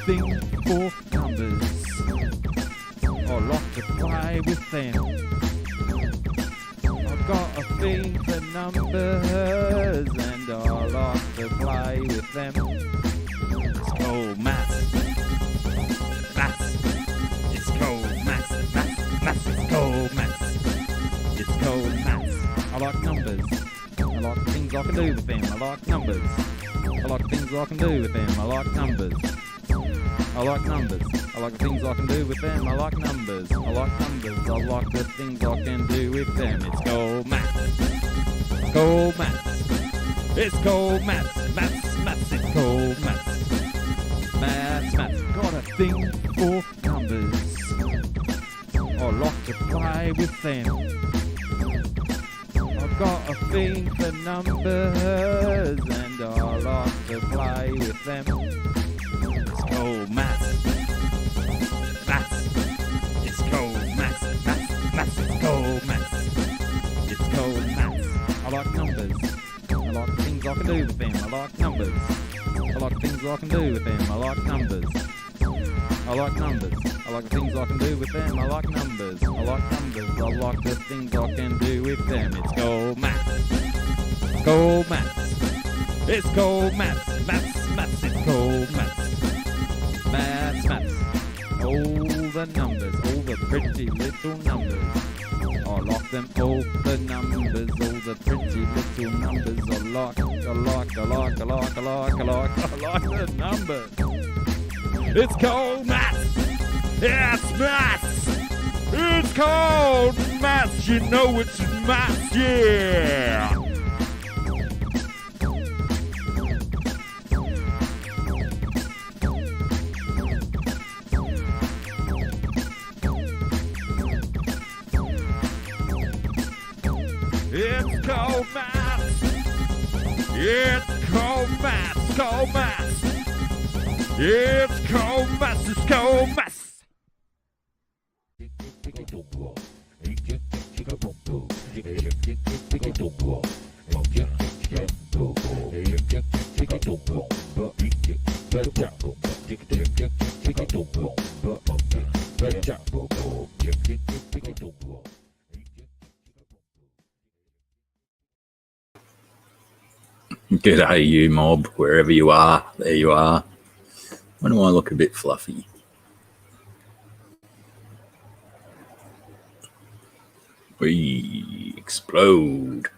thing for numbers. I like to play with them. I've got a thing for numbers, and I like to play with them. It's called maths. Maths. It's called maths. Maths. It's called maths. It's called maths. I like numbers. I like the things I can do with them. I like numbers. I like the things I can do with them. I like numbers. I like numbers. I like the things I can do with them. I like numbers. I like numbers. I like the things I can do with them. It's called maths. Called maths. It's called maths. Maths. Maths. It's called maths. Maths. Maths. Got a thing for numbers. I like to play with them. I've got a thing for numbers, and I like to play with them. It's called maths. Maths. It's called maths. Maths. Maths. It's called maths. It's called maths. I like numbers. I like the things I can do with them. I like numbers. I like the things I can do with them. I like numbers. I like numbers. I like the things I can do with them. I like numbers. I like numbers. I like the things I can do with them. It's called maths. It's called maths. It's called maths. Maths. Maths. It's called maths. Maths. Maths. All the numbers. All the pretty little numbers. I like them. All the numbers. All the pretty little numbers. I like the numbers. It's called maths. It's maths. It's called maths. You know it's maths, yeah. It's called maths. It's called maths. Called maths. It's called maths. It's called maths. G'day, you mob, wherever you are. There you are. Why do I look a bit fluffy? We explode.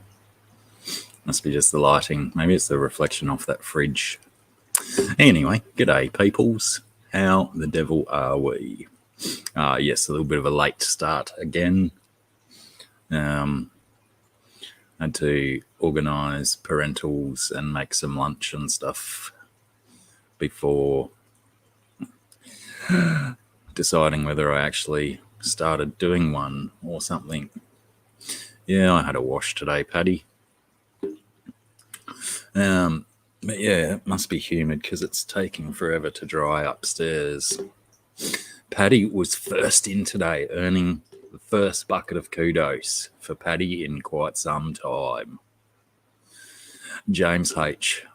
Must be just the lighting. Maybe it's the reflection off that fridge. Anyway, g'day, peoples. How the devil are we? Yes, a little bit of a late start again. Had to organise parentals and make some lunch and stuff before deciding whether I actually started doing one or something. Yeah, I had a wash today, Paddy. But yeah, it must be humid because it's taking forever to dry upstairs. Paddy was first in today, earning the first bucket of kudos for Paddy in quite some time. James H,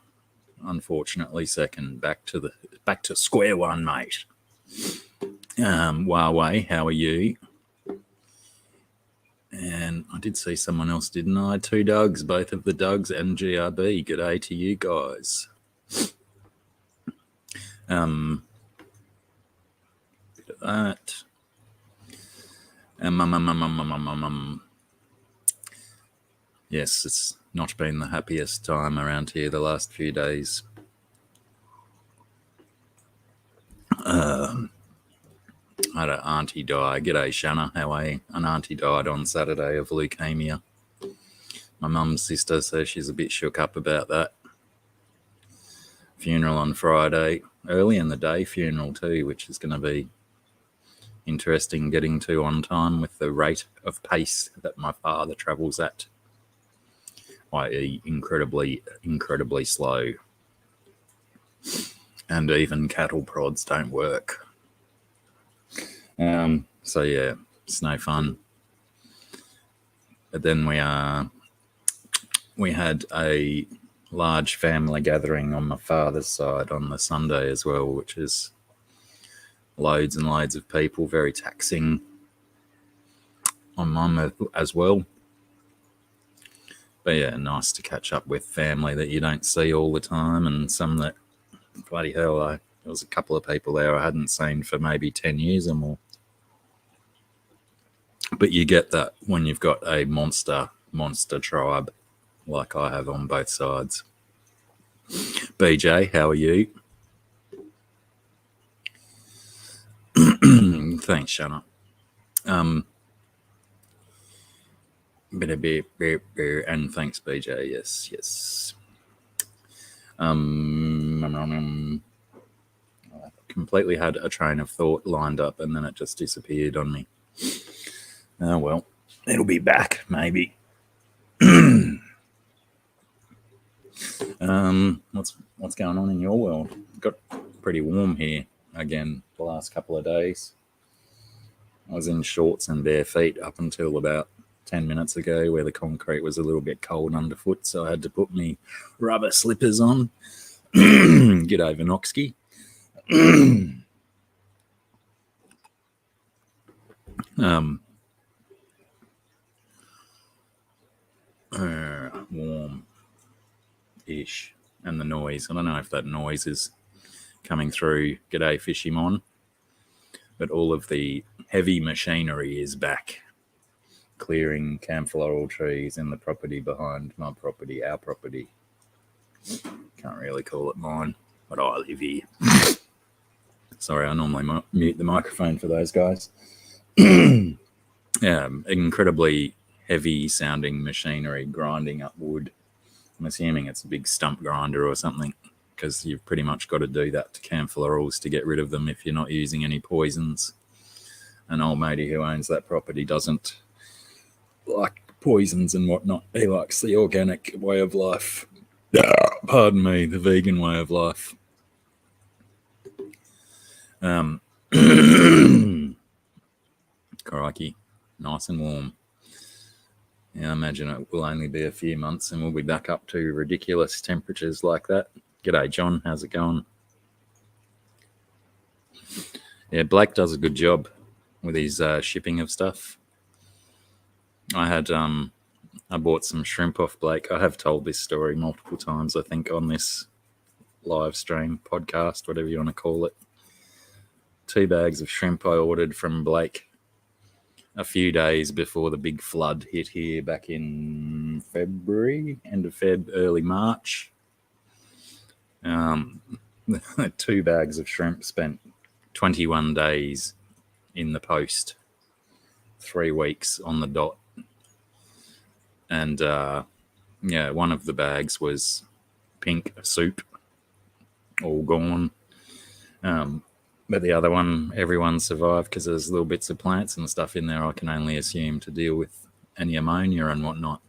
unfortunately second. Back to square one, mate. Huawei, how are you? And I did see someone else, didn't I? Two Dougs, both of the Dougs and GRB. G'day to you guys. Bit of that. Yes, it's not been the happiest time around here the last few days. I had an auntie die. G'day, Shanna. How are you? An auntie died on Saturday of leukemia. My mum's sister, so she's a bit shook up about that. Funeral on Friday. Early in the day funeral too, which is going to be interesting getting to on time with the rate of pace that my father travels at. I.e. incredibly slow. And even cattle prods don't work. So yeah, it's no fun. But then we had a large family gathering on my father's side on the Sunday as well, which is loads and loads of people, very taxing on mum as well. But yeah, nice to catch up with family that you don't see all the time, and some that, bloody hell, there was a couple of people there I hadn't seen for maybe 10 years or more. But you get that when you've got a monster tribe like I have on both sides. BJ, how are you? Thanks, Shanna. And thanks, BJ. Yes. I completely had a train of thought lined up and then it just disappeared on me. Oh well, it'll be back maybe. What's going on in your world? It got pretty warm here again the last couple of days. I was in shorts and bare feet up until about 10 minutes ago, where the concrete was a little bit cold underfoot, so I had to put me rubber slippers on. G'day, Vinoxky. Warm-ish. And the noise. I don't know if that noise is coming through. G'day, Fishimon. But all of the heavy machinery is back, clearing camphor trees in the property behind my property, our property. Can't really call it mine, but I live here. Sorry, I normally mute the microphone for those guys. Yeah, incredibly heavy sounding machinery grinding up wood. I'm assuming it's a big stump grinder or something, because you've pretty much got to do that to camphorals to get rid of them if you're not using any poisons. An old matey who owns that property doesn't like poisons and whatnot. He likes the organic way of life. Pardon me, the vegan way of life. Crikey, nice and warm. Yeah, I imagine it will only be a few months and we'll be back up to ridiculous temperatures like that. G'day, John. How's it going? Yeah, Blake does a good job with his shipping of stuff. I bought some shrimp off Blake. I have told this story multiple times, I think, on this live stream, podcast, whatever you want to call it. 2 bags of shrimp I ordered from Blake a few days before the big flood hit here back in February, end of Feb, early March. 2 bags of shrimp spent 21 days in the post, 3 weeks on the dot. And one of the bags was pink soup, all gone. But the other one, everyone survived because there's little bits of plants and stuff in there, I can only assume, to deal with any ammonia and whatnot.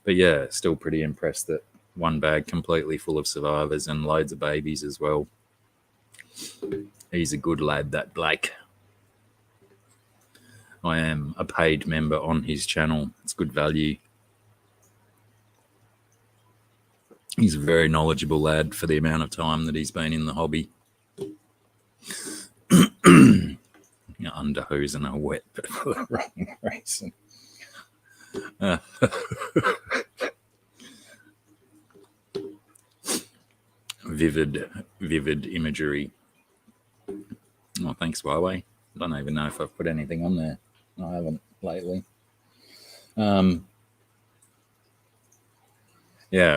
But yeah, still pretty impressed that 1 bag completely full of survivors and loads of babies as well. He's a good lad, that Blake. I am a paid member on his channel. It's good value. He's a very knowledgeable lad for the amount of time that he's been in the hobby. Underhose and a wet, but for the wrong reason. Vivid imagery. Oh, thanks, Huawei. I don't even know if I've put anything on there. I haven't lately. Yeah,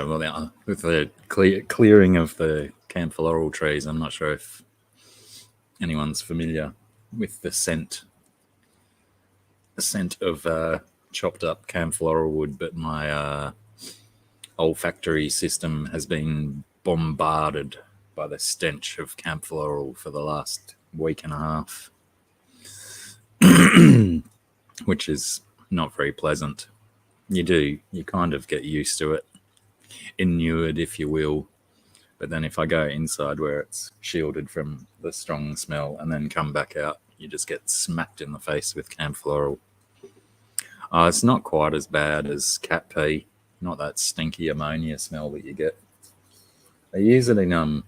well, with the clearing of the camphor trees, I'm not sure if anyone's familiar with the scent of chopped up camphor wood, but my olfactory system has been bombarded by the stench of camphor for the last week and a half, which is not very pleasant. You kind of get used to it, inured, if you will. But then if I go inside where it's shielded from the strong smell and then come back out, you just get smacked in the face with camphor. It's not quite as bad as cat pee, not that stinky ammonia smell that you get. They use it in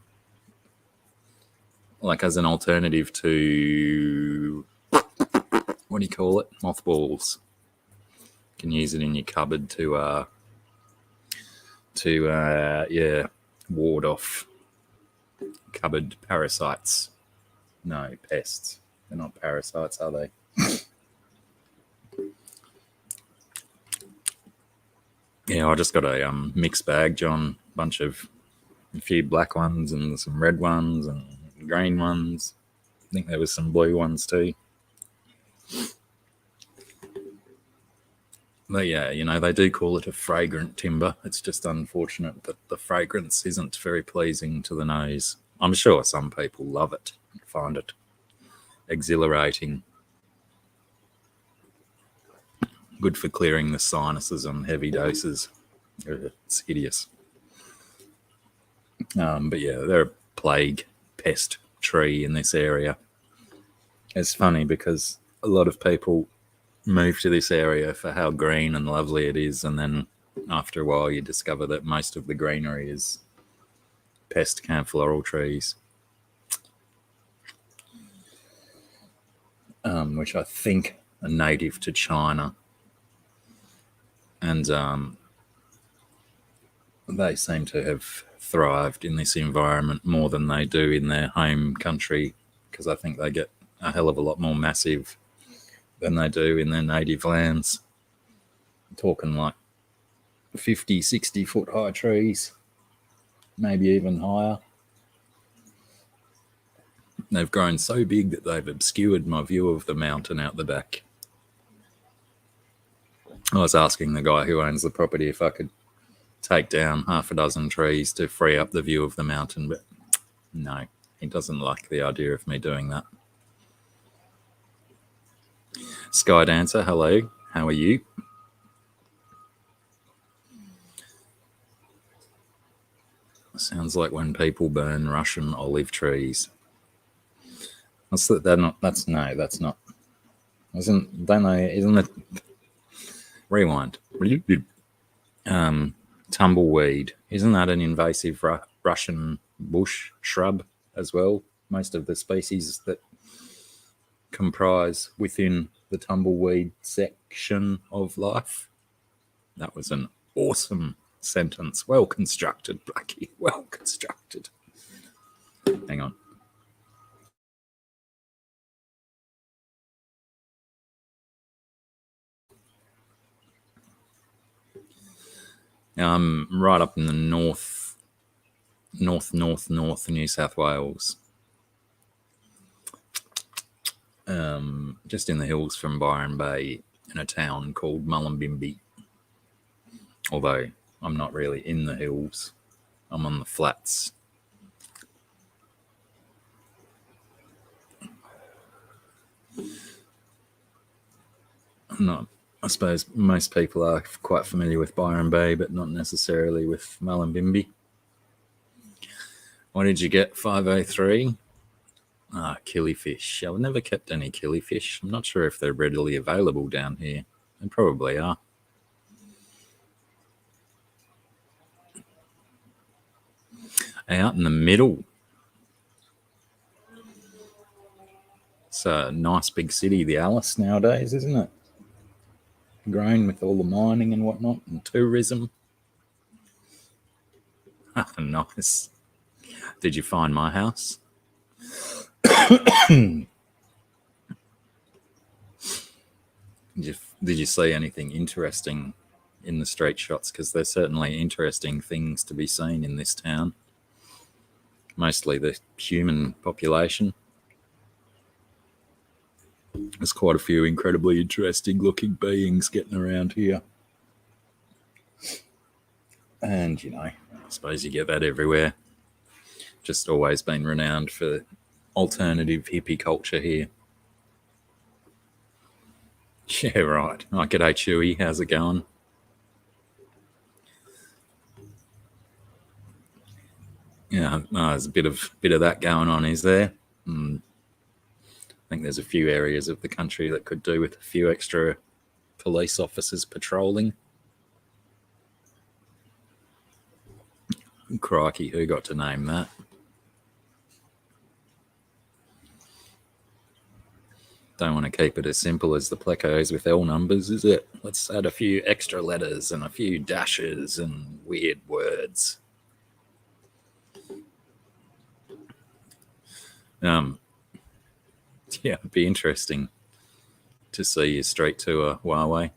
like as an alternative to, what do you call it? Mothballs. You can use it in your cupboard to ward off cupboard parasites. No, pests. They're not parasites, are they? Yeah, I just got a mixed bag, John. A few black ones and some red ones and green ones. I think there was some blue ones too. But yeah, they do call it a fragrant timber. It's just unfortunate that the fragrance isn't very pleasing to the nose. I'm sure some people love it and find it exhilarating. Good for clearing the sinuses on heavy doses. It's hideous. But yeah, they're a plague pest tree in this area. It's funny because a lot of people move to this area for how green and lovely it is, and then after a while you discover that most of the greenery is pest camp floral trees, which I think are native to China, and they seem to have thrived in this environment more than they do in their home country, because I think they get a hell of a lot more massive than they do in their native lands. I'm talking like 50, 60 foot high trees, maybe even higher. They've grown so big that they've obscured my view of the mountain out the back. I was asking the guy who owns the property if I could take down half a dozen trees to free up the view of the mountain, but no, he doesn't like the idea of me doing that. Sky Dancer, hello, how are you? Sounds like when people burn Russian olive trees. That's not. Isn't it? Rewind. Tumbleweed. Isn't that an invasive Russian bush shrub as well? Most of the species that comprise within the tumbleweed section of life. That was an awesome sentence. Well constructed, Blacky. Well constructed. Hang on. Right up in the north New South Wales. Just in the hills from Byron Bay in a town called Mullumbimby. Although I'm not really in the hills. I'm on the flats. I suppose most people are quite familiar with Byron Bay, but not necessarily with Mullumbimby. What did you get? 503? Killifish. I've never kept any killifish. I'm not sure if they're readily available down here. They probably are. Out in the middle. It's a nice big city, the Alice, nowadays, isn't it? Grown with all the mining and whatnot and tourism. Nice. Did you find my house? Did you see anything interesting in the street shots? Because there's certainly interesting things to be seen in this town. Mostly the human population. There's quite a few incredibly interesting looking beings getting around here. And, I suppose you get that everywhere. Just always been renowned for alternative hippie culture here. Yeah, right. Oh, g'day, Chewy. How's it going? Yeah, there's a bit of that going on, is there? I think there's a few areas of the country that could do with a few extra police officers patrolling. Crikey, who got to name that? Don't want to keep it as simple as the plecos with L numbers, is it? Let's add a few extra letters and a few dashes and weird words. Yeah, it'd be interesting to see you straight to a Huawei.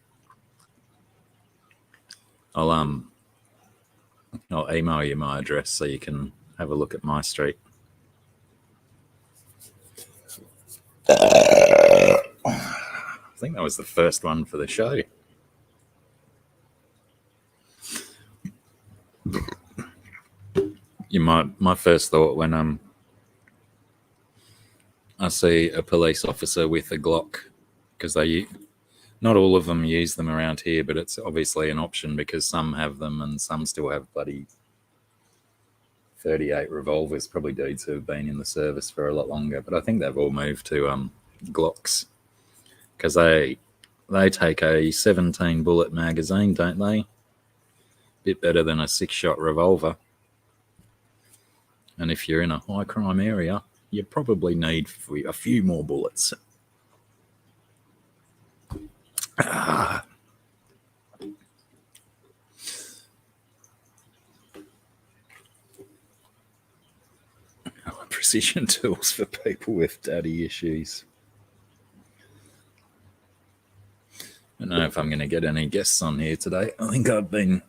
I'll email you my address so you can have a look at my street. I think that was the first one for the show. My first thought when I see a police officer with a Glock, because not all of them use them around here, but it's obviously an option because some have them and some still have bloody 38 revolvers, probably dudes who have been in the service for a lot longer. But I think they've all moved to Glocks because they take a 17 bullet magazine, don't they? Bit better than a 6-shot revolver. And if you're in a high crime area, you probably need a few more bullets. Precision tools for people with daddy issues. I don't know if I'm going to get any guests on here today. I think I've been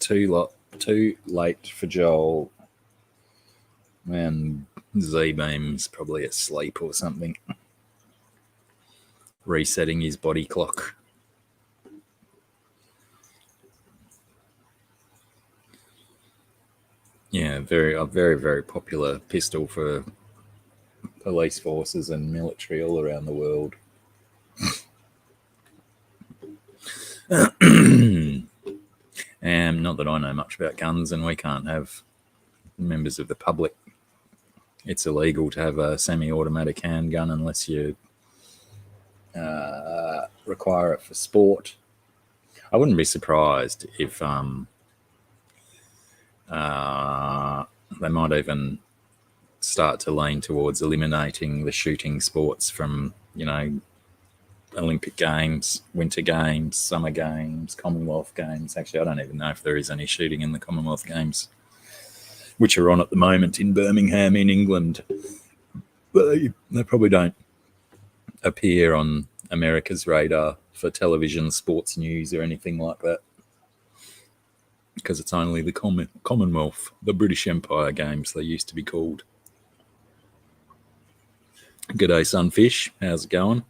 too late for Joel. And Z-Beam's probably asleep or something. Resetting his body clock. Yeah, a very, very popular pistol for police forces and military all around the world. And not that I know much about guns, and we can't have members of the public. It's illegal to have a semi-automatic handgun unless you require it for sport. I wouldn't be surprised if they might even start to lean towards eliminating the shooting sports from, Olympic Games, Winter Games, Summer Games, Commonwealth Games. Actually, I don't even know if there is any shooting in the Commonwealth Games, which are on at the moment in Birmingham in England. But they probably don't appear on America's radar for television, sports news or anything like that, because it's only the Commonwealth, the British Empire Games they used to be called. G'day, Sunfish. How's it going?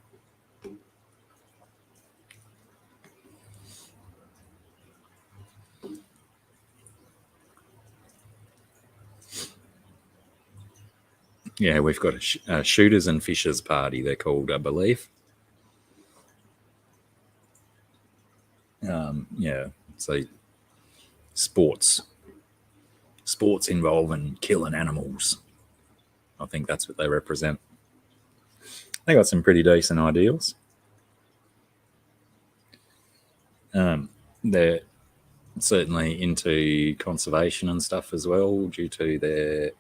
Yeah, we've got a shooters and fishers party, they're called, I believe. Yeah, so sports involving killing animals. I think that's what they represent. They got some pretty decent ideals. They're certainly into conservation and stuff as well, due to the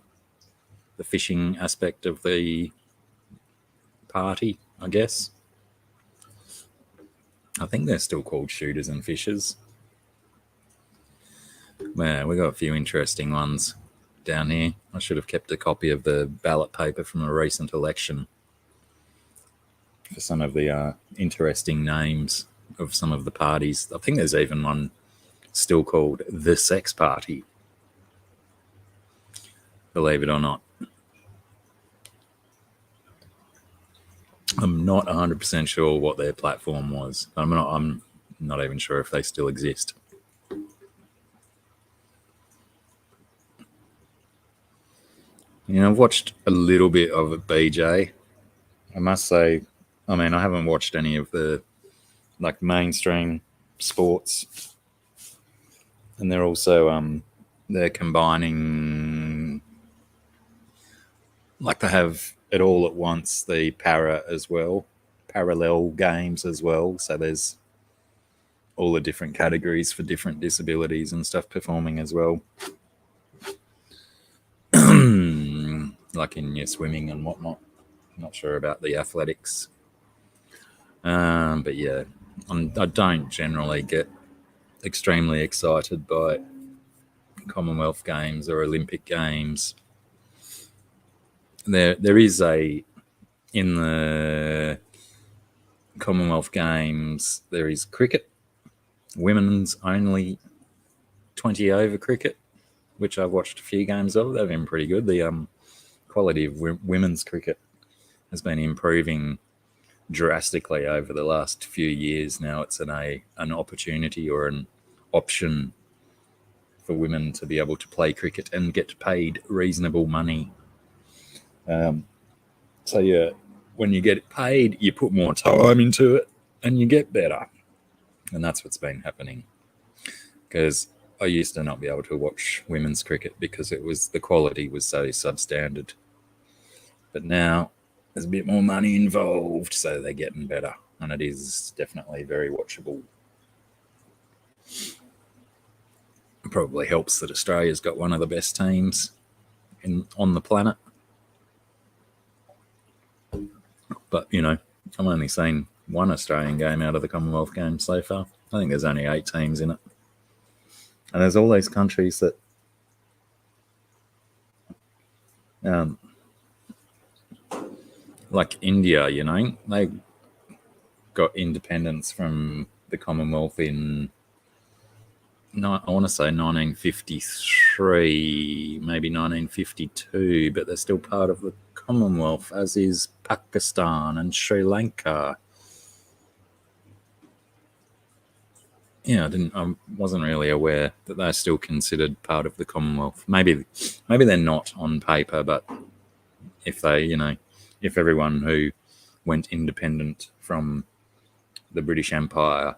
fishing aspect of the party, I guess. I think they're still called shooters and fishers. Well, we got a few interesting ones down here. I should have kept a copy of the ballot paper from a recent election for some of the interesting names of some of the parties. I think there's even one still called the Sex Party, believe it or not. I'm not 100% sure what their platform was. I'm not even sure if they still exist. I've watched a little bit of it, BJ. I must say, I haven't watched any of the mainstream sports, and they're also they're combining, they have it all at once, the parallel games as well. So there's all the different categories for different disabilities and stuff performing as well. Like in your swimming and whatnot. Not sure about the athletics. But yeah, I don't generally get extremely excited by Commonwealth Games or Olympic Games. There is in the Commonwealth Games, there is cricket, women's only 20 over cricket, which I've watched a few games of. They've been pretty good. The quality of women's cricket has been improving drastically over the last few years. Now it's an opportunity or an option for women to be able to play cricket and get paid reasonable money. So yeah, when you get paid, you put more time into it and you get better. And that's what's been happening. Because I used to not be able to watch women's cricket because the quality was so substandard. But now there's a bit more money involved, so they're getting better. And it is definitely very watchable. It probably helps that Australia's got one of the best teams on the planet. But, I've only seen one Australian game out of the Commonwealth Games so far. I think there's only 8 teams in it. And there's all these countries that like India, they got independence from the Commonwealth in, I want to say 1953, maybe 1952, but they're still part of the Commonwealth, as is Pakistan and Sri Lanka. Yeah, I wasn't really aware that they're still considered part of the Commonwealth. Maybe they're not on paper, but if they, if everyone who went independent from the British Empire,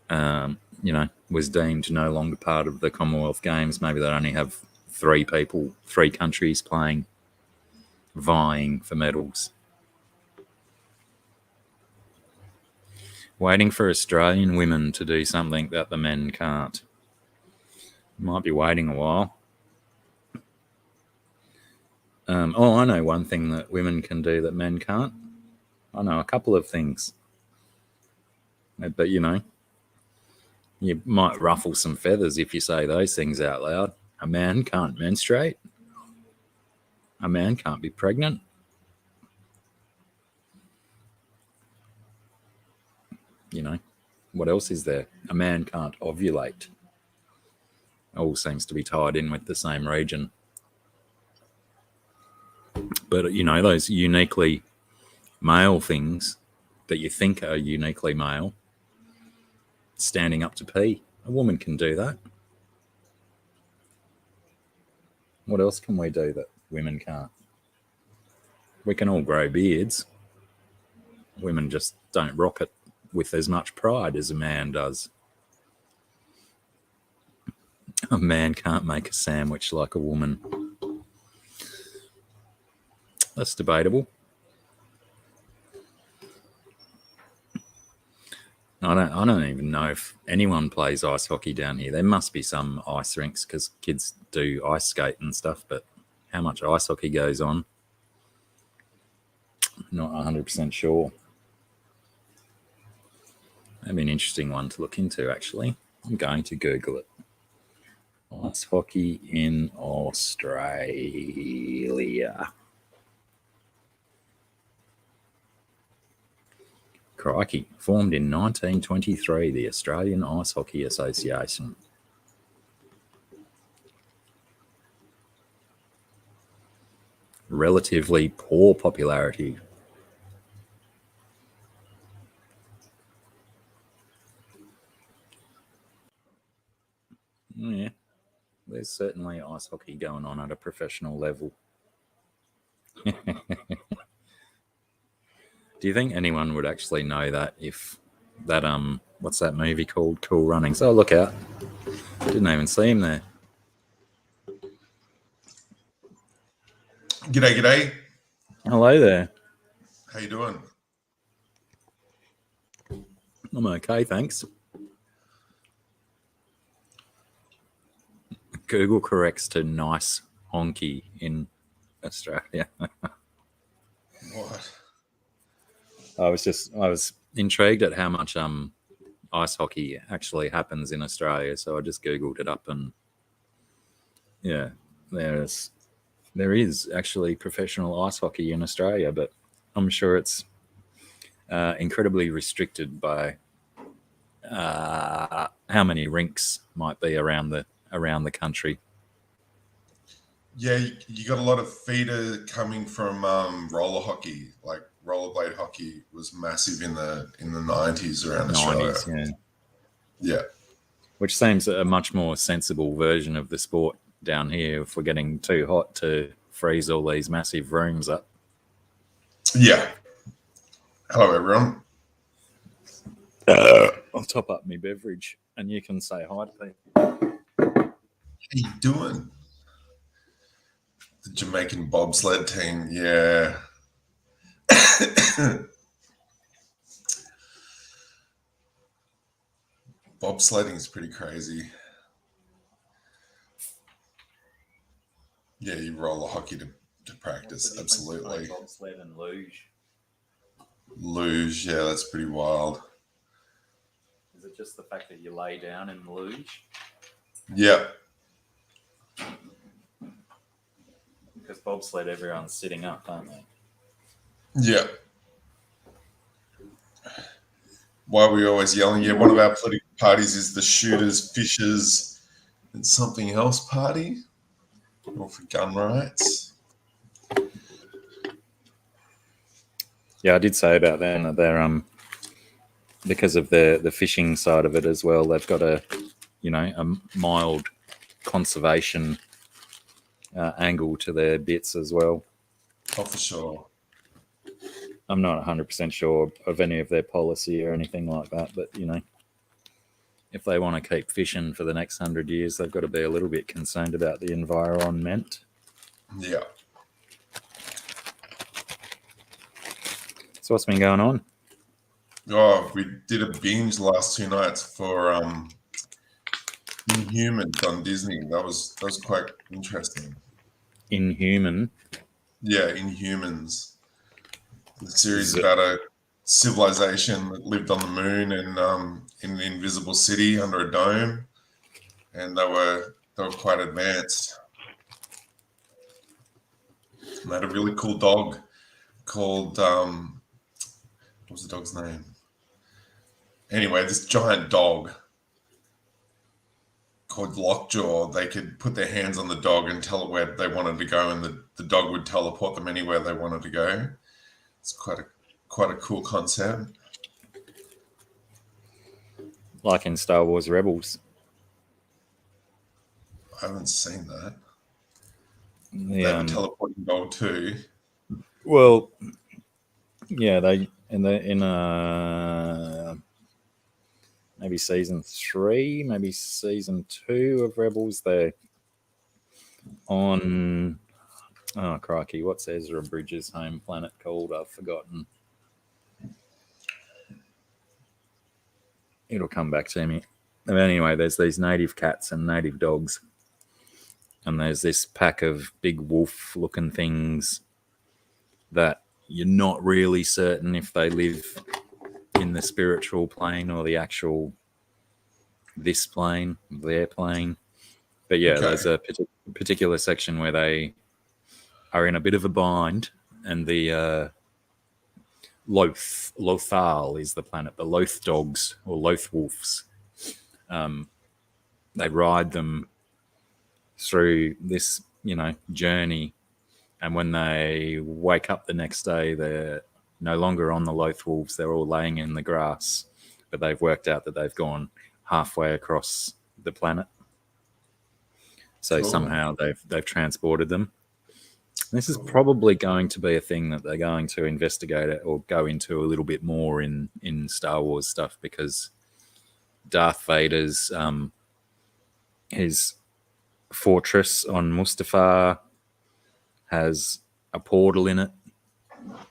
was deemed no longer part of the Commonwealth Games, maybe they'd only have 3 countries vying for medals. Waiting for Australian women to do something that the men can't. Might be waiting a while. I know one thing that women can do that men can't. I know a couple of things. But, you might ruffle some feathers if you say those things out loud. A man can't menstruate. A man can't be pregnant. What else is there? A man can't ovulate. All seems to be tied in with the same region. But, those uniquely male things that you think are uniquely male, standing up to pee, a woman can do that. What else can we do that women can't? We can all grow beards. Women just don't rock it with as much pride as a man does. A man can't make a sandwich like a woman. That's debatable. I don't even know if anyone plays ice hockey down here. There must be some ice rinks because kids do ice skate and stuff, but how much ice hockey goes on, not 100% sure. That'd be an interesting one to look into, actually. I'm going to Google it. Ice hockey in Australia. Crikey. Formed in 1923, the Australian Ice Hockey Association. Relatively poor popularity. Yeah, there's certainly ice hockey going on at a professional level. Do you think anyone would actually know that if that, what's that movie called? Cool Runnings. Oh, look out. Didn't even see him there. G'day. Hello there. How you doing? I'm okay, thanks. Google corrects to nice honky in Australia. What? I was intrigued at how much ice hockey actually happens in Australia, so I just googled it up, and yeah, there is actually professional ice hockey in Australia, but I'm sure it's incredibly restricted by how many rinks might be around the country. Yeah, you got a lot of feeder coming from roller hockey. Like rollerblade hockey was massive in the 90s around Australia. 90s, Yeah. Which seems a much more sensible version of the sport down here if we're getting too hot to freeze all these massive rooms up. Yeah. Hello, everyone. I'll top up my beverage and you can say hi to people. How you doing? The Jamaican bobsled team, yeah. Bobsledding is pretty crazy. Yeah, you roller hockey to practice, absolutely. Bobsled and luge. Luge, yeah, that's pretty wild. Is it just the fact that you lay down in the luge? Yeah. Because bobsled, everyone's sitting up, aren't they? Yeah. Why are we always yelling? Yeah, one of our political parties is the Shooters, Fishers, and something else party. Or for gun rights. Yeah, I did say about them that they're because of the fishing side of it as well. They've got a mild conservation angle to their bits as well. Oh, for sure. I'm not 100% sure of any of their policy or anything like that, but if they want to keep fishing for the next 100 years, they've got to be a little bit concerned about the environment. Yeah. So what's been going on? Oh, we did a binge last 2 nights for Inhumans on Disney. That was quite interesting. Inhuman? Yeah, Inhumans. The series about a civilization that lived on the moon and in an invisible city under a dome, and they were quite advanced. And they had a really cool dog called what was the dog's name? Anyway, this giant dog called Lockjaw. They could put their hands on the dog and tell it where they wanted to go, and the dog would teleport them anywhere they wanted to go. It's quite a cool concept. Like in Star Wars Rebels. I haven't seen that. They have a teleporting dog too. Well, yeah, they in maybe season 3, maybe season 2 of Rebels. They're on. Oh crikey! What's Ezra Bridges' home planet called? I've forgotten. It'll come back to me. But anyway, there's these native cats and native dogs. And there's this pack of big wolf-looking things that you're not really certain if they live in the spiritual plane or the actual this plane, their plane. But yeah, There's a particular section where they are in a bit of a bind, and the Lothal is the planet. The Loth dogs or Loth wolves, they ride them through this, journey, and when they wake up the next day, they're no longer on the Loth wolves. They're all laying in the grass, but they've worked out that they've gone halfway across the planet. So somehow they've transported them. This is probably going to be a thing that they're going to investigate it or go into a little bit more in Star Wars stuff, because Darth Vader's his fortress on Mustafar has a portal in it,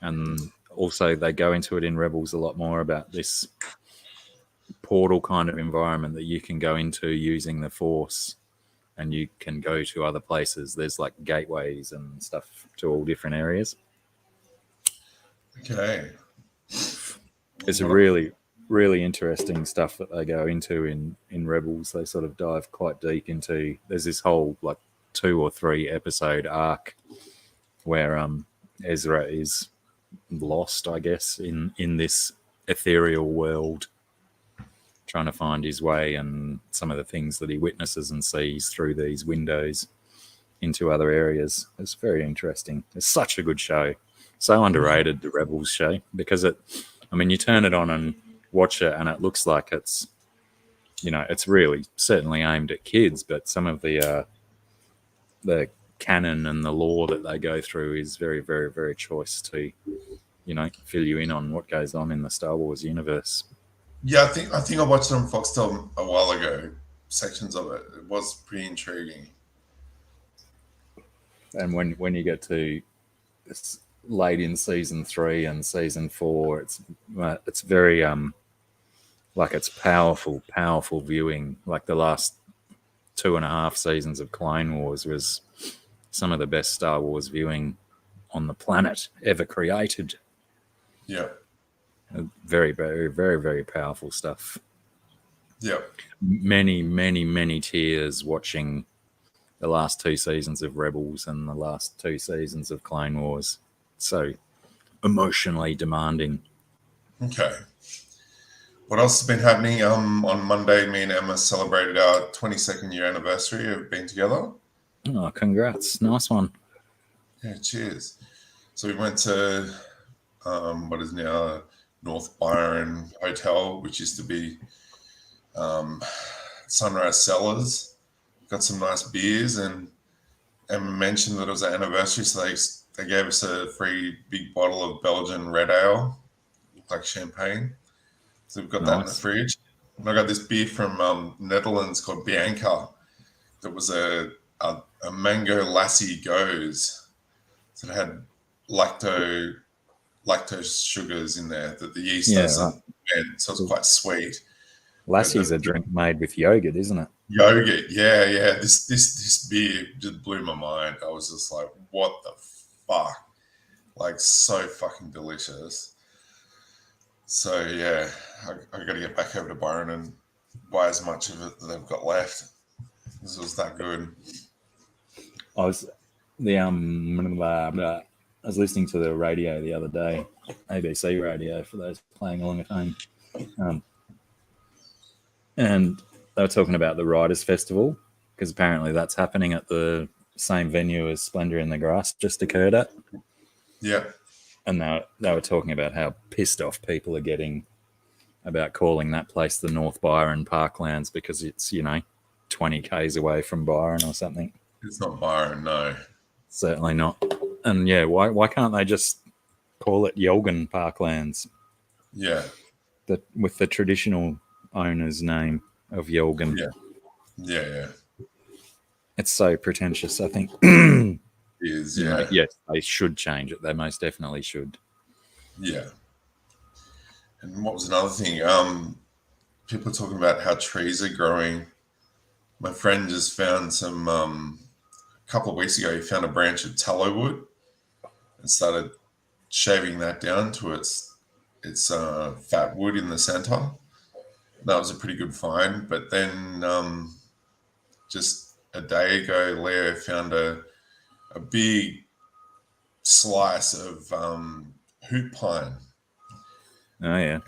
and also they go into it in Rebels a lot more about this portal kind of environment that you can go into using the Force, and you can go to other places. There's like gateways and stuff to all different areas. Okay. It's a really, really interesting stuff that they go into in Rebels. They sort of dive quite deep into. There's this whole like 2 or 3 episode arc where Ezra is lost, I guess, in this ethereal world, trying to find his way, and some of the things that he witnesses and sees through these windows into other areas. It's very interesting. It's such a good show. So underrated, the Rebels show, because you turn it on and watch it and it looks like it's, it's really certainly aimed at kids, but some of the canon and the lore that they go through is very, very, very choice to, fill you in on what goes on in the Star Wars universe. Yeah, I think I watched it on Foxtel a while ago, sections of it. It was pretty intriguing. And when you get to it's late in season 3 and season 4, it's very like it's powerful viewing. Like the last 2.5 seasons of Clone Wars was some of the best Star Wars viewing on the planet ever created. Yeah. Very, very, very, very powerful stuff. Yeah. Many tears watching the last 2 seasons of Rebels and the last 2 seasons of Clone Wars. So emotionally demanding. Okay. What else has been happening? On Monday, me and Emma celebrated our 22nd year anniversary of being together. Oh, congrats. Nice one. Yeah, cheers. So we went to what is now North Byron Hotel, which used to be Sunrise Cellars. Got some nice beers, and Emma mentioned that it was our anniversary, so they gave us a free big bottle of Belgian red ale, like champagne. So we've got that in the fridge. And I got this beer from Netherlands called Bianca. That was a mango lassie goes. So it had lactose sugars in there that the yeast doesn't ferment, so it's quite sweet. Lassie's a drink made with yogurt, isn't it? Yogurt, yeah. This beer just blew my mind. I was just like, what the fuck? Like, so fucking delicious. So yeah, I got to get back over to Byron and buy as much of it that they've got left. This was that good. I was listening to the radio the other day, ABC radio for those playing along at home, and they were talking about the Writers' Festival, because apparently that's happening at the same venue as Splendor in the Grass just occurred at. Yeah. And they were talking about how pissed off people are getting about calling that place the North Byron Parklands because it's, 20 k's away from Byron or something. It's not Byron, no. Certainly not. And yeah, why can't they just call it Yolgan Parklands? Yeah. With the traditional owner's name of Yolgan. Yeah. It's so pretentious, I think. It is, yeah. Yes, they should change it. They most definitely should. Yeah. And what was another thing? People are talking about how trees are growing. My friend just found some, a couple of weeks ago, he found a branch of tallow wood and started shaving that down to its fat wood in the center. That was a pretty good find. But then just a day ago, Leo found a big slice of hoop pine. Oh, yeah.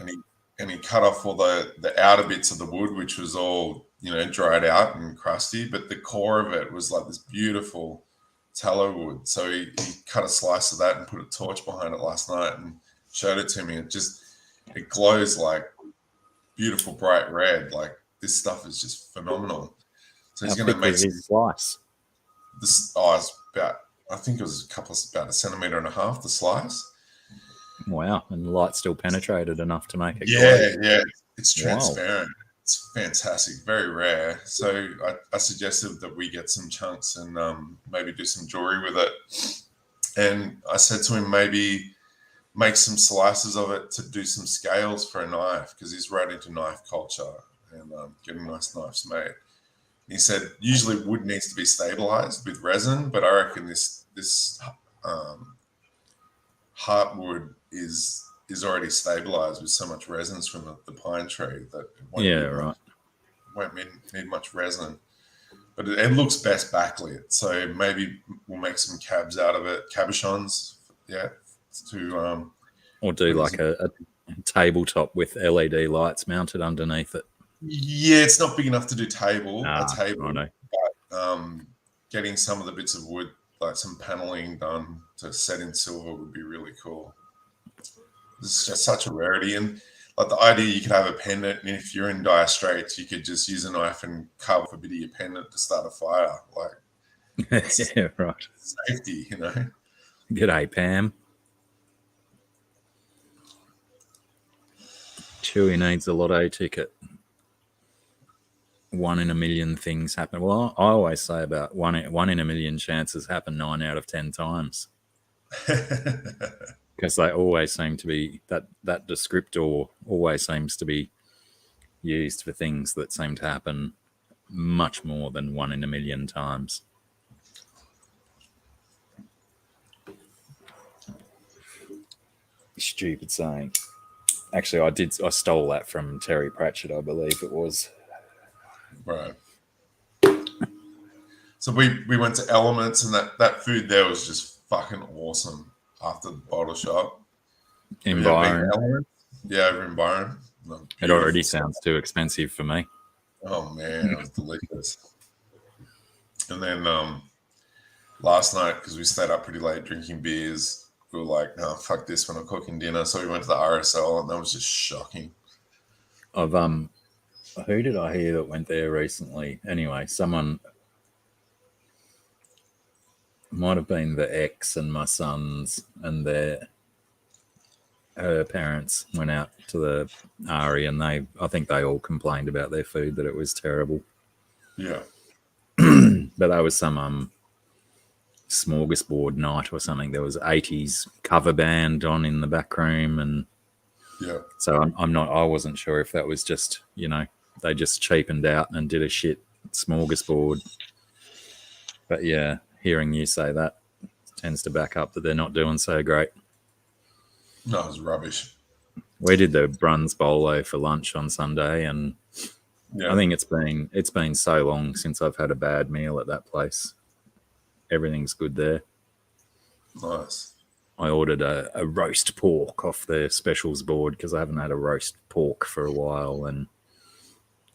And he cut off all the outer bits of the wood, which was all, dried out and crusty. But the core of it was like this beautiful tallow wood. So he cut a slice of that and put a torch behind it last night and showed it to me. It glows like beautiful bright red. Like, this stuff is just phenomenal. So he's going to make his slice. It's about, I think it was about 1.5 centimeters, the slice. Wow. And the light still penetrated enough to make it glow. Yeah. It's transparent. Wow. It's fantastic. Very rare. So I suggested that we get some chunks and maybe do some jewelry with it. And I said to him, maybe make some slices of it to do some scales for a knife, because he's right into knife culture and getting nice knives made. He said usually wood needs to be stabilized with resin, but I reckon this heartwood is is already stabilized with so much resins from the pine tree that it won't won't need much resin. But it looks best backlit, so maybe we'll make some cabs out of it, cabochons, or do like a tabletop with LED lights mounted underneath it. Yeah, it's not big enough to do a table, Righto. but getting some of the bits of wood, like some paneling done to set in silver, would be really cool. It's just such a rarity, and like the idea you could have a pendant, and if you're in dire straits, you could just use a knife and carve off a bit of your pendant to start a fire. Like, Yeah, right. Safety, you know. G'day, Pam. Chewy needs a lotto ticket. 1 in a million things happen. Well, I always say about one in a million chances happen 9 out of 10 times. Because they always seem to be, that descriptor always seems to be used for things that seem to happen much more than 1 in a million times. Stupid saying. Actually, I stole that from Terry Pratchett, I believe it was. Right. So we went to Elements, and that food there was just fucking awesome after the bottle shop. In Byron. Yeah, over in Byron. It already sounds too expensive for me. Oh man, it was delicious. And then last night, because we stayed up pretty late drinking beers, we were like, no, fuck this, we're not cooking dinner. So we went to the RSL, and that was just shocking. Who did I hear that went there recently? Anyway, someone might have been the ex and my sons and her parents went out to the Ari, and I think they all complained about their food, that it was terrible. Yeah. But that was some smorgasbord night or something. There was 80s cover band on in the back room, and yeah. So I wasn't sure if that was just, they just cheapened out and did a shit smorgasbord. But yeah, hearing you say that tends to back up that they're not doing so great. No, it was rubbish. We did the Bruns Bolo for lunch on Sunday, and I think it's been so long since I've had a bad meal at that place. Everything's good there. Nice. I ordered a roast pork off their specials board because I haven't had a roast pork for a while, and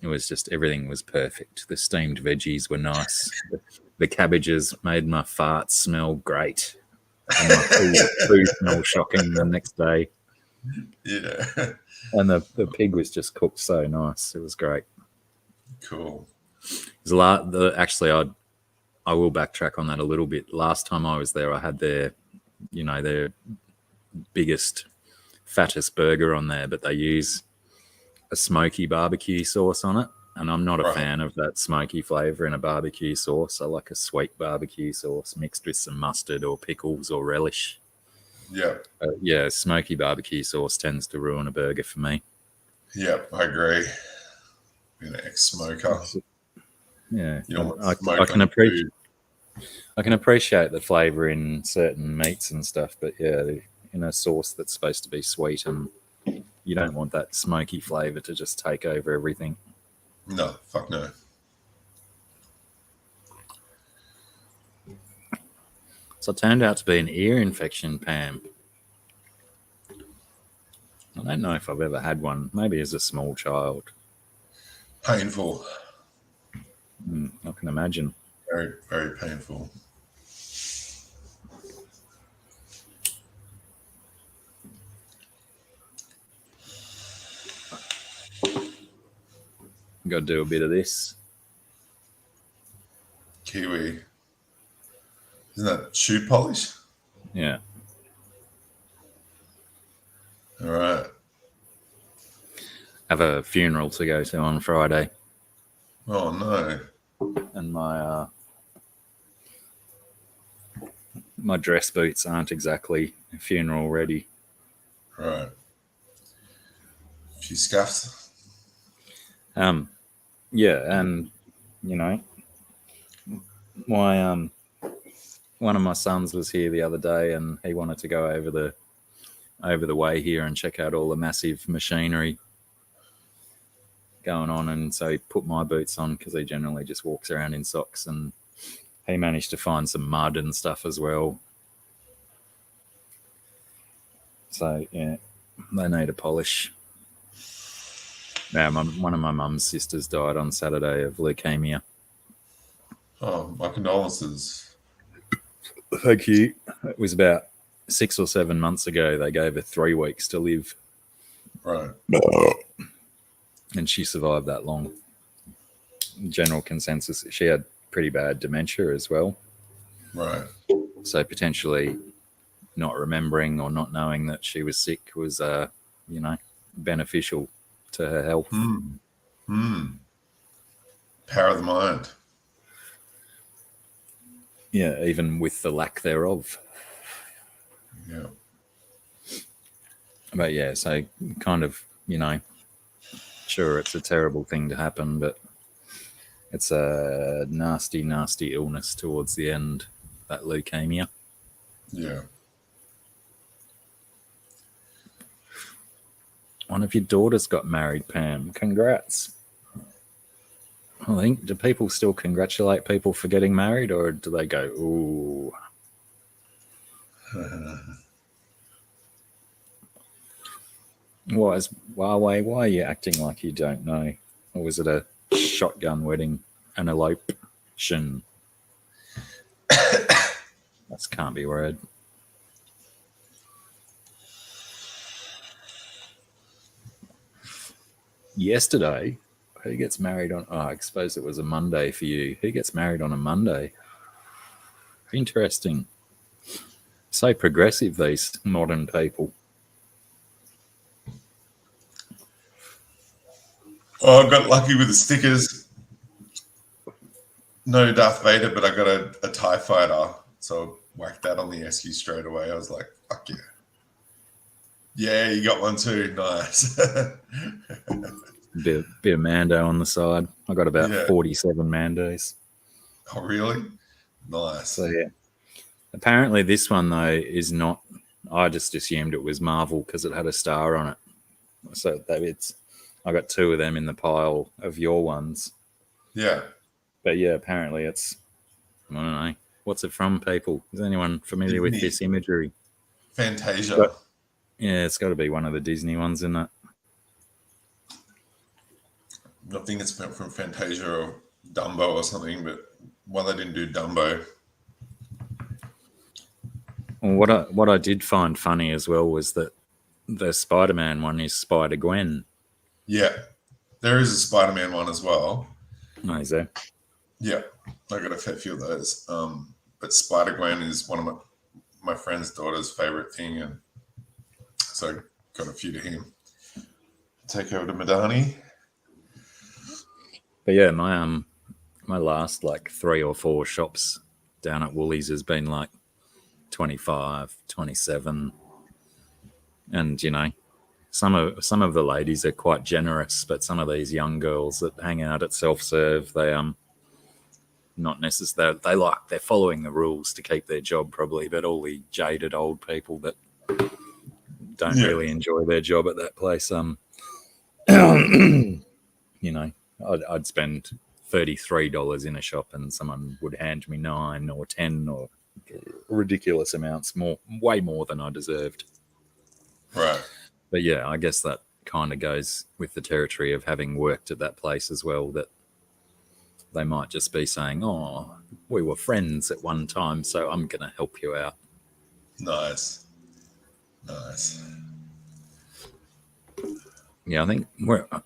it was just, everything was perfect. The steamed veggies were nice. The cabbages made my farts smell great. And my food smelled shocking the next day. Yeah. And the pig was just cooked so nice. It was great. Cool. Actually, I will backtrack on that a little bit. Last time I was there, I had their biggest, fattest burger on there, but they use a smoky barbecue sauce on it. And I'm not a fan of that smoky flavor in a barbecue sauce. I like a sweet barbecue sauce mixed with some mustard or pickles or relish. Yeah. Smoky barbecue sauce tends to ruin a burger for me. Yeah, I agree. Being an ex-smoker. Yeah, I can appreciate the flavor in certain meats and stuff, but in a sauce that's supposed to be sweet, and you don't want that smoky flavor to just take over everything. No, fuck no. So it turned out to be an ear infection, Pam. I don't know if I've ever had one. Maybe as a small child. Painful. I can imagine. Very, very painful. Got to do a bit of this. Kiwi. Isn't that shoe polish? Yeah. All right. Have a funeral to go to on Friday. Oh, no. And my dress boots aren't exactly funeral ready. Right. A few scuffs. Yeah, and my one of my sons was here the other day, and he wanted to go over the over the way here and check out all the massive machinery going on. And so he put my boots on because he generally just walks around in socks, and he managed to find some mud and stuff as well. So yeah, they need a polish. Now, one of my mum's sisters died on Saturday of leukemia. Oh, my condolences. Thank you. It was about 6 or 7 months ago. They gave her 3 weeks to live. Right. And she survived that long. General consensus, she had pretty bad dementia as well. Right. So potentially not remembering or not knowing that she was sick was, beneficial to her health. Power of the mind. Yeah, even with the lack thereof. Yeah. But yeah, so kind of, sure, it's a terrible thing to happen, but it's a nasty, nasty illness towards the end, that leukemia. Yeah. One of your daughters got married, Pam. Congrats. I think, do people still congratulate people for getting married, or do they go, ooh? Why are you acting like you don't know? Or was it a shotgun wedding, an eloption? That can't be word. Yesterday, who gets married on... Oh, I suppose it was a Monday for you. Who gets married on a Monday? Interesting. So progressive, these modern people. Oh, I got lucky with the stickers. No Darth Vader, but I got a TIE fighter. So I whacked that on the SU straight away. I was like, fuck yeah. Yeah, you got one too. Nice. Bit of Mando on the side. I got about 47 Mandos. Oh, really? Nice. So, yeah. Apparently this one, though, is not... I just assumed it was Marvel because it had a star on it. So I got 2 of them in the pile of your ones. Yeah. But, yeah, apparently it's... I don't know. What's it from, people? Is anyone familiar with this imagery? Fantasia. Yeah, it's got to be one of the Disney ones, isn't it? I think it's from Fantasia or Dumbo or something, but they didn't do Dumbo. Well, what I did find funny as well was that the Spider-Man one is Spider-Gwen. Yeah, there is a Spider-Man one as well. Oh, is there? Yeah, I got a fair few of those. But Spider-Gwen is one of my friend's daughter's favorite thing, and so I got a few to him. Take over to Madani. But yeah, my last 3 or 4 shops down at Woolies has been 25, 27. And, some of the ladies are quite generous, but some of these young girls that hang out at self-serve, they not necessarily, they're following the rules to keep their job probably, but all the jaded old people that don't really enjoy their job at that place, I'd spend $33 in a shop and someone would hand me 9 or 10 or ridiculous amounts, way more than I deserved. Right. But yeah, I guess that kind of goes with the territory of having worked at that place as well, that they might just be saying, oh, we were friends at one time, so I'm going to help you out. Nice. Yeah, I think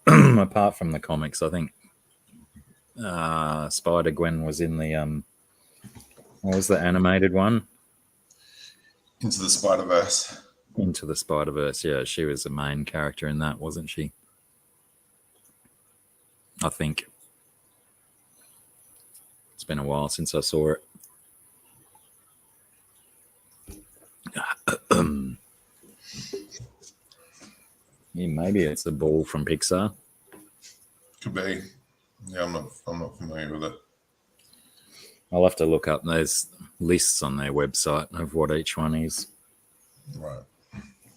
apart from the comics, I think Spider-Gwen was in the what was the animated one? Into the Spider-Verse. Into the Spider-Verse, yeah. She was the main character in that, wasn't she? I think. It's been a while since I saw it. Yeah, maybe it's the ball from Pixar. Could be. Yeah, I'm not familiar with it. I'll have to look up those lists on their website of what each one is. Right.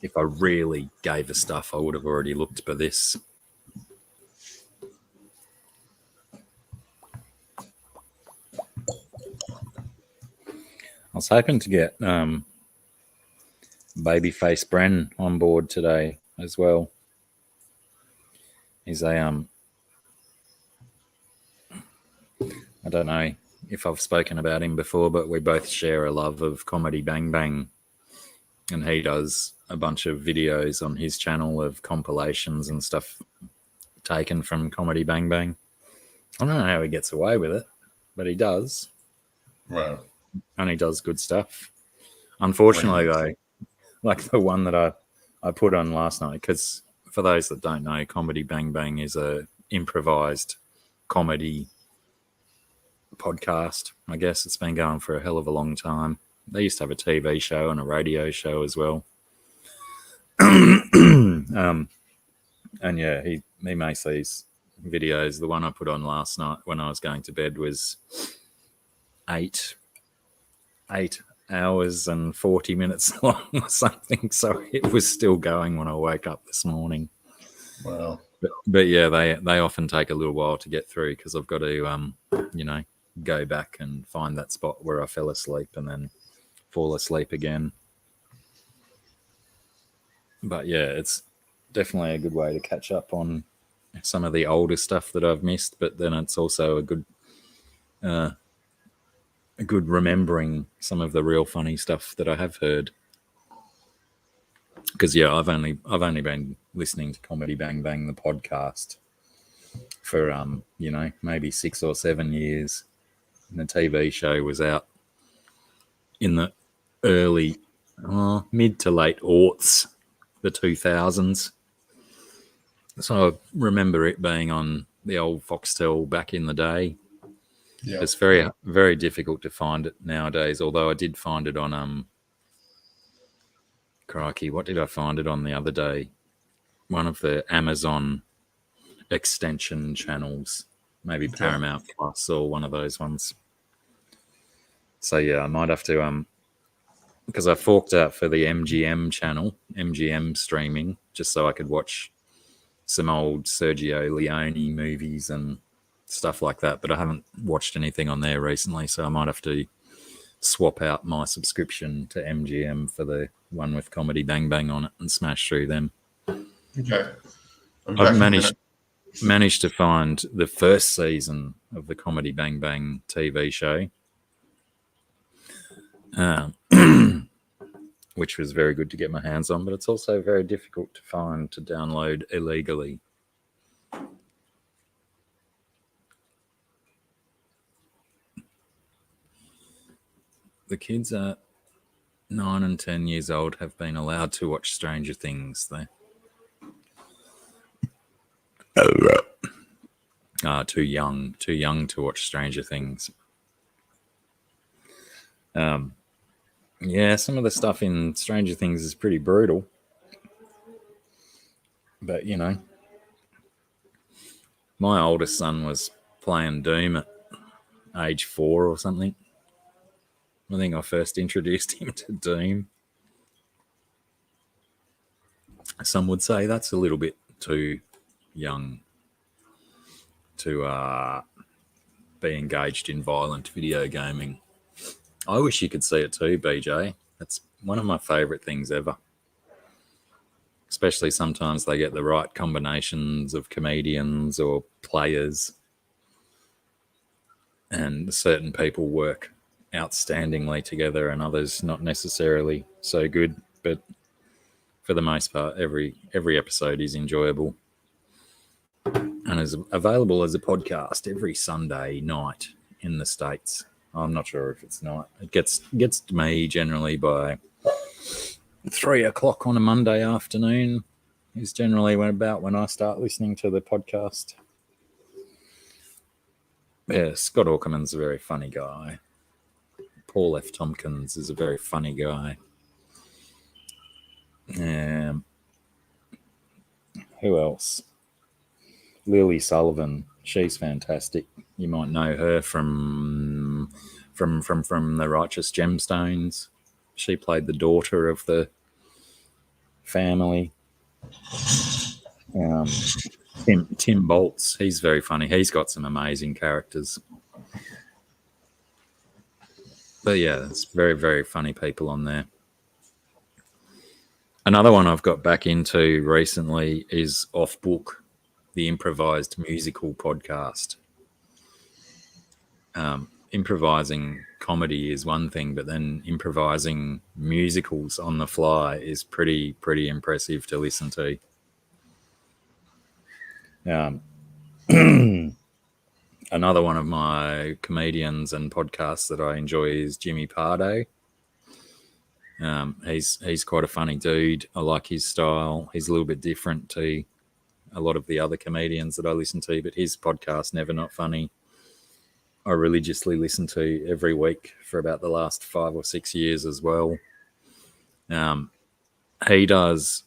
if I really gave a stuff, I would have already looked for this. I was hoping to get Babyface Bren on board today as well. He's a I don't know if I've spoken about him before, but we both share a love of Comedy Bang Bang, and he does a bunch of videos on his channel of compilations and stuff taken from Comedy Bang Bang. I don't know how he gets away with it, but he does. Wow. And he does good stuff. Unfortunately, though, like the one that I put on last night, because for those that don't know, Comedy Bang Bang is a improvised comedy podcast. I guess it's been going for a hell of a long time. They used to have a TV show and a radio show as well. And yeah, he makes these videos. The one I put on last night when I was going to bed was 8 hours and 40 minutes long or something. So it was still going when I woke up this morning. Wow. But yeah, they often take a little while to get through because I've got to, go back and find that spot where I fell asleep and then fall asleep again. But yeah, it's definitely a good way to catch up on some of the older stuff that I've missed, but then it's also a good remembering some of the real funny stuff that I have heard. Because yeah, I've only been listening to Comedy Bang Bang the podcast for maybe 6 or 7 years. And the TV show was out in the early mid to late aughts, the 2000s. So I remember it being on the old Foxtel back in the day. Yeah. It's very, very difficult to find it nowadays, although I did find it on crikey, what did I find it on the other day? One of the Amazon extension channels, maybe Paramount Plus or one of those ones. So yeah, I might have to because I forked out for the MGM channel, MGM streaming, just so I could watch some old Sergio Leone movies and stuff like that. But I haven't watched anything on there recently, so I might have to swap out my subscription to MGM for the one with Comedy Bang Bang on it and smash through them. Okay. I've managed to find the first season of the Comedy Bang Bang TV show, which was very good to get my hands on, but it's also very difficult to find to download illegally. The kids at 9 and 10 years old have been allowed to watch Stranger Things, though. Too young to watch Stranger Things. Yeah, some of the stuff in Stranger Things is pretty brutal. But, my oldest son was playing Doom at age 4 or something. I think I first introduced him to Doom. Some would say that's a little bit too young to be engaged in violent video gaming. I wish you could see it too, BJ. That's one of my favourite things ever. Especially sometimes they get the right combinations of comedians or players, and certain people work outstandingly together and others not necessarily so good. But for the most part, every episode is enjoyable and is available as a podcast every Sunday night in the States. I'm not sure if it's not. It gets to me generally by 3 o'clock on a Monday afternoon is generally about when I start listening to the podcast. Yeah, Scott Aukerman's a very funny guy. Paul F. Tompkins is a very funny guy. Who else? Lily Sullivan. She's fantastic. You might know her from the Righteous Gemstones. She played the daughter of the family. Tim Boltz, he's very funny. He's got some amazing characters. But yeah, it's very, very funny people on there. Another one I've got back into recently is Off Book, the Improvised musical podcast. Improvising comedy is one thing, but then improvising musicals on the fly is pretty impressive to listen to. Another one of my comedians and podcasts that I enjoy is Jimmy Pardo. He's quite a funny dude. I like his style. He's a little bit different to a lot of the other comedians that I listen to, but his podcast, Never Not Funny, I religiously listen to every week for about the last 5 or 6 years as well. He does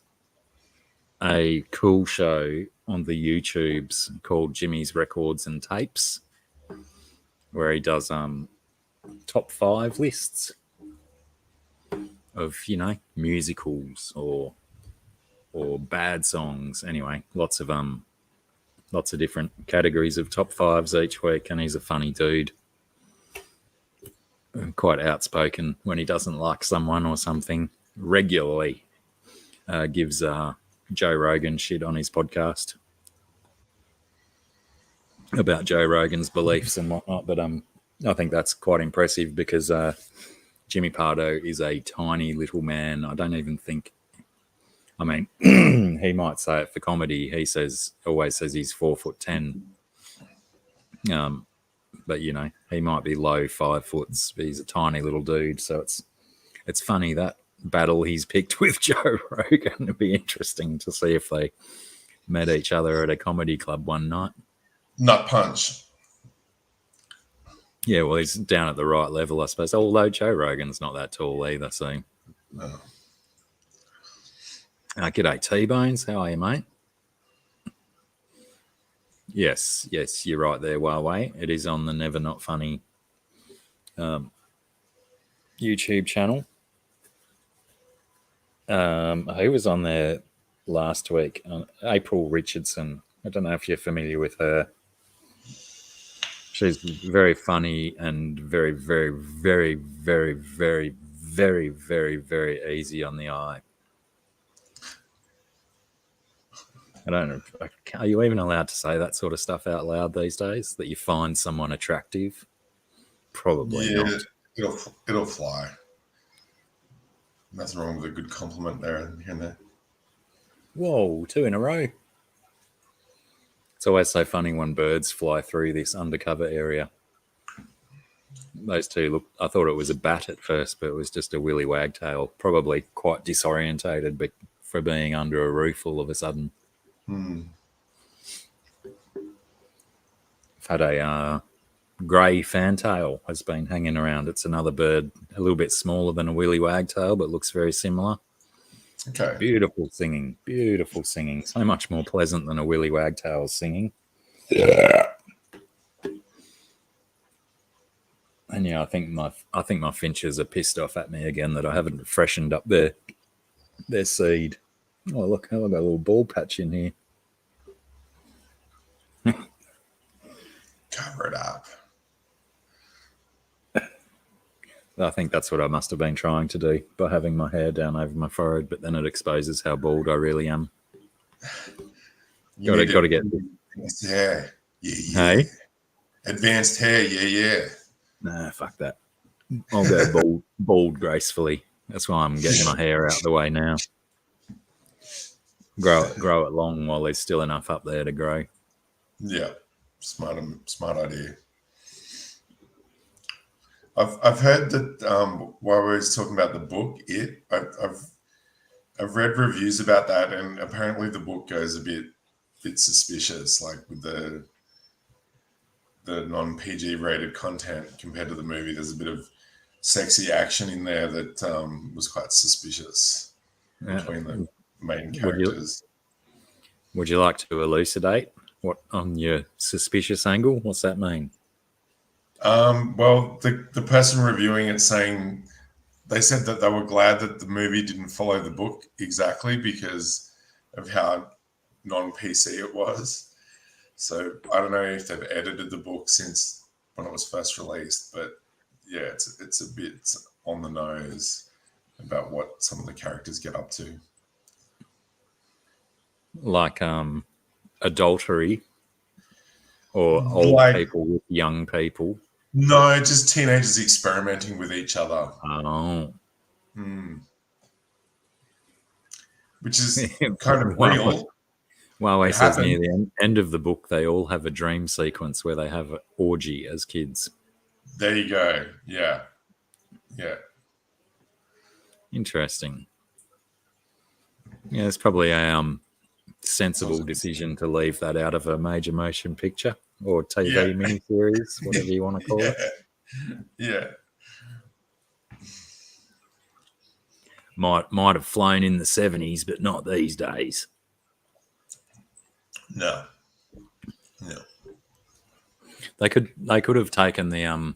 a cool show on the YouTubes called Jimmy's Records and Tapes, where he does top 5 lists of, musicals or bad songs. Anyway, lots of different categories of top 5s each week, and he's a funny dude. Quite outspoken when he doesn't like someone or something. Regularly gives Joe Rogan shit on his podcast about Joe Rogan's beliefs and whatnot. But I think that's quite impressive because Jimmy Pardo is a tiny little man. I don't even think. I mean, he might say it for comedy. He always says he's 4'10". But he might be low 5 foot. He's a tiny little dude. So it's funny that battle he's picked with Joe Rogan. It'd be interesting to see if they met each other at a comedy club one night. Nut punch. Yeah, well, he's down at the right level, I suppose. Although Joe Rogan's not that tall either. So, no. G'day, T-Bones. How are you, mate? Yes, you're right there, Huawei. It is on the Never Not Funny YouTube channel. Who was on there last week? April Richardson. I don't know if you're familiar with her. She's very funny and very, very, very, very, very, very, very, very easy on the eye. I don't know. Are you even allowed to say that sort of stuff out loud these days? That you find someone attractive? Probably not. It'll fly. Nothing wrong with a good compliment there and there. Whoa, 2 in a row. It's always so funny when birds fly through this undercover area. Those two look. I thought it was a bat at first, but it was just a willy wagtail. Probably quite disorientated, but for being under a roof all of a sudden. I've had a grey fantail has been hanging around. It's another bird, a little bit smaller than a willy wagtail, but looks very similar. Okay. Beautiful singing. So much more pleasant than a willy wagtail singing. Yeah. And yeah, I think my finches are pissed off at me again that I haven't freshened up their seed. Oh, look, I've got a little ball patch in here. Cover it up. I think that's what I must have been trying to do by having my hair down over my forehead, but then it exposes how bald I really am. Got to get advanced hair. Yeah. Hey? Advanced hair. Yeah. Nah, fuck that. I'll go bald gracefully. That's why I'm getting my hair out the way now. Grow it long while there's still enough up there to grow. Yeah, smart idea. I've heard that while we were talking about the book, I've read reviews about that, and apparently the book goes a bit suspicious, like with the non-PG rated content compared to the movie. There's a bit of sexy action in there that was quite suspicious between the main characters. Would you like to elucidate what on your suspicious angle? What's that mean? Well, the person reviewing it saying they said that they were glad that the movie didn't follow the book exactly because of how non-PC it was. So I don't know if they've edited the book since when it was first released, but yeah, it's a bit on the nose about what some of the characters get up to. Like adultery or old Like- people with young people. No, just teenagers experimenting with each other. Oh. Which is kind of real. Huawei It says happened. near the end of the book, they all have a dream sequence where they have an orgy as kids. There you go. Yeah. Yeah. Interesting. Yeah, it's probably a sensible decision to leave that out of a major motion picture or TV Yeah. miniseries, whatever you want to call it. Yeah. Might have flown in the 70s, but not these days. No. They could have taken the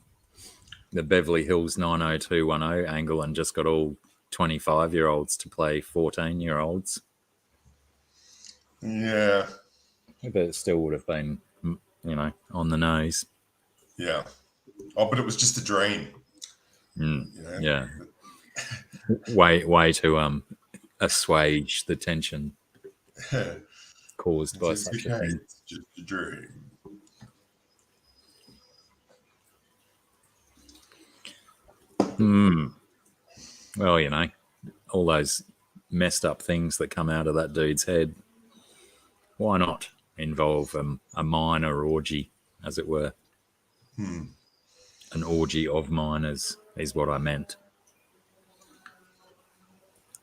Beverly Hills 90210 angle and just got all 25-year-olds to play 14-year-olds. Yeah. But it still would have been, on the nose. Yeah. Oh, but it was just a dream. Yeah. way to assuage the tension caused by such a thing. It's just a dream. Well, all those messed up things that come out of that dude's head. Why not involve a minor orgy, as it were? An orgy of minors is what I meant.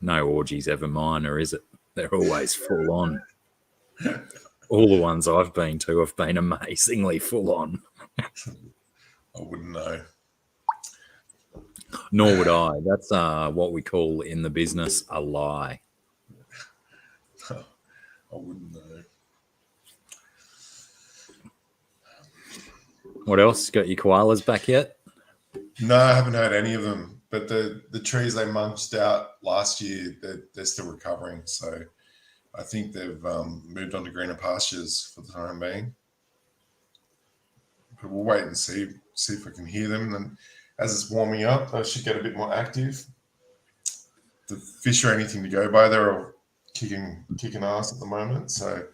No orgy's ever minor, is it? They're always full on. All the ones I've been to have been amazingly full on. I wouldn't know. Nor would I. That's what we call in the business a lie. I wouldn't know. What else? Got your koalas back yet? No, I haven't heard any of them. But the trees they munched out last year, they're still recovering. So I think they've moved on to greener pastures for the time being. But we'll wait and see if I can hear them. And as it's warming up, I should get a bit more active. The fish are anything to go by. They're all kicking ass at the moment. So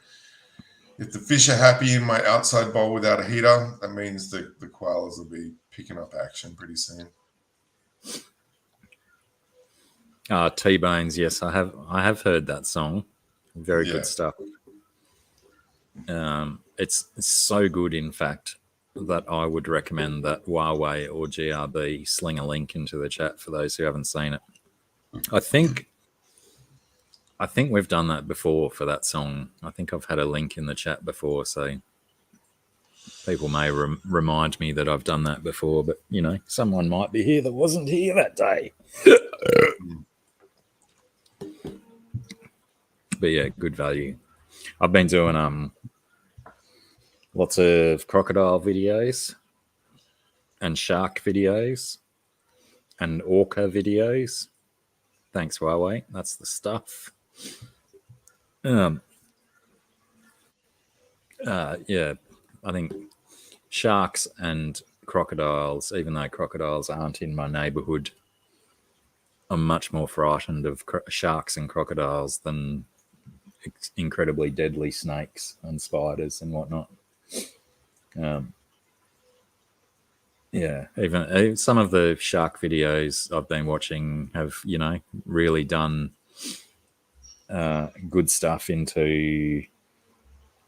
if the fish are happy in my outside bowl without a heater, that means the koalas will be picking up action pretty soon. T-Bones, yes, I have heard that song. Very good stuff. It's so good, in fact, that I would recommend that Huawei or GRB sling a link into the chat for those who haven't seen it. I think we've done that before for that song. I think I've had a link in the chat before, so people may remind me that I've done that before, but, someone might be here that wasn't here that day. But yeah, good value. I've been doing lots of crocodile videos and shark videos and orca videos. Thanks, Huawei. That's the stuff. Yeah, I think sharks and crocodiles, even though crocodiles aren't in my neighborhood, I'm much more frightened of sharks and crocodiles than incredibly deadly snakes and spiders and whatnot. Even some of the shark videos I've been watching have, really done good stuff into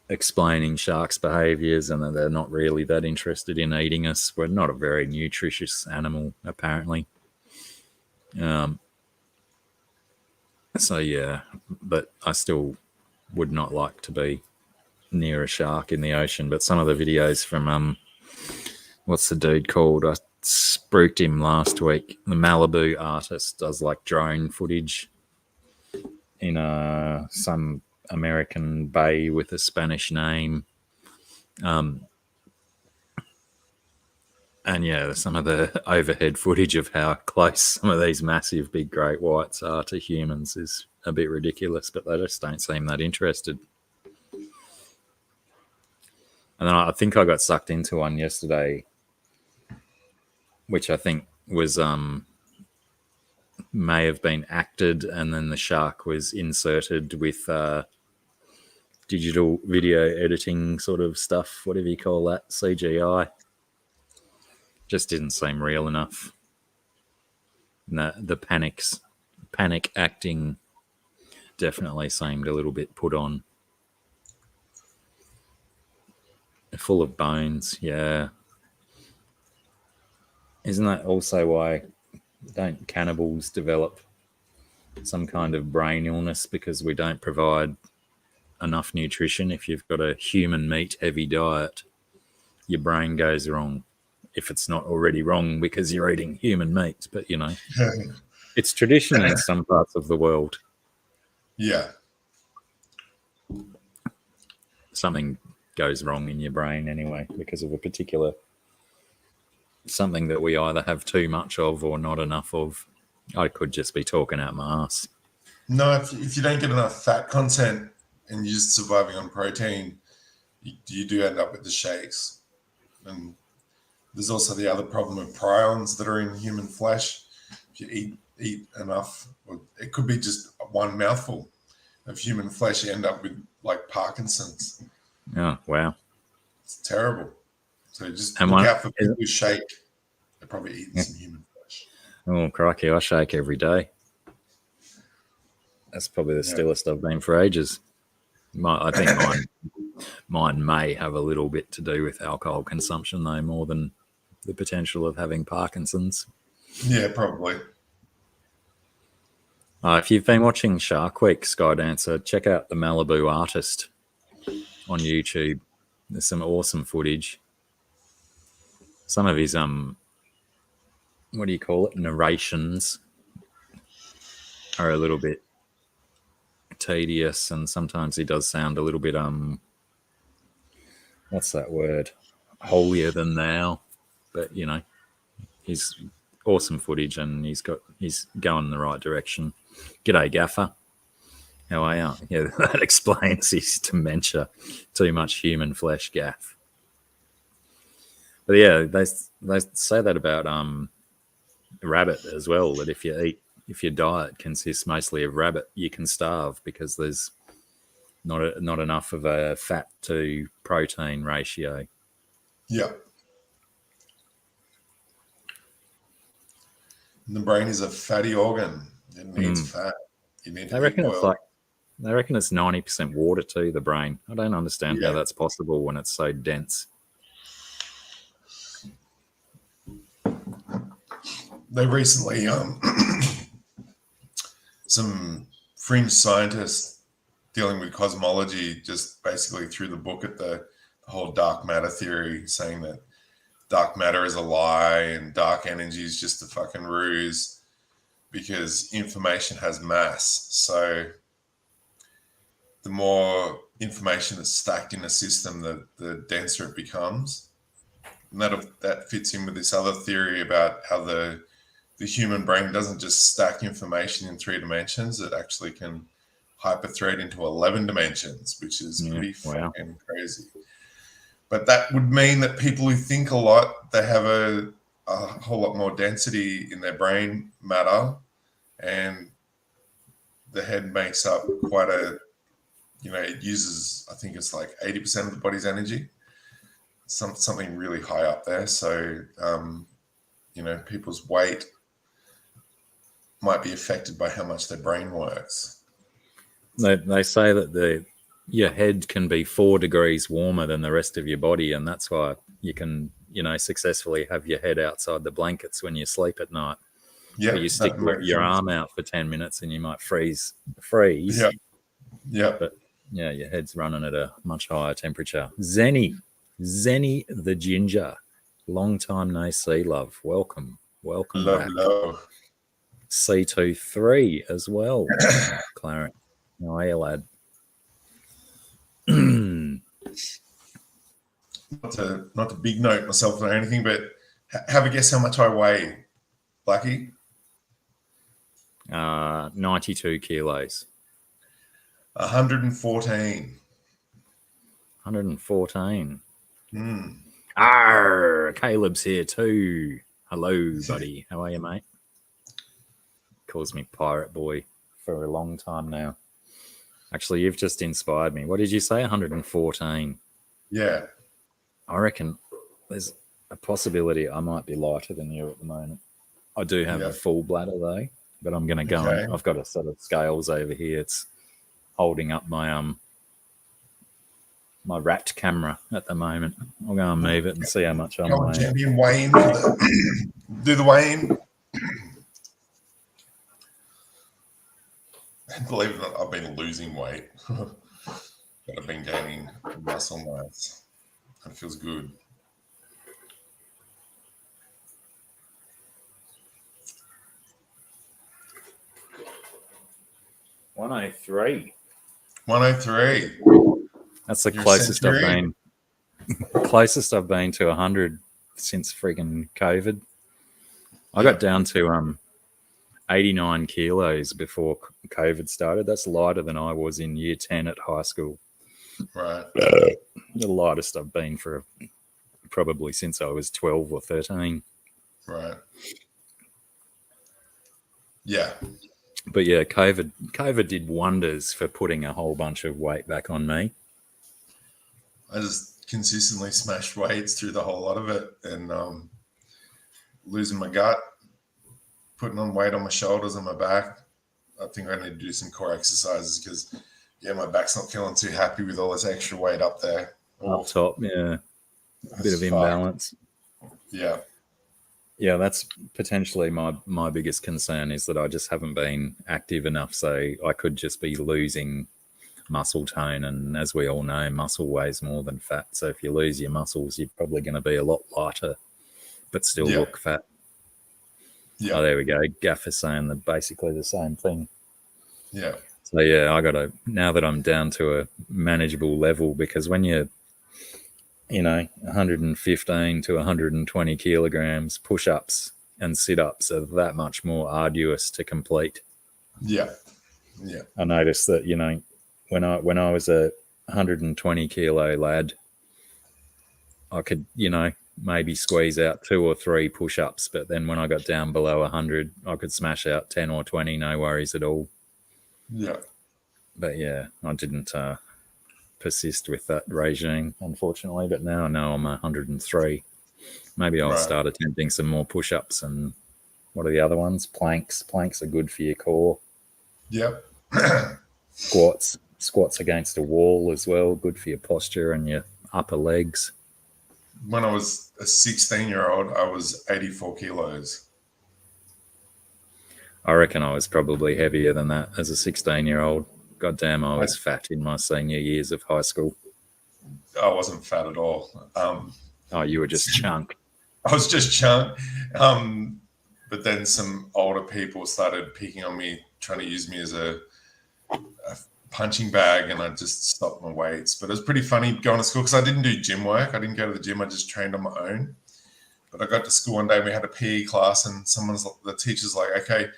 explaining sharks' behaviors and that they're not really that interested in eating us. We're not a very nutritious animal, apparently. So yeah, but I still would not like to be near a shark in the ocean. But some of the videos from what's the dude called? I spooked him last week. The Malibu artist does like drone footage in some American bay with a Spanish name. And yeah, some of the overhead footage of how close some of these massive big great whites are to humans is a bit ridiculous, but they just don't seem that interested. And then I think I got sucked into one yesterday, which I think was may have been acted, and then the shark was inserted with digital video editing sort of stuff, whatever you call that, CGI. Just didn't seem real enough. And the panic acting definitely seemed a little bit put on. Full of bones, yeah. Isn't that also why don't cannibals develop some kind of brain illness, because we don't provide enough nutrition? If you've got a human meat heavy diet, your brain goes wrong. If it's not already wrong because you're eating human meat, but you know, it's tradition in some parts of the world. Yeah. Something goes wrong in your brain anyway because of a particular something that we either have too much of or not enough of. I could just be talking out my ass. No, if you don't get enough fat content and you're just surviving on protein, you do end up with the shakes. And there's also the other problem of prions that are in human flesh. If you eat enough, it could be just one mouthful of human flesh, you end up with like Parkinson's. Oh, wow. It's terrible. So just look out for people who shake. They're probably eating some human flesh. Oh, crikey, I shake every day. That's probably the stillest I've been for ages. I think mine may have a little bit to do with alcohol consumption, though, more than the potential of having Parkinson's. Yeah, probably. If you've been watching Shark Week, Skydancer, check out the Malibu Artist on YouTube. There's some awesome footage. Some of his what do you call it? Narrations are a little bit tedious, and sometimes he does sound a little bit what's that word? Holier than thou. But you know, he's awesome footage, and he's going in the right direction. G'day, Gaffer. How are you? Yeah, that explains his dementia. Too much human flesh, Gaff. But yeah, they say that about rabbit as well. That if your diet consists mostly of rabbit, you can starve because there's not enough of a fat to protein ratio. Yeah. And the brain is a fatty organ. It needs fat. You need to eat oil. They reckon it's 90% water too, the brain. I don't understand how that's possible when it's so dense. They recently, some fringe scientists dealing with cosmology just basically threw the book at the whole dark matter theory, saying that dark matter is a lie and dark energy is just a fucking ruse because information has mass. So the more information that's stacked in a system, the denser it becomes. And that fits in with this other theory about how the human brain doesn't just stack information in 3 dimensions. It actually can hyperthread into 11 dimensions, which is pretty fucking crazy. But that would mean that people who think a lot, they have a whole lot more density in their brain matter, and the head makes up quite a, it uses, I think it's like 80% of the body's energy, something really high up there. So, people's weight might be affected by how much their brain works. They say that your head can be 4 degrees warmer than the rest of your body, and that's why you can, successfully have your head outside the blankets when you sleep at night. Yeah, you stick your arm out for 10 minutes and you might freeze. Yeah. Yeah. But yeah, your head's running at a much higher temperature. Zenny the ginger. Long time no see, love. Welcome back. Love. C23 as well. Clarence. How are you, lad? Not to big note myself or anything, but Have a guess how much I weigh, Blacky? 92 kilos. 114. 114. Mm. Arr, Caleb's here too. Hello, buddy. How are you, mate? Calls me Pirate Boy for a long time now. Actually, you've just inspired me. What did you say? 114. Yeah. I reckon there's a possibility I might be lighter than you at the moment. I do have a full bladder though, but I'm going to go. Okay. I've got a set of scales over here. It's holding up my my wrapped camera at the moment. I'll go and move it and see how much I'm Come on, weighing. champion, weigh in. Do the weigh in. Believe it or not, I've been losing weight, but I've been gaining muscle mass. It feels good. $103. 103. That's the You're a closest I've centurion. been. Closest I've been to 100 since friggin' COVID. I got down to 89 kilos before COVID started. That's lighter than I was in year 10 at high school. Right. The lightest I've been for probably since I was 12 or 13. Right. Yeah. But yeah, COVID did wonders for putting a whole bunch of weight back on me. I just consistently smashed weights through the whole lot of it and losing my gut, putting on weight on my shoulders and my back. I think I need to do some core exercises because, my back's not feeling too happy with all this extra weight up there. Up top, yeah. A bit of imbalance. Yeah. Yeah, that's potentially my biggest concern is that I just haven't been active enough. So I could just be losing muscle tone. And as we all know, muscle weighs more than fat. So if you lose your muscles, you're probably going to be a lot lighter, but still look fat. Yeah. Oh, there we go. Gaffer's saying basically the same thing. Yeah. So yeah, I got to, now that I'm down to a manageable level, because when you're, 115 to 120 kilograms, push-ups and sit-ups are that much more arduous to complete. Yeah. Yeah. I noticed that, when I was a 120 kilo lad, I could, maybe squeeze out 2 or 3 push-ups, but then when I got down below 100, I could smash out 10 or 20, no worries at all. Yeah. But yeah, I didn't persist with that regime, unfortunately. But now I know I'm 103. Maybe I'll start attempting some more push-ups and what are the other ones? Planks. Planks are good for your core. Yep. Squats against a wall as well. Good for your posture and your upper legs. When I was a 16-year-old, I was 84 kilos. I reckon I was probably heavier than that as a 16-year-old. God damn, I was fat in my senior years of high school. I wasn't fat at all. Oh, you were just chunk. I was just chunk. But then some older people started picking on me, trying to use me as a punching bag, and I just stopped my weights. But it was pretty funny going to school because I didn't do gym work. I didn't go to the gym. I just trained on my own. But I got to school one day and we had a PE class, and the teacher's like, okay,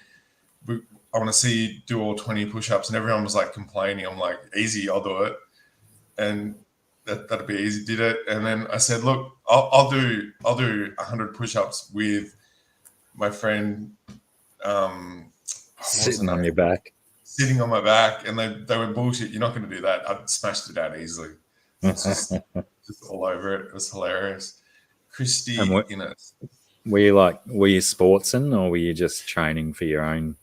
I want to see you do all 20 push-ups, and everyone was like complaining. I'm like, easy, I'll do it. And that'd be easy, did it. And then I said, look, I'll do 100 push-ups with my friend. Sitting on your back. Sitting on my back. And they were bullshit. You're not going to do that. I smashed it out easily. It's just all over it. It was hilarious. Christy, Were you sportsing, or were you just training for your own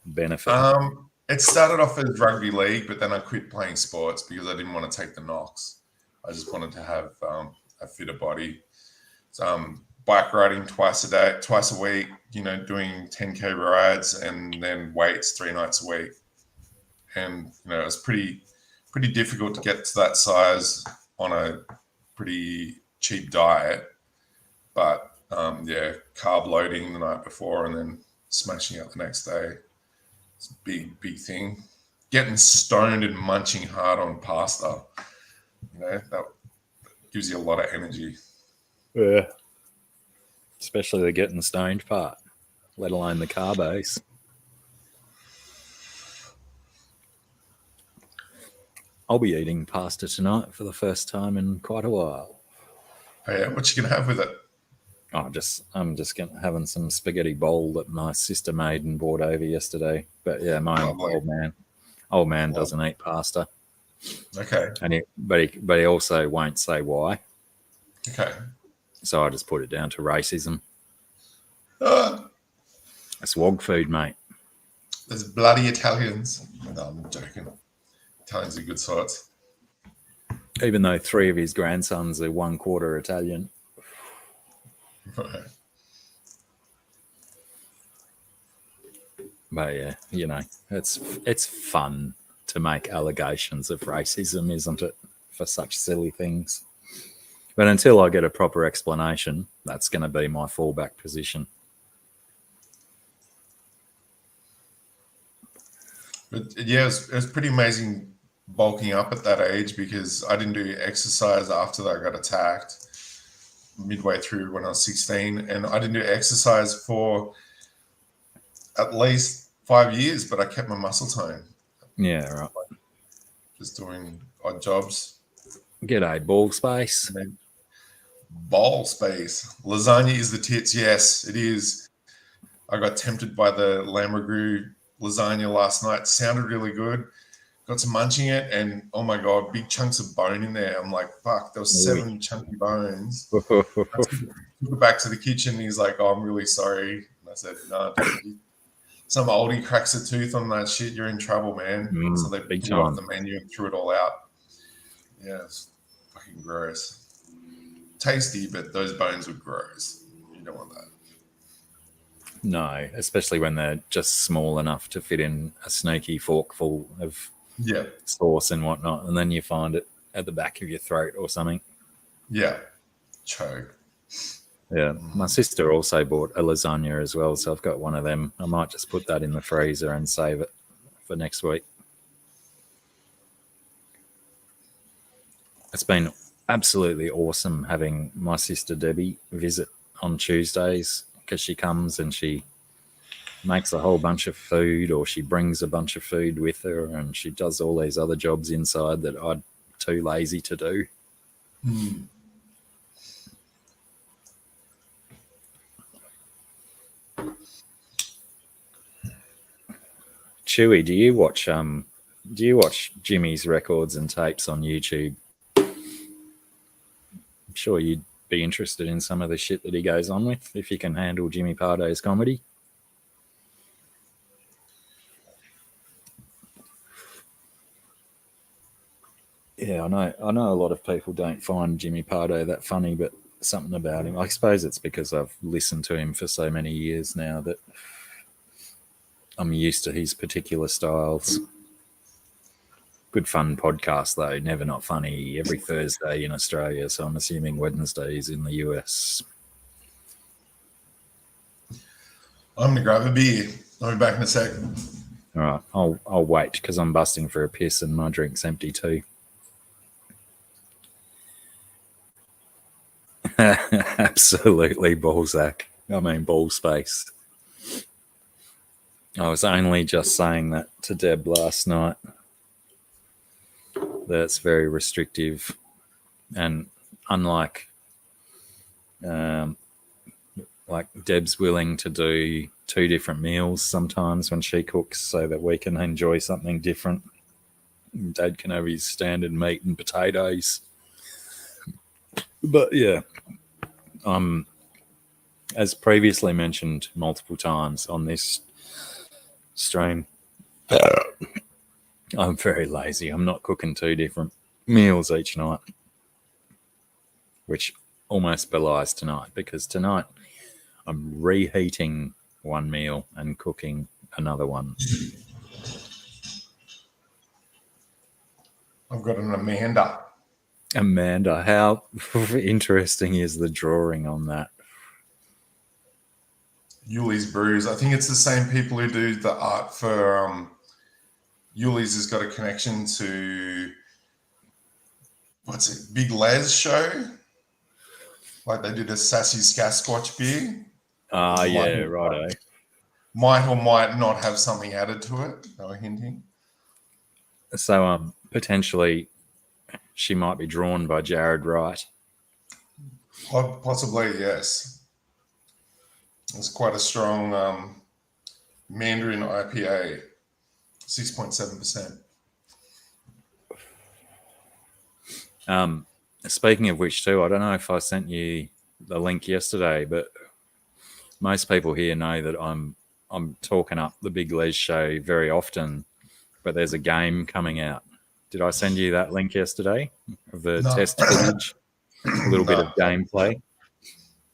benefit? It started off as rugby league, but then I quit playing sports because I didn't want to take the knocks. I just wanted to have a fitter body. So, bike riding twice a week, doing 10K rides, and then weights 3 nights a week. And, it was pretty difficult to get to that size on a pretty cheap diet. But, carb loading the night before and then smashing out the next day. It's a big thing. Getting stoned and munching hard on pasta, that gives you a lot of energy. Yeah. especially the getting stoned part, let alone the carbos. I'll be eating pasta tonight for the first time in quite a while. Oh, yeah, what you gonna have with it? I'm just having some spaghetti bowl that my sister made and brought over yesterday. But yeah, my Lovely. old man doesn't eat pasta, Okay. and but he also won't say why. Okay. So I just put it down to racism. Ah, It's wog food, mate. there's bloody Italians. No, I'm joking. Italians are good sorts. Even though 3 of his grandsons are 1/4 Italian. Right. But yeah, you know, it's fun to make allegations of racism, isn't it? For such silly things. But until I get a proper explanation, that's going to be my fallback position. But yeah, it was pretty amazing bulking up at that age because I didn't do exercise after that I got attacked midway through when I was 16. And I didn't do exercise for at least 5 years, but I kept my muscle tone. Yeah, right. Just doing odd jobs. G'day, ball space. Ball space. Lasagna is the tits. Yes, it is. I got tempted by the lamb ragu lasagna last night. Sounded really good. Got to munching it, and oh my god, big chunks of bone in there. I'm like, fuck, there was 7 chunky bones. I took it back to the kitchen. And he's like, oh, I'm really sorry. And I said, no, dude, some oldie cracks a tooth on that shit, you're in trouble, man. So they big pulled time off the menu and threw it all out. Yeah, it's fucking gross. Tasty, but those bones were gross. You don't want that. No, especially when they're just small enough to fit in a sneaky forkful of sauce and whatnot, and then you find it at the back of your throat or something. Yeah, choke. Yeah, my sister also bought a lasagna as well, so I've got one of them. I might just put that in the freezer and save it for next week. It's been absolutely awesome having my sister Debbie visit on Tuesdays because she comes and she makes a whole bunch of food, or she brings a bunch of food with her, and she does all these other jobs inside that I'm too lazy to do. Chewy, do you watch Jimmy's records and tapes on YouTube? I'm sure you'd be interested in some of the shit that he goes on with if you can handle Jimmy Pardo's comedy. Yeah, I know a lot of people don't find Jimmy Pardo that funny, but something about him. I suppose it's because I've listened to him for so many years now that I'm used to his particular styles. Good fun podcast though, never not funny, every Thursday in Australia, so I'm assuming Wednesdays in the US. I'm gonna grab a beer. I'll be back in a sec. All right, I'll wait because I'm busting for a piss and my drink's empty too. Absolutely ballsack. I mean ball space. I was only just saying that to Deb last night. That's very restrictive, and unlike like Deb's willing to do 2 different meals sometimes when she cooks so that we can enjoy something different. Dad can have his standard meat and potatoes. But yeah, as previously mentioned multiple times on this stream, I'm very lazy. I'm not cooking 2 different meals each night, which almost belies tonight, because tonight I'm reheating one meal and cooking another one. I've got an Amanda. Amanda, how interesting is the drawing on that? Yuli's Brews. I think it's the same people who do the art for Yuli's has got a connection to what's it? Big Les show. Like they did a sassy Sasquatch beer. Yeah, righto. Might or might not have something added to it. They were hinting. So potentially she might be drawn by Jared Wright. Possibly, yes. It's quite a strong Mandarin IPA, 6.7%. Speaking of which, too, I don't know if I sent you the link yesterday, but most people here know that I'm talking up the Big Les show very often, but there's a game coming out. Did I send you that link yesterday of the test footage? A little bit of gameplay.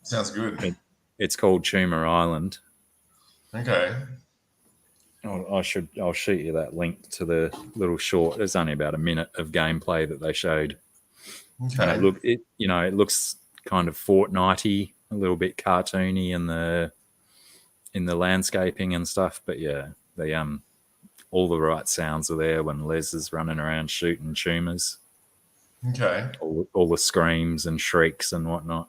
Sounds good. It's called Tumor Island. Okay. I'll shoot you that link to the little short. There's only about a minute of gameplay that they showed. Okay. And it looks kind of Fortnite-y, a little bit cartoony in the landscaping and stuff. But yeah, they all the right sounds are there when Les is running around shooting tumors. Okay. All the screams and shrieks and whatnot.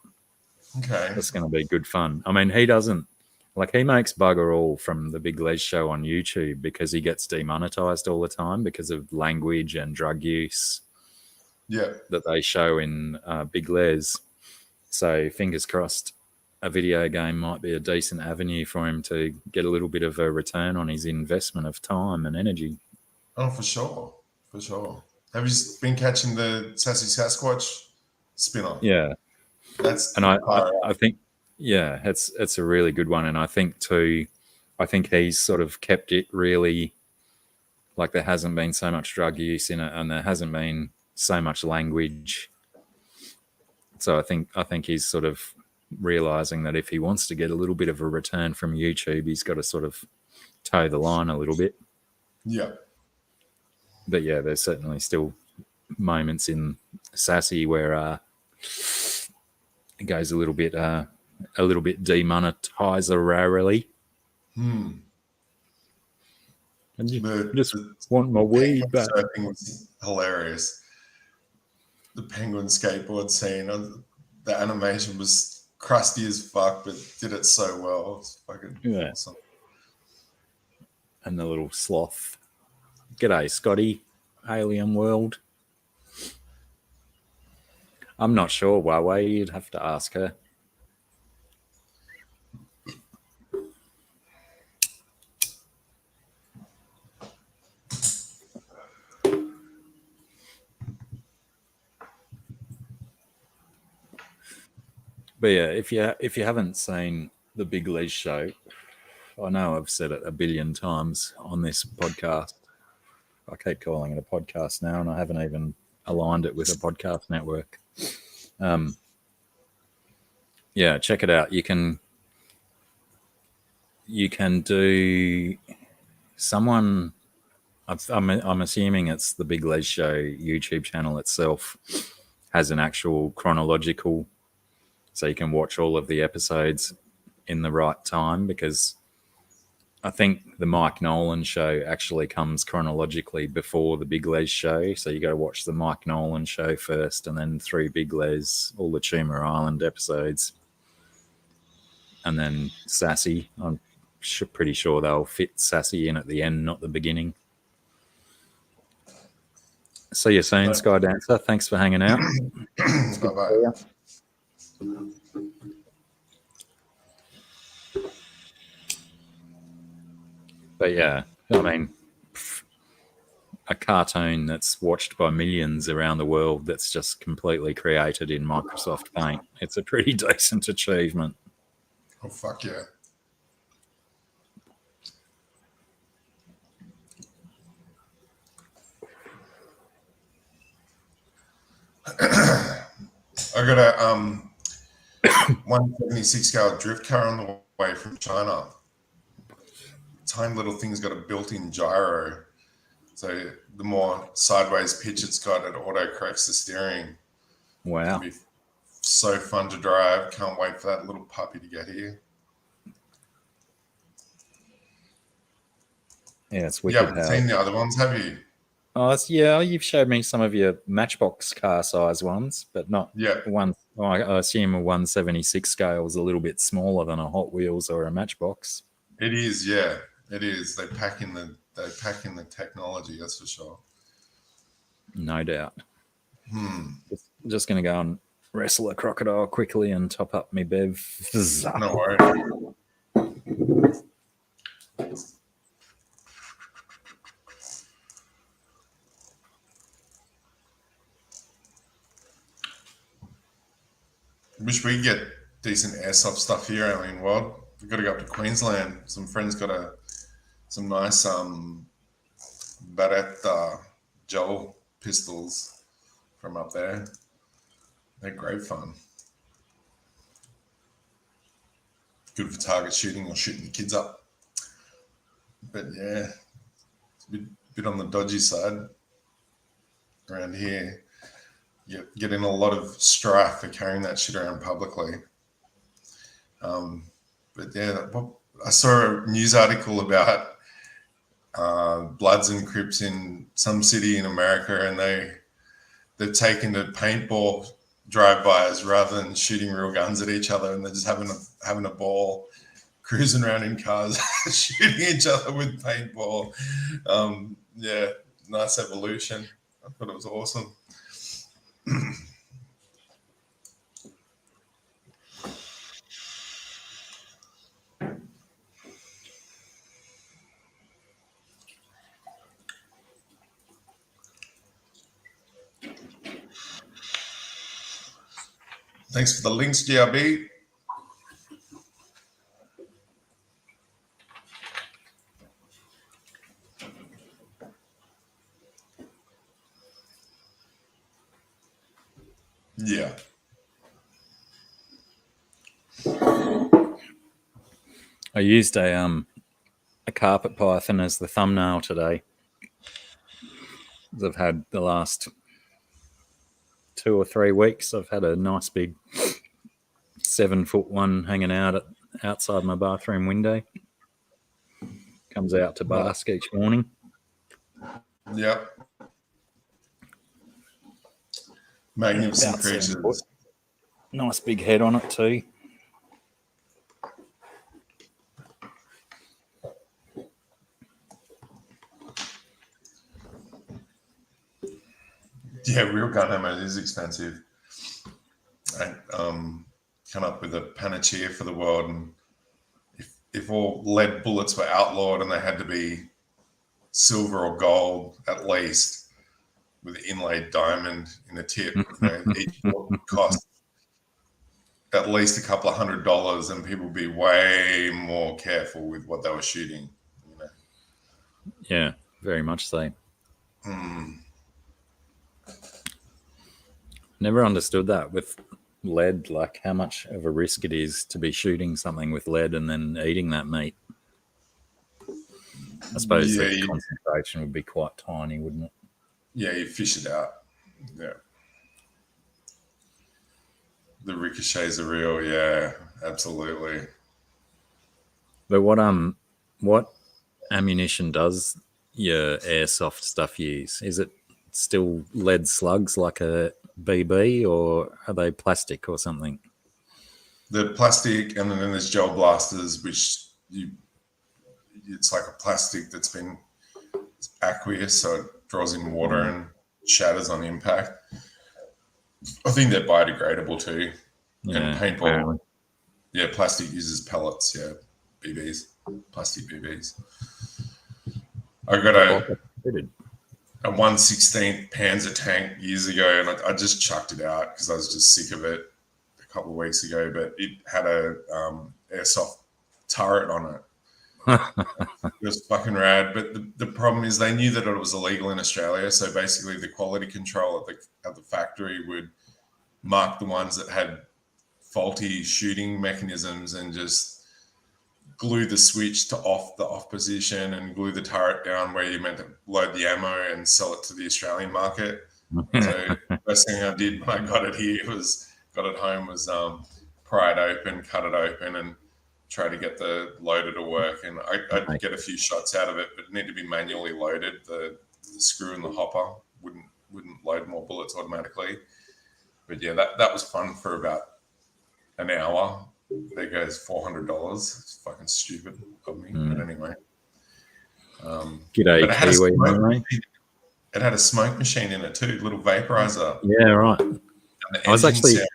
Okay. It's going to be good fun. I mean, he makes bugger all from the Big Les show on YouTube because he gets demonetized all the time because of language and drug use. Yeah. That they show in Big Les. So fingers crossed, a video game might be a decent avenue for him to get a little bit of a return on his investment of time and energy. Oh, for sure. For sure. Have you been catching the Sassy Sasquatch spin-off? Yeah. I think, yeah, it's a really good one. And I think he's sort of kept it really, like there hasn't been so much drug use in it and there hasn't been so much language. So I think he's sort of realizing that if he wants to get a little bit of a return from YouTube, he's got to sort of toe the line a little bit. Yeah. But yeah, there's certainly still moments in Sassy where it goes a little bit demonetizerarily. And you just want my weed back. Surfing was hilarious. The penguin skateboard scene, the animation was crusty as fuck, but did it so well. It's fucking awesome. And the little sloth. G'day, Scotty. Alien World. I'm not sure, Huawei. You'd have to ask her. But yeah, if you haven't seen the Big Les show, I know I've said it a billion times on this podcast. I keep calling it a podcast now, and I haven't even aligned it with a podcast network. Yeah, check it out. You can do someone. I'm assuming it's the Big Les show YouTube channel itself has an actual chronological, so you can watch all of the episodes in the right time, because I think the Mike Nolan show actually comes chronologically before the Big Les show. So you got to watch the Mike Nolan show first, and then through Big Les, all the Tumor Island episodes. And then Sassy. I'm pretty sure they'll fit Sassy in at the end, not the beginning. See you soon, Sky Dancer. Thanks for hanging out. Bye-bye. But yeah, I mean, a cartoon that's watched by millions around the world that's just completely created in Microsoft Paint. It's a pretty decent achievement. Oh, fuck yeah. I got a 176 scale drift car on the way from China. Tiny little thing's got a built-in gyro. So the more sideways pitch it's got, it auto corrects the steering. Wow. It'll be so fun to drive. Can't wait for that little puppy to get here. Yeah, it's wicked. You haven't seen the other ones, have you? Oh, yeah, you've showed me some of your Matchbox car size ones, but not ones Well, I assume a 176 scale is a little bit smaller than a Hot Wheels or a Matchbox. It is, yeah, it is. They pack in the technology. That's for sure. No doubt. Just going to go and wrestle a crocodile quickly and top up my bev. No worries. Wish we could get decent airsoft stuff here. I mean, well, we've got to go up to Queensland. Some friends got some nice Beretta gel pistols from up there. They're great fun. Good for target shooting or shooting the kids up. But yeah, it's a bit on the dodgy side around here. You get in a lot of strife for carrying that shit around publicly. But yeah, I saw a news article about Bloods and Crips in some city in America, and they've taken to paintball drive-bys rather than shooting real guns at each other, and they're just having a ball, cruising around in cars, shooting each other with paintball. Yeah, nice evolution. I thought it was awesome. Thanks for the links, GRB. Yeah. I used a carpet python as the thumbnail today. I've had the last 2 or 3 weeks. I've had a nice big 7-foot one hanging out outside my bathroom window. Comes out to bask each morning. Yep. Magnificent creatures. Nice big head on it too. Yeah, real gun ammo is expensive. I come up with a panacea for the world, and if all lead bullets were outlawed and they had to be silver or gold at least, with an inlaid diamond in the tip, each bullet would cost at least a couple of $100, and people would be way more careful with what they were shooting. Yeah, very much so. Never understood that with lead, like how much of a risk it is to be shooting something with lead and then eating that meat. I suppose the concentration would be quite tiny, wouldn't it? Yeah, you fish it out. Yeah. The ricochets are real. Yeah, absolutely. But what ammunition does your airsoft stuff use? Is it still lead slugs like a BB, or are they plastic or something? The plastic, and then there's gel blasters, which it's like a plastic that's been aqueous, so it draws in water and shatters on impact. I think they're biodegradable too. Yeah, and paintball. apparently. Yeah, plastic uses pellets. Yeah, BBs, plastic BBs. I got a 1/16 Panzer tank years ago, and I just chucked it out because I was just sick of it a couple of weeks ago. But it had a airsoft turret on it. It was fucking rad. But the problem is they knew that it was illegal in Australia, so basically the quality control at the factory would mark the ones that had faulty shooting mechanisms and just glue the switch to off the off position and glue the turret down where you meant to load the ammo and sell it to the Australian market. So first thing I did when I got it here got it home was pry it open, cut it open, and try to get the loader to work. And I'd get a few shots out of it, but it needed to be manually loaded. The screw in the hopper wouldn't load more bullets automatically. But yeah, that was fun for about an hour. There goes $400. It's fucking stupid of me. But anyway. G'day, But it had, Kiwi, anyway. it had a smoke machine in it too, little vaporizer. Yeah, right. And the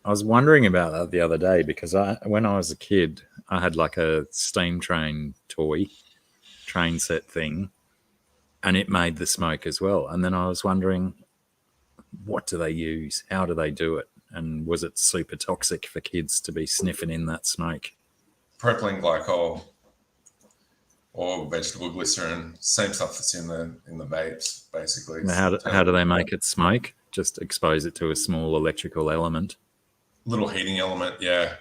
I was wondering about that the other day because when I was a kid, I had like a steam train toy, train set thing, and it made the smoke as well. And then I was wondering, what do they use? How do they do it? And was it super toxic for kids to be sniffing in that smoke? propylene glycol or vegetable glycerin, same stuff that's in the vapes, basically. How do they make it smoke? Just expose it to a small electrical element. Little heating element, yeah.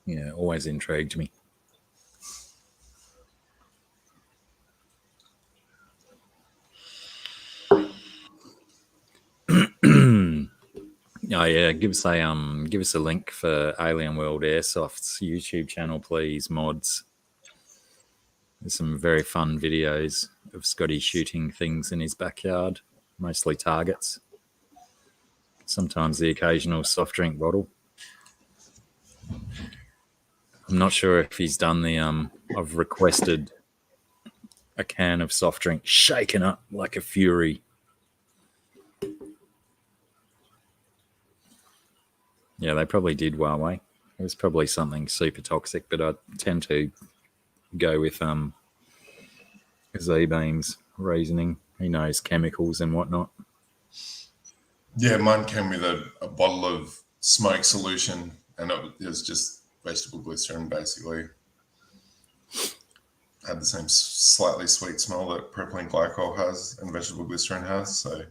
Yeah, always intrigued me. Oh yeah, give us a link for Alien World Airsoft's YouTube channel, please, mods. There's some very fun videos of Scotty shooting things in his backyard, mostly targets. Sometimes the occasional soft drink bottle. I'm not sure if he's done the I've requested a can of soft drink shaken up like a fury. Yeah, they probably did Huawei. It was probably something super toxic, but I tend to go with Z-Beam's reasoning. He knows chemicals and whatnot. Yeah, mine came with a bottle of smoke solution, and it was just vegetable glycerin, basically. Had the same slightly sweet smell that propylene glycol has and vegetable glycerin has. So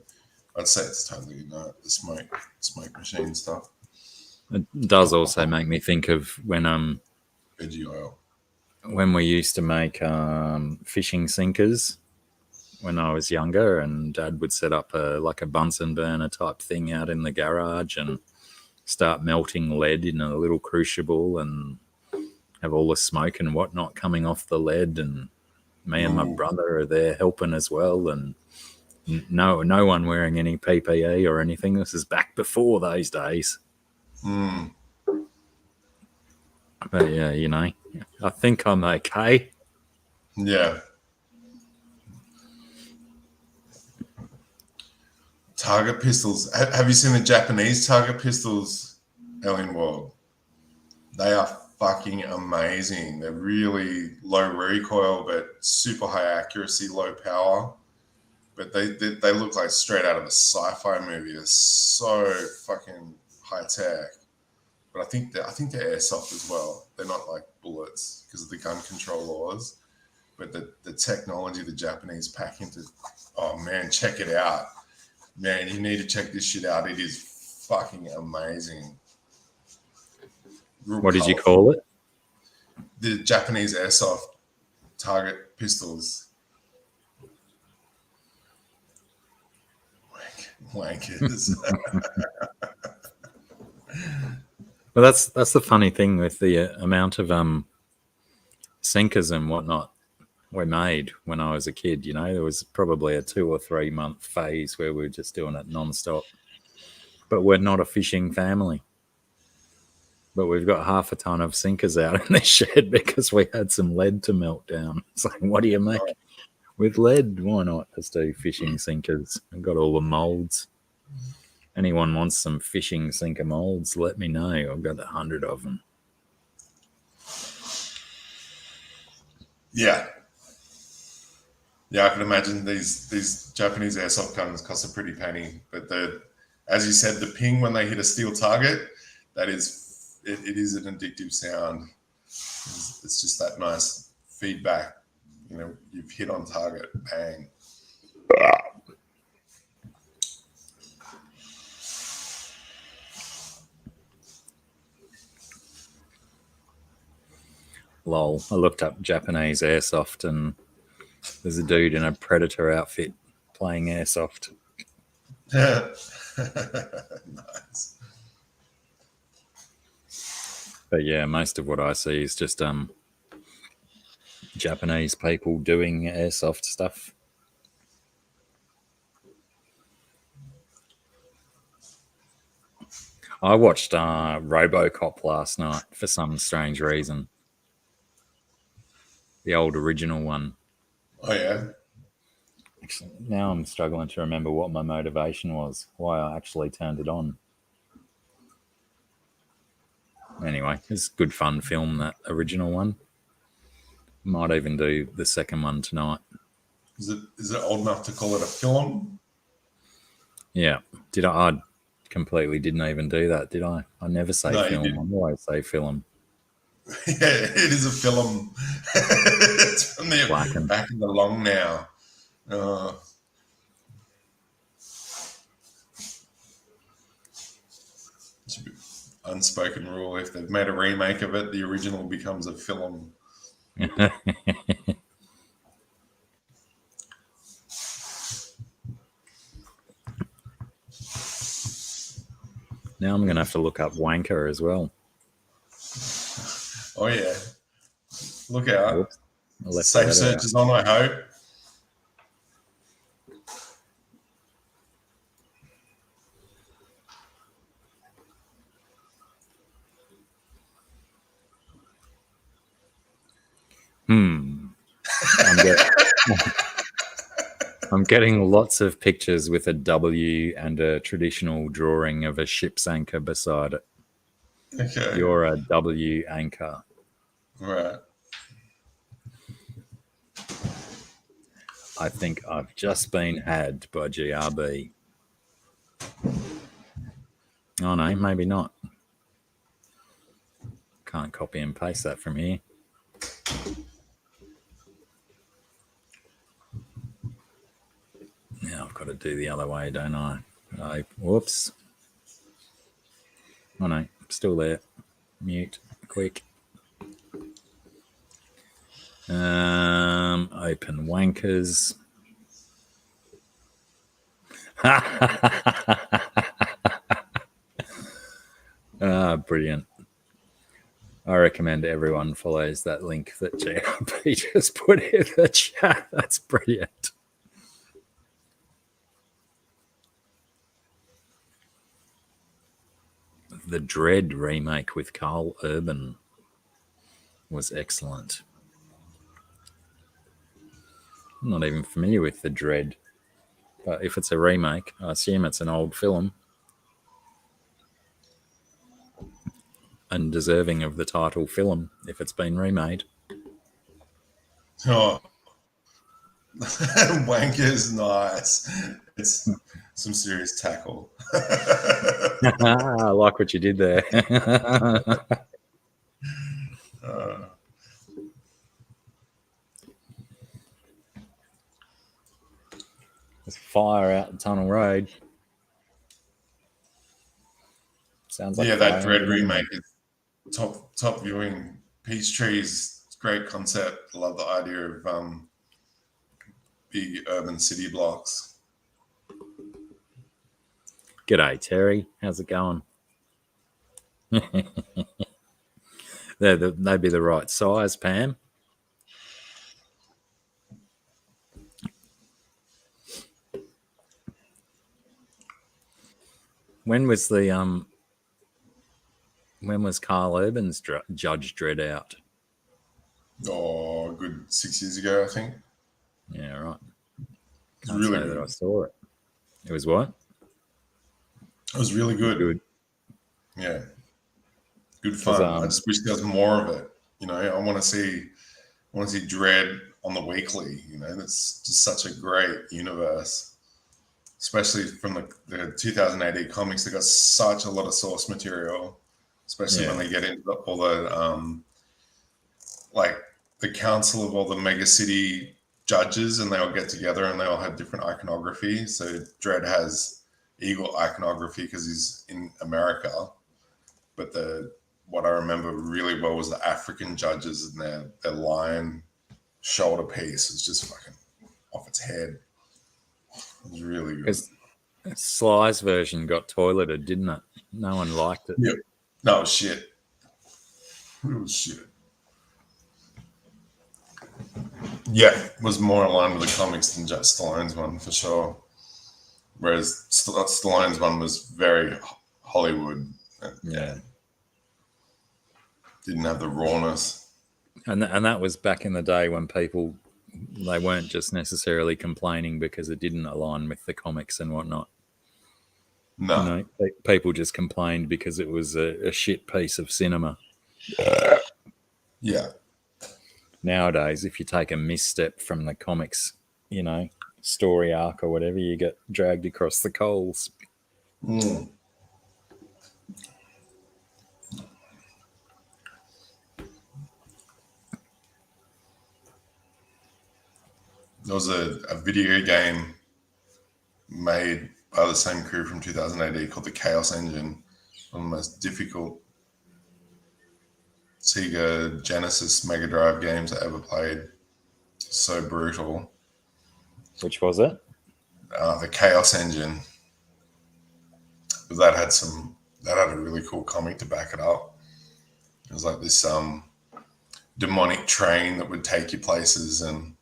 I'd say it's totally the smoke machine stuff. It does also make me think of when Veggie oil. When we used to make fishing sinkers when I was younger, and Dad would set up like a Bunsen burner type thing out in the garage and start melting lead in a little crucible and have all the smoke and whatnot coming off the lead, and me and my brother are there helping as well, and no one wearing any PPE or anything. This is back before those days. But yeah, you know, I think I'm okay. Yeah. Target pistols. Have you seen the Japanese target pistols, Alien World? They are fucking amazing. They're really low recoil, but super high accuracy, low power. But they look like straight out of a sci-fi movie. They're so fucking high tech. But I think they're airsoft as well. They're not like bullets because of the gun control laws. But the technology the Japanese pack into, oh man, check it out. Man, you need to check this shit out. It is fucking amazing. What did you call it? The Japanese airsoft target pistols. Wankers. Well, that's the funny thing with the amount of sinkers and whatnot we made when I was a kid. You know, there was probably a 2 or 3 month phase where we were just doing it nonstop. But we're not a fishing family. But we've got half a ton of sinkers out in the shed because we had some lead to melt down. It's like, what do you make with lead? Why not just do fishing sinkers? I've got all the molds. Anyone wants some fishing sinker molds, let me know. I've got 100 of them. Yeah. Yeah, I can imagine these Japanese airsoft guns cost a pretty penny. But as you said, the ping when they hit a steel target, it is an addictive sound. It's just that nice feedback. You know, you've hit on target, bang. Lol. I looked up Japanese airsoft and there's a dude in a Predator outfit playing airsoft. Nice. But yeah, most of what I see is just Japanese people doing airsoft stuff. I watched Robocop last night for some strange reason. The old original one. Oh yeah. Actually, now I'm struggling to remember what my motivation was, why I actually turned it on. Anyway, it's a good fun film, that original one. Might even do the second one tonight. Is it old enough to call it a film? Yeah. I completely didn't even do that, did I? I never say film. I always say film. Yeah, it is a film. It's from the Blacken. back in the long now. It's a unspoken rule. If they've made a remake of it, the original becomes a film. Now I'm going to have to look up wanker as well. Oh yeah. Look out. Oops. Safe search is on, I hope. I'm getting lots of pictures with a W and a traditional drawing of a ship's anchor beside it. Okay. You're a W anchor. Right. I think I've just been had by GRB. Oh no, maybe not. Can't copy and paste that from here. Now I've got to do the other way, don't I? Whoops. Oh no, still there. Mute, quick. Open wankers. Brilliant. I recommend everyone follows that link that JRP just put in the chat. That's brilliant. The Dread remake with Carl Urban was excellent. I'm not even familiar with The Dread, but if it's a remake, I assume it's an old film and deserving of the title film if it's been remade. Oh, wanker's nice. It's some serious tackle. I like what you did there. There's fire out the tunnel road. Sounds like that Dread remake is top viewing. Peachtree's great concept. I love the idea of big urban city blocks. G'day, Terry. How's it going? They'd be the right size, Pam. When was Carl Urban's Judge Dredd out? Oh, a good 6 years ago, I think. Yeah, right. It's really good. That I saw it. It was what? It was really good. Yeah. Good fun. I just wish there was more of it. You know, I want to see Dredd on the weekly. You know, that's just such a great universe, especially from the 2000 AD comics. They got such a lot of source material, especially when they get into all the like the council of all the mega city judges, and they all get together and they all have different iconography. So Dredd has eagle iconography because he's in America, but what I remember really well was the African judges and their lion shoulder piece is just fucking off its head. It was really good. Sly's version got toileted, didn't it? No one liked it. Yep. No, shit. It was shit. Yeah, was more aligned with the comics than just Stallone's one for sure. Whereas Stallone's one was very Hollywood. Yeah. Didn't have the rawness. And that was back in the day when people, they weren't just necessarily complaining because it didn't align with the comics and whatnot. No. You know, people just complained because it was a shit piece of cinema. Yeah. Nowadays, if you take a misstep from the comics, you know, story arc or whatever, you get dragged across the coals. Mm. There was a video game made by the same crew from 2000 AD called the Chaos Engine. One of the most difficult Sega Genesis Mega Drive games I ever played. So brutal. Which was it? The Chaos Engine. But that had a really cool comic to back it up. It was like this demonic train that would take you places, and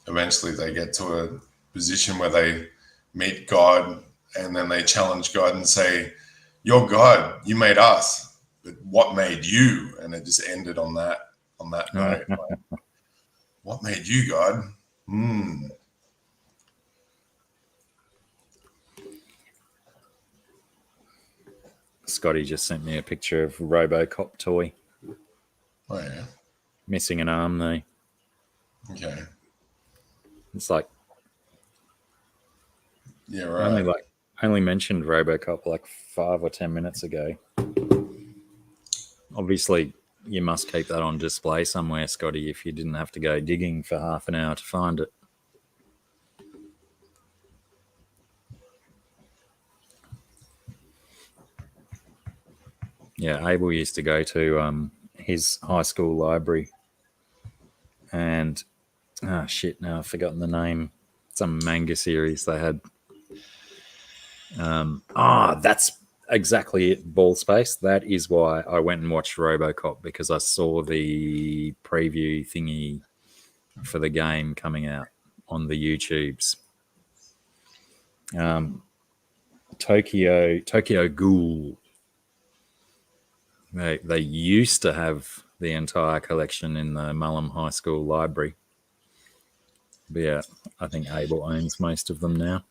eventually they get to a position where they meet God, and then they challenge God and say, "You're God, you made us, but what made you?" And it just ended on that note. Like, what made you, God? Scotty just sent me a picture of Robocop toy. Oh yeah. Missing an arm though. Okay. It's like, yeah, right. only mentioned Robocop like 5 or 10 minutes ago. Obviously, you must keep that on display somewhere, Scotty, if you didn't have to go digging for half an hour to find it. Yeah, Abel used to go to his high school library, and now I've forgotten the name. Some manga series they had. That's exactly it, Ball Space. That is why I went and watched Robocop, because I saw the preview thingy for the game coming out on the YouTubes. Tokyo Ghoul. They used to have the entire collection in the Mullum High School library. But yeah, I think Abel owns most of them now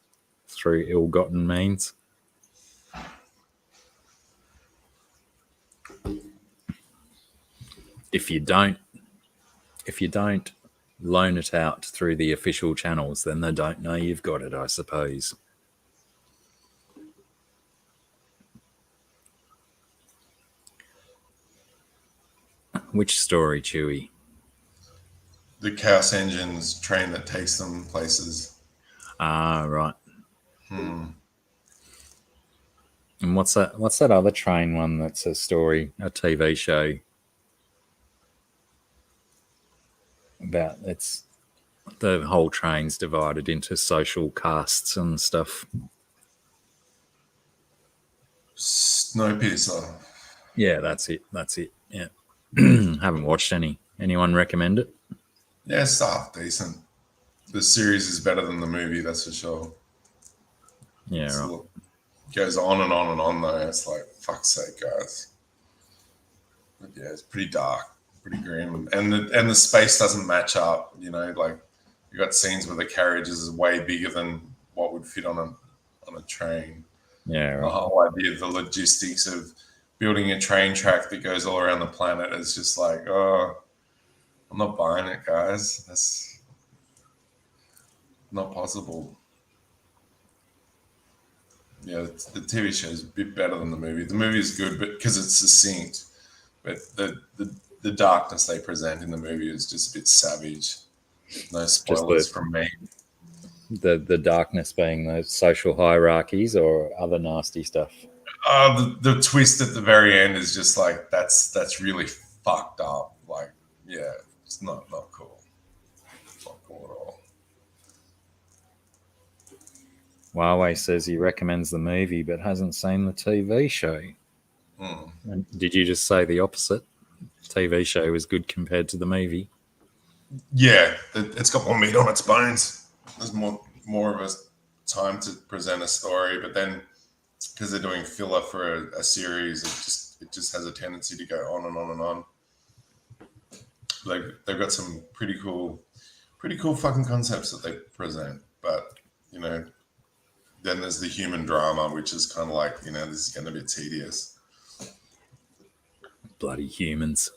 through ill-gotten means. If you don't loan it out through the official channels, then they don't know you've got it, I suppose. Which story, Chewy? The Chaos Engine's train that takes them places. Ah, right. And what's that other train one that's a story, a TV show about? It's the whole train's divided into social castes and stuff. Snowpiercer. Yeah, that's it. Yeah. Haven't watched any. Anyone recommend it? Yeah, it's decent. The series is better than the movie, that's for sure. Yeah, right. It goes on and on and on though. It's like, fuck's sake, guys. But yeah, it's pretty dark, pretty grim, and the space doesn't match up. You know, like you got scenes where the carriage is way bigger than what would fit on a train. Yeah, right. The whole idea of the logistics of building a train track that goes all around the planet is just like, oh, I'm not buying it, guys. That's not possible. Yeah, the TV show is a bit better than the movie. The movie is good, but because it's succinct. But the darkness they present in the movie is just a bit savage. No spoilers from me. The darkness being the social hierarchies or other nasty stuff. The twist at the very end is just like that's really fucked up. Like, yeah, it's not cool. Not cool at all. Huawei says he recommends the movie but hasn't seen the TV show. And did you just say the opposite? TV show is good compared to the movie? Yeah, it's got more meat on its bones. There's more of a time to present a story, but then because they're doing filler for a series, it just has a tendency to go on and on and on. They've got some pretty cool fucking concepts that they present, but you know, then there's the human drama, which is kind of like, you know, this is going to be tedious. Bloody humans.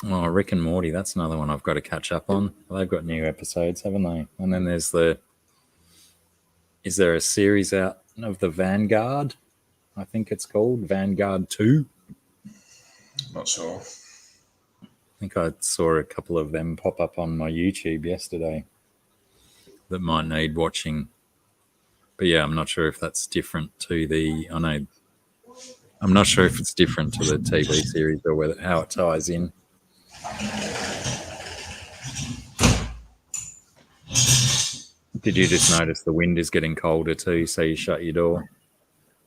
Oh, Rick and Morty, that's another one I've got to catch up on. They've got new episodes, haven't they? And then there's is there a series out of the Vanguard? I think it's called Vanguard 2. Not sure. I think I saw a couple of them pop up on my YouTube yesterday that might need watching. But yeah, I'm not sure if that's different to I'm not sure if it's different to the TV series or how it ties in. Did you just notice the wind is getting colder too, so you shut your door?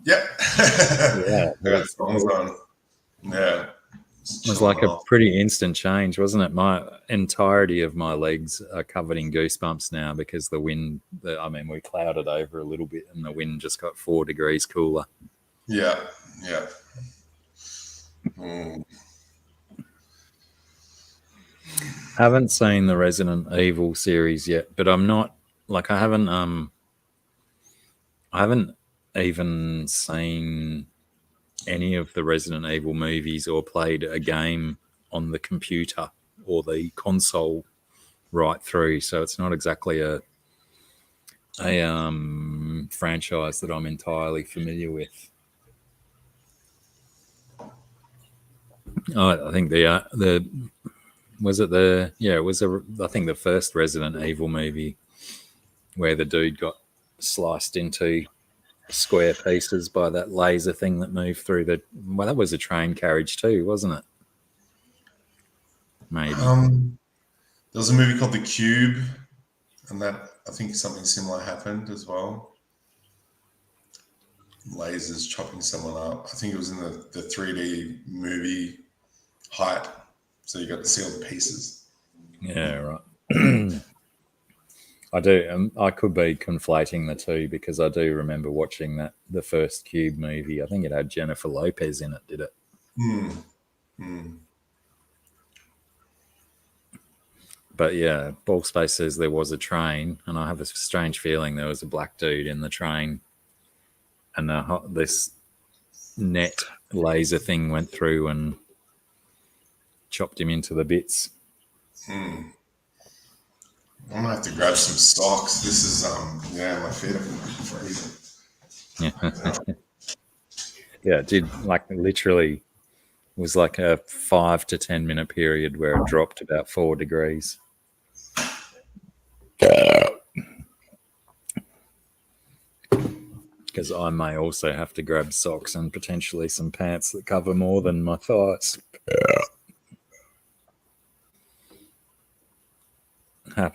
Yep. Yeah. That's on. Yeah. It was like a pretty instant change, wasn't it? My entirety of my legs are covered in goosebumps now because the wind, we clouded over a little bit and the wind just got 4 degrees cooler. Yeah. Yeah. Mm. Haven't seen the Resident Evil series yet, but I'm not like I haven't even seen any of the Resident Evil movies or played a game on the computer or the console right through, so it's not exactly a franchise that I'm entirely familiar with. I think I think the first Resident Evil movie where the dude got sliced into square pieces by that laser thing that moved through that was a train carriage too, wasn't it? Maybe. There was a movie called The Cube, and that I think something similar happened as well. Lasers chopping someone up. I think it was in the 3D movie height, so you got to see all the pieces. Yeah, right. I do. I could be conflating the two because I do remember watching the first Cube movie. I think it had Jennifer Lopez in it. Did it? But yeah, Ballspace says there was a train, and I have a strange feeling there was a black dude in the train, and this net laser thing went through and chopped him into the bits. I'm gonna have to grab some socks. This is my feet are freezing. Yeah, it did literally was like a 5 to 10 minute period where it dropped about 4 degrees. Because I may also have to grab socks and potentially some pants that cover more than my thighs.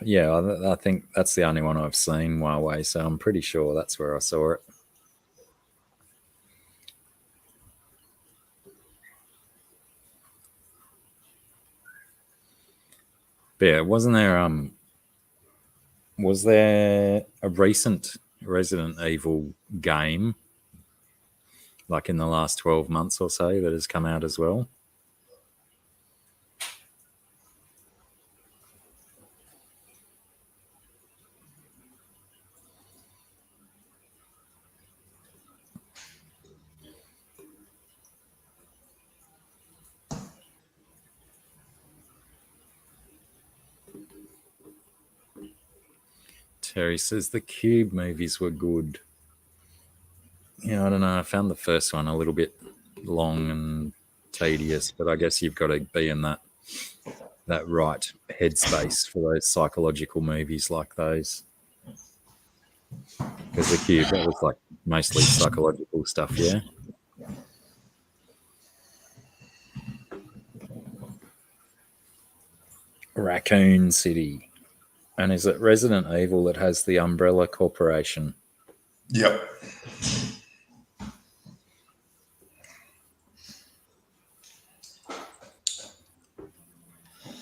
Yeah, I think that's the only one I've seen Huawei, so I'm pretty sure that's where I saw it. But yeah, was there a recent Resident Evil game, like in the last 12 months or so, that has come out as well? Terry says the Cube movies were good. Yeah, I don't know. I found the first one a little bit long and tedious, but I guess you've got to be in that right headspace for those psychological movies like those. Because the Cube, that was like mostly psychological stuff, yeah? Raccoon City. And is it Resident Evil that has the Umbrella Corporation? Yep.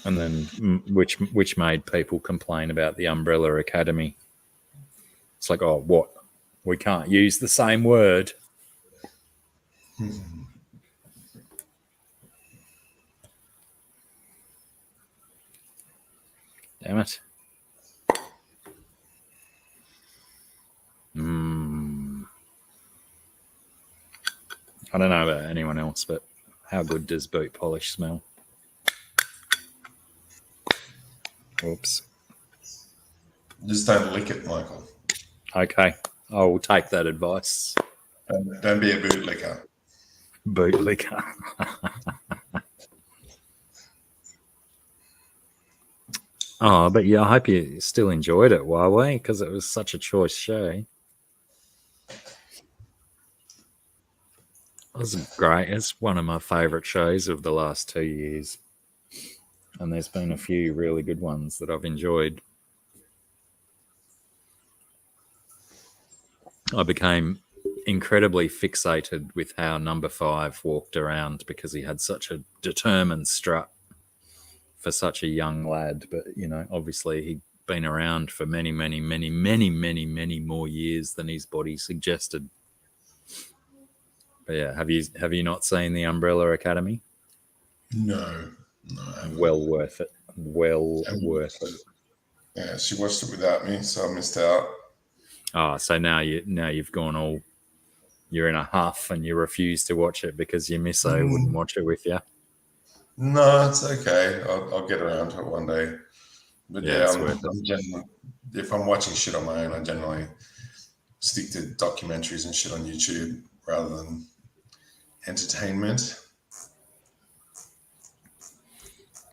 And then which made people complain about the Umbrella Academy. It's like, oh, what? We can't use the same word. Damn it. I don't know about anyone else, but how good does boot polish smell? Oops. Just don't lick it, Michael. Okay, I will take that advice. Don't be a bootlicker. Bootlicker. Oh, but yeah, I hope you still enjoyed it, Huawei, because it was such a choice show. It was great. It's one of my favourite shows of the last 2 years. And there's been a few really good ones that I've enjoyed. I became incredibly fixated with how number 5 walked around because he had such a determined strut for such a young lad. But, you know, obviously he'd been around for many, many, many, many, many, many more years than his body suggested. But yeah, have you not seen the Umbrella Academy? No. Well worth it. Well worth it. Yeah, she watched it without me, so I missed out. Oh, so now you've gone all. You're in a huff and you refuse to watch it because your misso wouldn't watch it with you. No, it's okay. I'll get around to it one day. But yeah, if I'm watching shit on my own, I generally stick to documentaries and shit on YouTube rather than entertainment.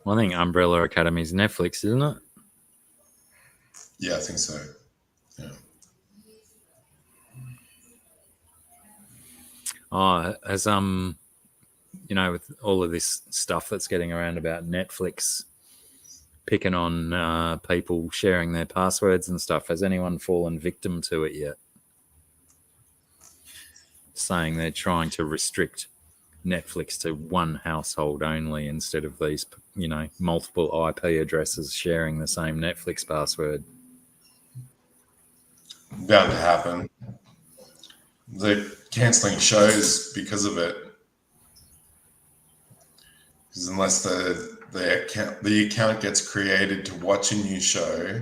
Well, I think Umbrella Academy is Netflix, isn't it? Yeah, I think so. Yeah. Oh, as you know, with all of this stuff that's getting around about Netflix picking on people sharing their passwords and stuff, has anyone fallen victim to it yet? Saying they're trying to restrict Netflix to one household only instead of these, you know, multiple IP addresses sharing the same Netflix password. Bound to happen. They're cancelling shows because of it. Because unless the account gets created to watch a new show,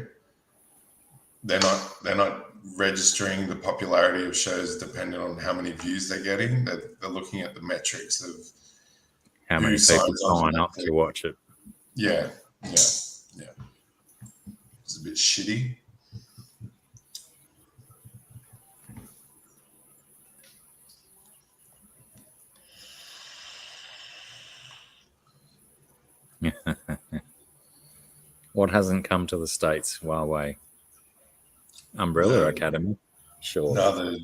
they're not registering the popularity of shows dependent on how many views they're getting. They're looking at the metrics of how many people sign up to watch it. Yeah. It's a bit shitty. What hasn't come to the States? Huawei. Umbrella Academy. Sure. No,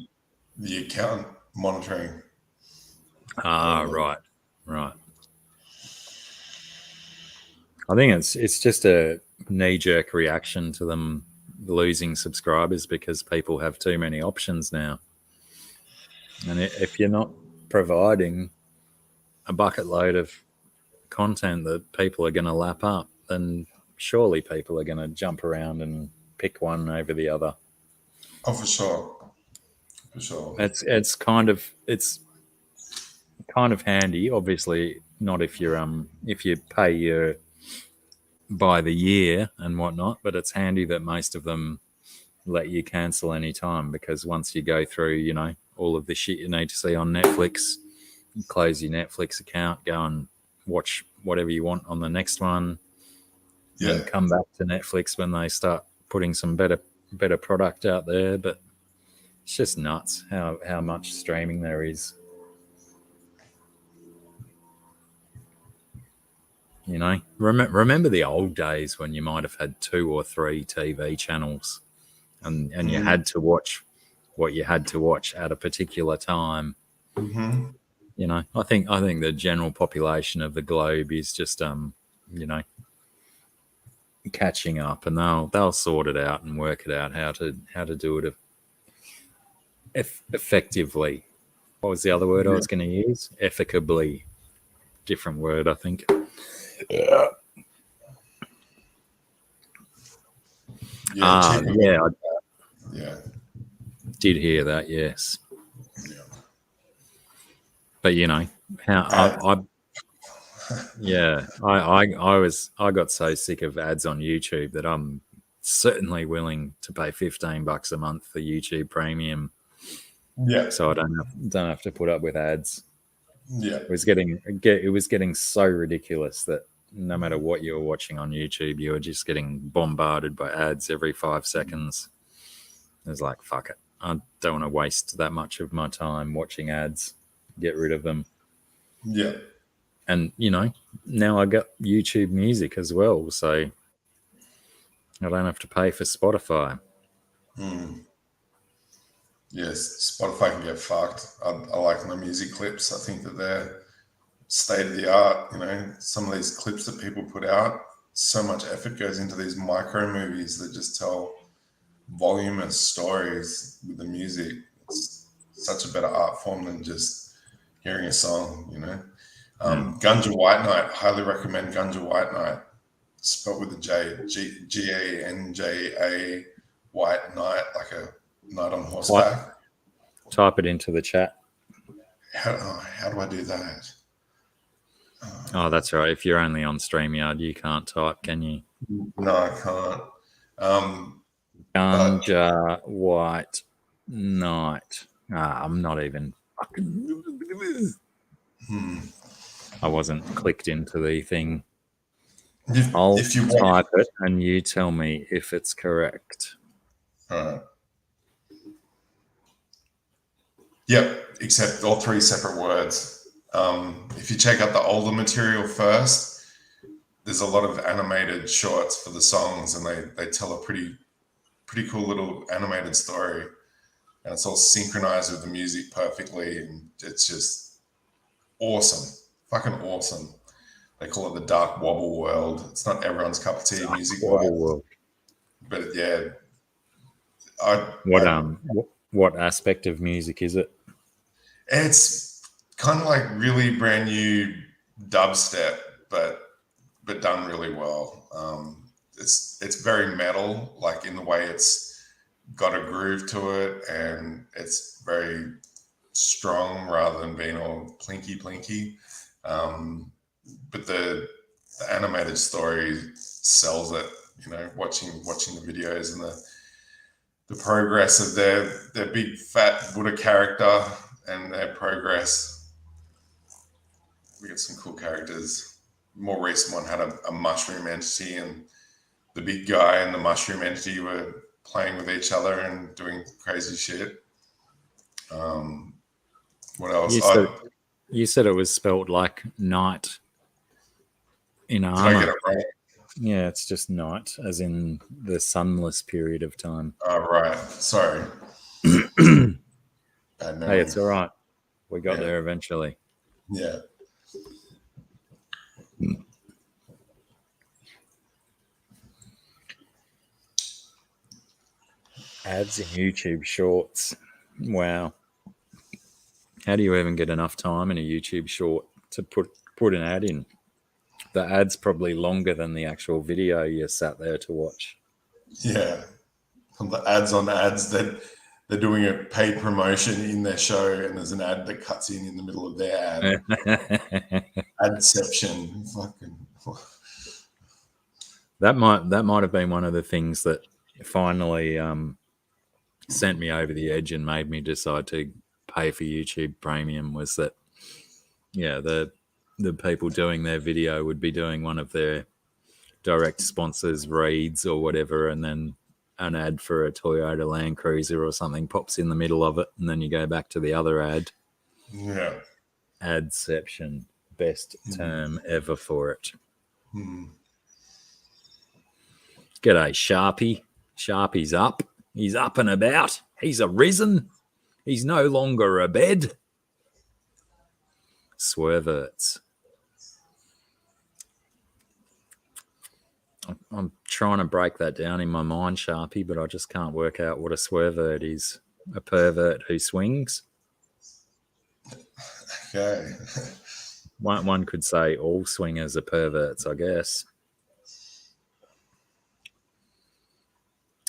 the account monitoring. Ah, right. I think it's just a knee-jerk reaction to them losing subscribers because people have too many options now. And if you're not providing a bucket load of content that people are going to lap up, then surely people are going to jump around and pick one over the other. Oh, for sure. It's kind of handy. Obviously, not if you pay by the year and whatnot, but it's handy that most of them let you cancel any time, because once you go through, you know, all of the shit you need to see on Netflix, you close your Netflix account, go and watch whatever you want on the next one, and come back to Netflix when they start putting some better product out there. But it's just nuts how much streaming there is. You know, remember the old days when you might have had 2 or 3 TV channels, and you had to watch what you had to watch at a particular time. Mm-hmm. You know, I think the general population of the globe is just you know, catching up, and they'll sort it out and work it out how to do it effectively. What was the other word I was going to use? Effectively. Different word, I think. cheaper. yeah, I Yeah. did hear that. Yes, Yeah. but you know how I got so sick of ads on YouTube that I'm certainly willing to pay $15 a month for YouTube Premium, Yeah. so I don't have to put up with ads. Yeah. It was getting so ridiculous that no matter what you were watching on YouTube, you were just getting bombarded by ads every 5 seconds. It was like, fuck it. I don't want to waste that much of my time watching ads. Get rid of them. Yeah. And, you know, now I got YouTube Music as well, so I don't have to pay for Spotify. Yes, Spotify can get fucked. I like my music clips. I think that they're state of the art. You know, some of these clips that people put out, so much effort goes into these micro movies that just tell voluminous stories with the music. It's such a better art form than just hearing a song, you know. Ganja White Night, highly recommend Ganja White Night. Spelled with a J, Ganja White Night, like a night on horseback. Type it into the chat. How do I do that? Oh, that's right. If you're only on StreamYard, you can't type, can you? No, I can't. Ganja White Night. I'm not even fucking. I wasn't clicked into the thing. I'll type it and you tell me if it's correct. Yep, except all 3 separate words. If you check out the older material first, there's a lot of animated shorts for the songs, and they tell a pretty cool little animated story, and it's all synchronized with the music perfectly, and it's just awesome, fucking awesome. They call it the dark wobble world. It's not everyone's cup of tea music world, but yeah. What aspect of music is it? It's kind of like really brand new dubstep, but done really well. It's very metal, like in the way it's got a groove to it, and it's very strong rather than being all plinky. But the animated story sells it. You know, watching the videos and the progress of their big fat Buddha character and their progress. We got some cool characters. More recent one had a mushroom entity, and the big guy and the mushroom entity were playing with each other and doing crazy shit. What else? You said it was spelled like night in armor. Did I get it right? Yeah, it's just night, as in the sunless period of time. Oh, right. Sorry. Bad memory. Hey, it's all right. We got there eventually. Yeah. Ads in YouTube Shorts. Wow. How do you even get enough time in a YouTube Short to put an ad in? The ad's probably longer than the actual video you sat there to watch. Yeah. The ads on ads, that they're doing a paid promotion in their show, and there's an ad that cuts in the middle of their ad. Adception. Fucking. That might have been one of the things that finally sent me over the edge and made me decide to pay for YouTube Premium, was that, yeah, the people doing their video would be doing one of their direct sponsors reads or whatever, and then an ad for a Toyota Land Cruiser or something pops in the middle of it, and then you go back to the other ad. Yeah. Adception. Best term ever for it. G'day, Sharpie. Sharpie's up. He's up and about. He's arisen. He's no longer abed. Swerverts. I'm trying to break that down in my mind, Sharpie, but I just can't work out what a swervert is. A pervert who swings. Okay. One could say all swingers are perverts, I guess.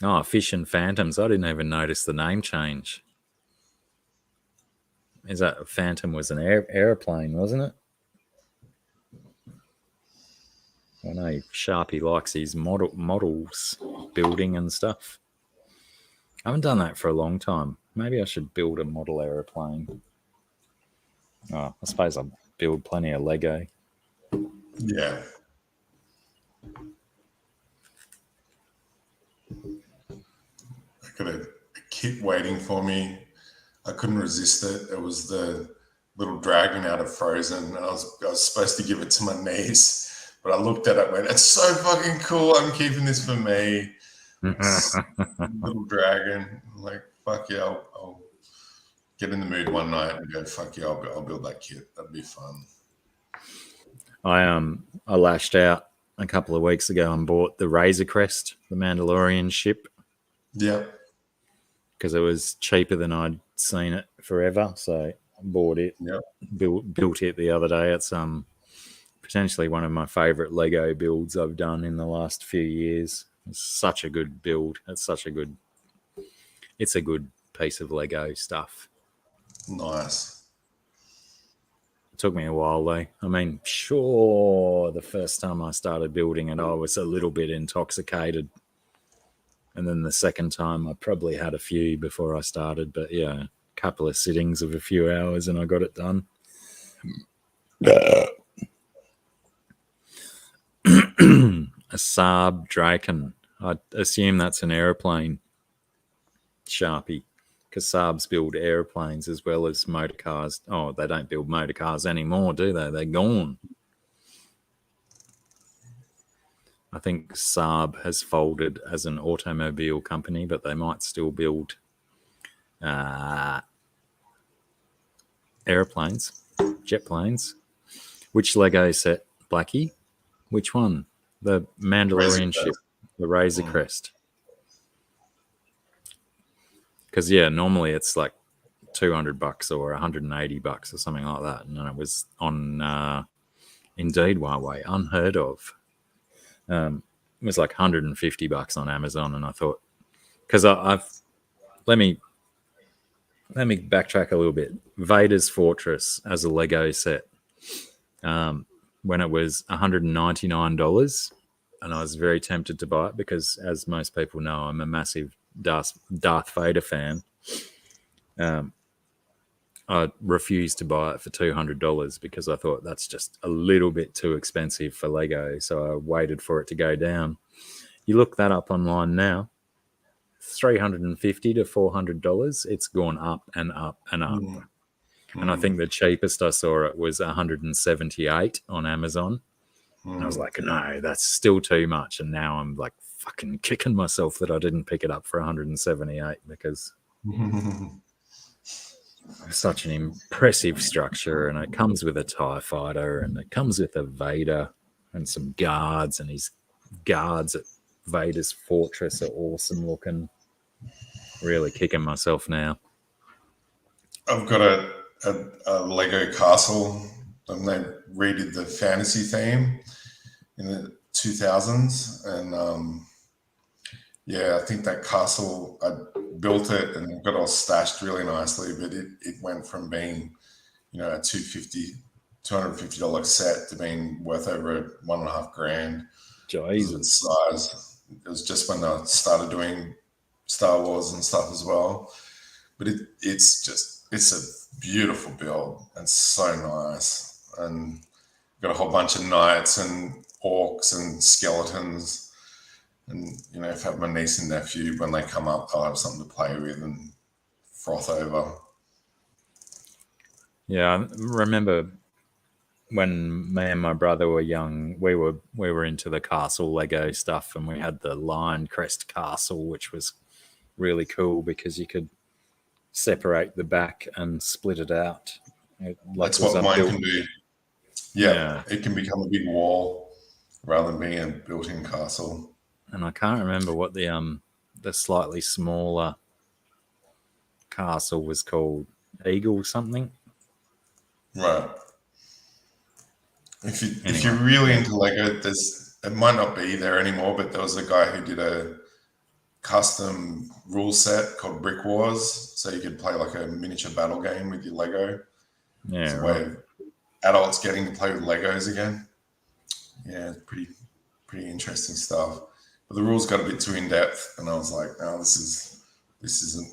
Oh, Fish and Phantoms. I didn't even notice the name change. Is that Phantom was an airplane, wasn't it? I know Sharpie likes his models building and stuff. I haven't done that for a long time. Maybe I should build a model aeroplane. Oh, I suppose I'll build plenty of Lego. Yeah. I got a kit waiting for me. I couldn't resist it. It was the little dragon out of Frozen, and I was supposed to give it to my niece, but I looked at it and went, "It's so fucking cool. I'm keeping this for me." Little dragon. I'm like, fuck yeah, I'll get in the mood one night and go, fuck yeah, I'll build that kit. That'd be fun. I lashed out a couple of weeks ago and bought the Razor Crest, the Mandalorian ship. Yeah. Because it was cheaper than I'd seen it forever, so I bought it. Yeah. Built it the other day. It's potentially one of my favorite Lego builds I've done in the last few years. It's such a good build. It's a good piece of Lego stuff. Nice. It took me a while though. I mean, sure, the first time I started building it, I was a little bit intoxicated. And then the second time, I probably had a few before I started. But yeah, a couple of sittings of a few hours and I got it done. A Saab Draken. I assume that's an airplane, Sharpie, because Saabs build airplanes as well as motor cars. Oh, they don't build motor cars anymore, do they? They're gone. I think Saab has folded as an automobile company, but they might still build airplanes, jet planes. Which Lego set, Blacky? Which one? The Mandalorian ship, the Razor Crest. Because, yeah, normally it's like $200 or $180 or something like that. And it was on Indeed, Huawei, unheard of. It was like $150 on Amazon. And I thought, because let me backtrack a little bit. Vader's Fortress as a Lego set. When it was $199, and I was very tempted to buy it because, as most people know, I'm a massive Darth Vader fan. I refused to buy it for $200 because I thought that's just a little bit too expensive for Lego. So I waited for it to go down. You look that up online now, $350 to $400. It's gone up and up and up. And I think the cheapest I saw it was $178 on Amazon. And I was like, no, that's still too much. And now I'm like fucking kicking myself that I didn't pick it up for $178 because it's such an impressive structure. And it comes with a TIE fighter and it comes with a Vader and some guards. And his guards at Vader's Fortress are awesome looking. Really kicking myself now. I've got a Lego castle, and they redid the fantasy theme in the 2000s, and yeah, I think that castle, I built it and got it all stashed really nicely, but it went from being, a $250 set to being worth over $1.5 grand. Jesus. Size. It was just when I started doing Star Wars and stuff as well, but it's a beautiful build and so nice, and got a whole bunch of knights and orcs and skeletons, and if I have my niece and nephew, when they come up, I'll have something to play with and froth over. Yeah, I remember when me and my brother were young, we were into the castle Lego stuff, and we had the Lion Crest Castle, which was really cool because you could separate the back and split it out. That's what mine can do. Yeah, it can become a big wall rather than being a built-in castle. And I can't remember what the slightly smaller castle was called. Eagle something. Right. If you're really into Lego, it might not be there anymore, but there was a guy who did custom rule set called Brick Wars, so you could play like a miniature battle game with your Lego. Yeah, It's a right. way of adults getting to play with Legos again. Yeah, it's pretty interesting stuff. But the rules got a bit too in depth, and I was like, no, this isn't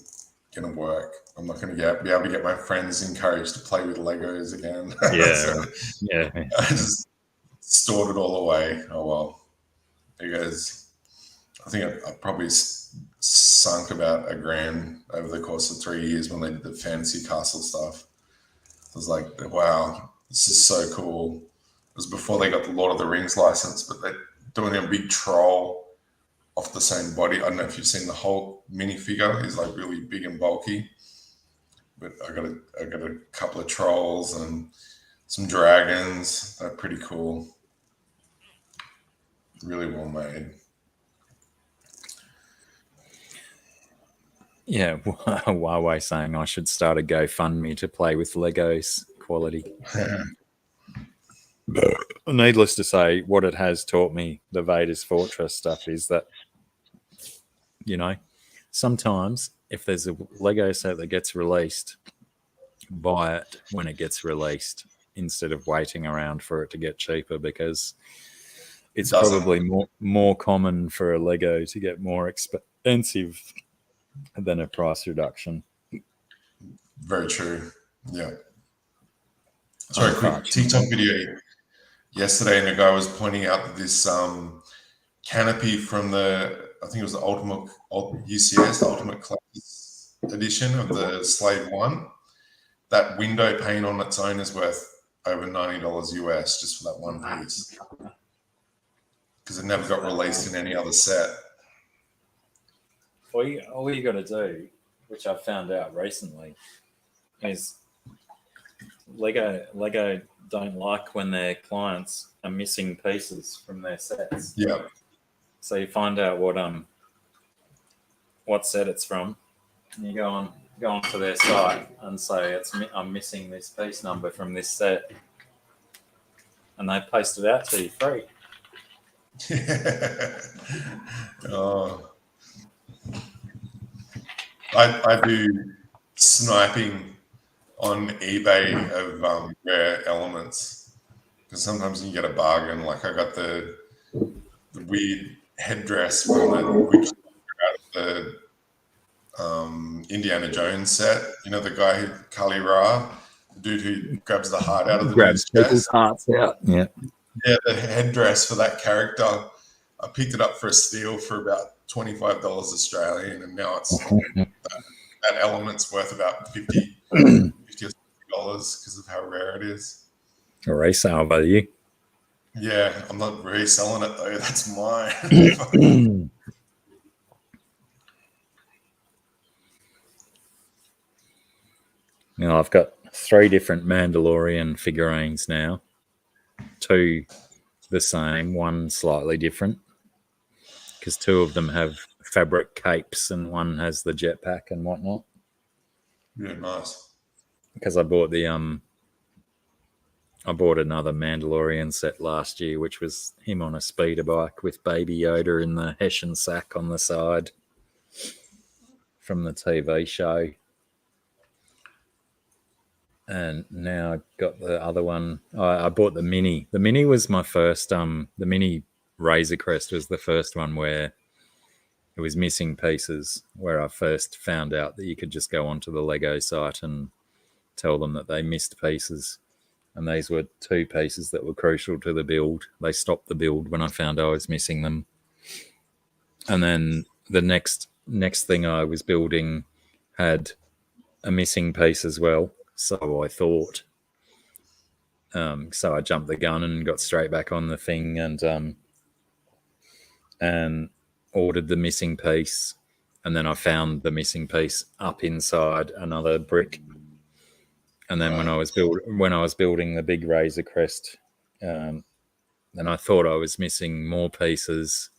gonna work. I'm not gonna be able to get my friends encouraged to play with Legos again. Yeah, So yeah. I just stored it all away. Oh well, there goes. I think I probably sunk about $1,000 over the course of 3 years when they did the fantasy castle stuff. I was like, wow, this is so cool. It was before they got the Lord of the Rings license, but they're doing a big troll off the same body. I don't know if you've seen the Hulk minifigure. He's like really big and bulky. But I got a couple of trolls and some dragons. They're pretty cool. Really well made. Yeah, Huawei saying I should start a GoFundMe to play with Legos quality. Needless to say, what it has taught me, the Vader's Fortress stuff, is that, you know, sometimes if there's a Lego set that gets released, buy it when it gets released instead of waiting around for it to get cheaper, because it's probably more common for a Lego to get more expensive than a price reduction. Very true. Yeah. Sorry, quick TikTok video yesterday, and a guy was pointing out that this canopy from I think it was the Ultimate UCS, the Ultimate Class edition of the Slave 1, that window pane on its own is worth over $90 US just for that one piece. Because it never got released in any other set. All you got to do, which I found out recently, is Lego don't like when their clients are missing pieces from their sets. Yeah. So you find out what set it's from, and you go onto their site and say I'm missing this piece number from this set, and they post it out to you free. Oh. I do sniping on eBay of rare elements, because sometimes you can get a bargain. Like I got the weird headdress from the Indiana Jones set. You know, the guy Kali Ra, the dude who grabs the heart out of the dude's chest. Hearts out. Yeah. Yeah, the headdress for that character. I picked it up for a steal for about $25 Australian, and now it's that element's worth about $50 or $60 because of how rare it is. A resale value. Yeah, I'm not reselling it though. That's mine. Now I've got 3 different Mandalorian figurines now. 2 the same, 1 slightly different, because 2 of them have fabric capes and 1 has the jetpack and whatnot. Yeah, nice. Because I bought another Mandalorian set last year, which was him on a speeder bike with Baby Yoda in the Hessian sack on the side from the TV show. And now I've got the other one. I bought the Mini. The Mini was my first. The Mini Razor Crest was the first one where it was missing pieces, where I first found out that you could just go onto the Lego site and tell them that they missed pieces. And these were 2 pieces that were crucial to the build. They stopped the build when I found I was missing them. And then the next thing I was building had a missing piece as well. So I thought. So I jumped the gun and got straight back on the thing and ordered the missing piece. And then I found the missing piece up inside another brick. And then when I was building the big Razor Crest, then I thought I was missing more pieces.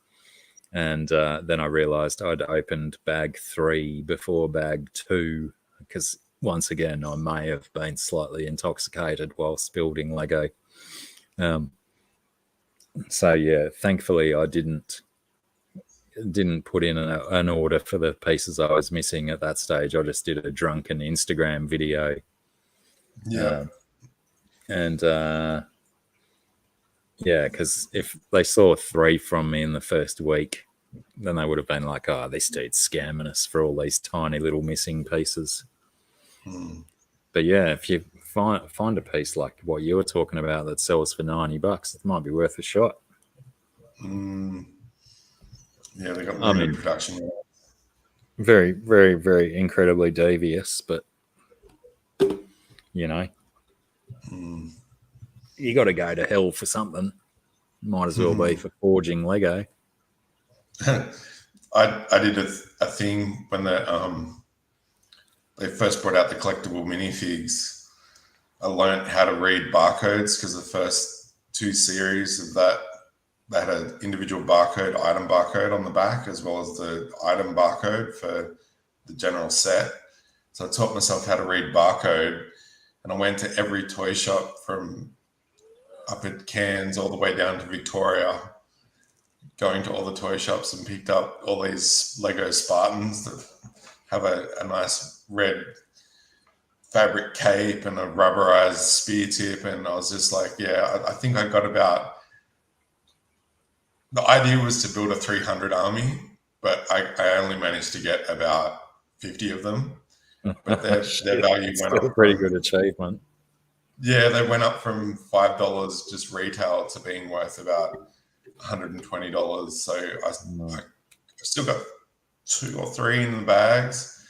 And then I realized I'd opened bag 3 before bag 2, because once again, I may have been slightly intoxicated whilst building Lego. So yeah, thankfully I didn't didn't put in an order for the pieces I was missing at that stage. I just did a drunken Instagram video. Yeah. Yeah, because if they saw 3 from me in the first week, then they would have been like, oh, this dude's scamming us for all these tiny little missing pieces. But yeah, if you find a piece like what you were talking about that sells for $90, it might be worth a shot. Yeah, they got limited production. Very, very, very incredibly devious, but you know, you got to go to hell for something. Might as well be for forging Lego. I did a thing when they first brought out the collectible minifigs. I learned how to read barcodes because the first 2 series of that, they had an individual barcode, item barcode on the back, as well as the item barcode for the general set. So I taught myself how to read barcode, and I went to every toy shop from up at Cairns all the way down to Victoria, going to all the toy shops and picked up all these Lego Spartans that have a nice red fabric cape and a rubberized spear tip. And I was just like, yeah, I think I got about... The idea was to build a 300 army, but I only managed to get about 50 of them. But their value went up. A pretty good achievement. Yeah, they went up from $5 just retail to being worth about $120. So I still got 2 or 3 in the bags.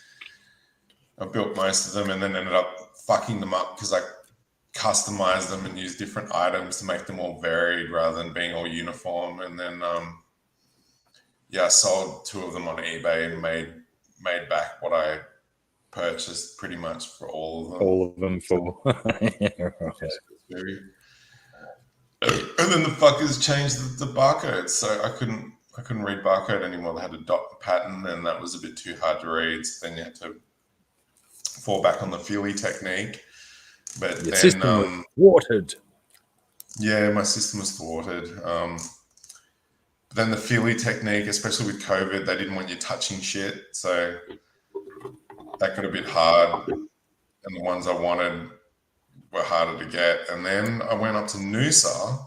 I built most of them and then ended up fucking them up because I customized them and used different items to make them all varied rather than being all uniform. And then, I sold 2 of them on eBay and made back what I purchased pretty much for all of them. All of them for... yeah, right. And then the fuckers changed the barcodes, so I couldn't read barcode anymore. They had a dot pattern, and that was a bit too hard to read. So then you had to fall back on the Feely technique. But Your then system was thwarted. Yeah, my system was thwarted. But then the Feely technique, especially with COVID, they didn't want you touching shit, so that got a bit hard. And the ones I wanted were harder to get. And then I went up to Noosa,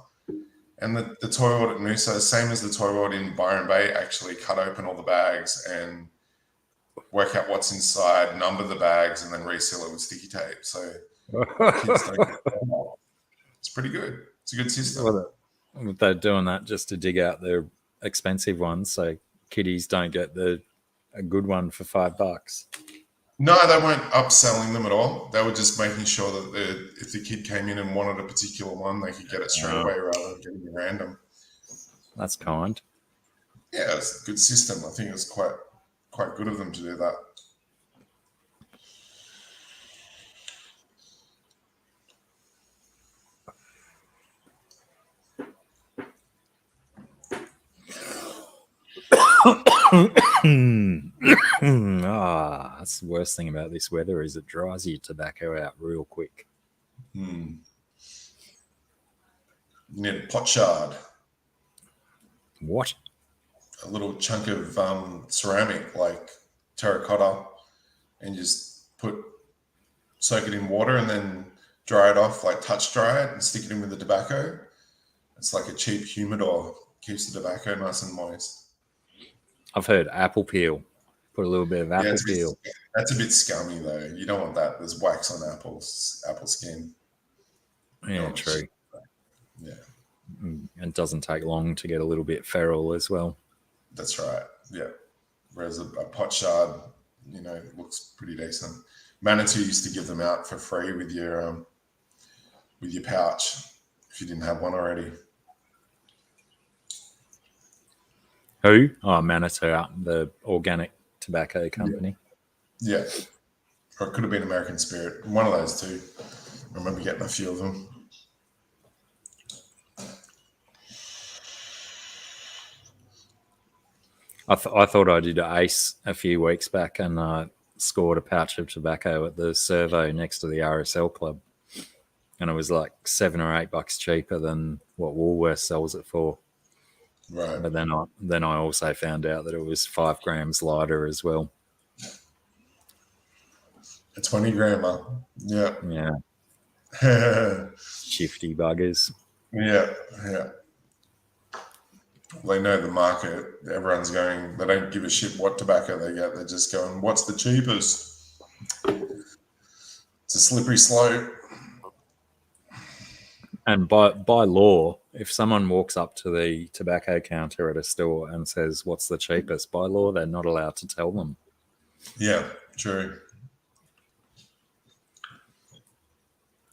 and the toy world at Noosa, same as the toy world in Byron Bay, actually cut open all the bags and work out what's inside, number the bags, and then reseal it with sticky tape. So kids don't get that. It's pretty good. It's a good system. Well, they're doing that just to dig out their expensive ones, so kiddies don't get a good one for $5. No, they weren't upselling them at all. They were just making sure that if the kid came in and wanted a particular one, they could get it straight away rather than getting it random. That's kind. Yeah, it's a good system. I think it's quite good of them to do that. That's the worst thing about this weather is it dries your tobacco out real quick. You need a pot shard. What? A little chunk of ceramic, like terracotta, and just soak it in water and then dry it off, like touch dry it and stick it in with the tobacco. It's like a cheap humidor. Keeps the tobacco nice and moist. I've heard apple peel. Put a little bit of apple peel. That's a bit scummy though. You don't want that. There's wax on apple skin. Yeah, true. Yeah. And it doesn't take long to get a little bit feral as well. That's right. Yeah. Whereas a pot shard, looks pretty decent. Manitou used to give them out for free with your pouch if you didn't have one already. Who? Oh, Manitou, the organic tobacco company. Yeah. Or it could have been American Spirit. One of those two. I remember getting a few of them. I thought I did ace a few weeks back and scored a pouch of tobacco at the servo next to the RSL club. And it was like $7 or $8 cheaper than what Woolworths sells it for. Right. But then I also found out that it was 5 grams lighter as well. A 20 grammer. Yeah. Yeah, Yeah. shifty buggers. Yeah. They know the market. Everyone's going, they don't give a shit what tobacco they get. They're just going, what's the cheapest? It's a slippery slope. And by law, if someone walks up to the tobacco counter at a store and says, "What's the cheapest?" by law, they're not allowed to tell them. Yeah, true.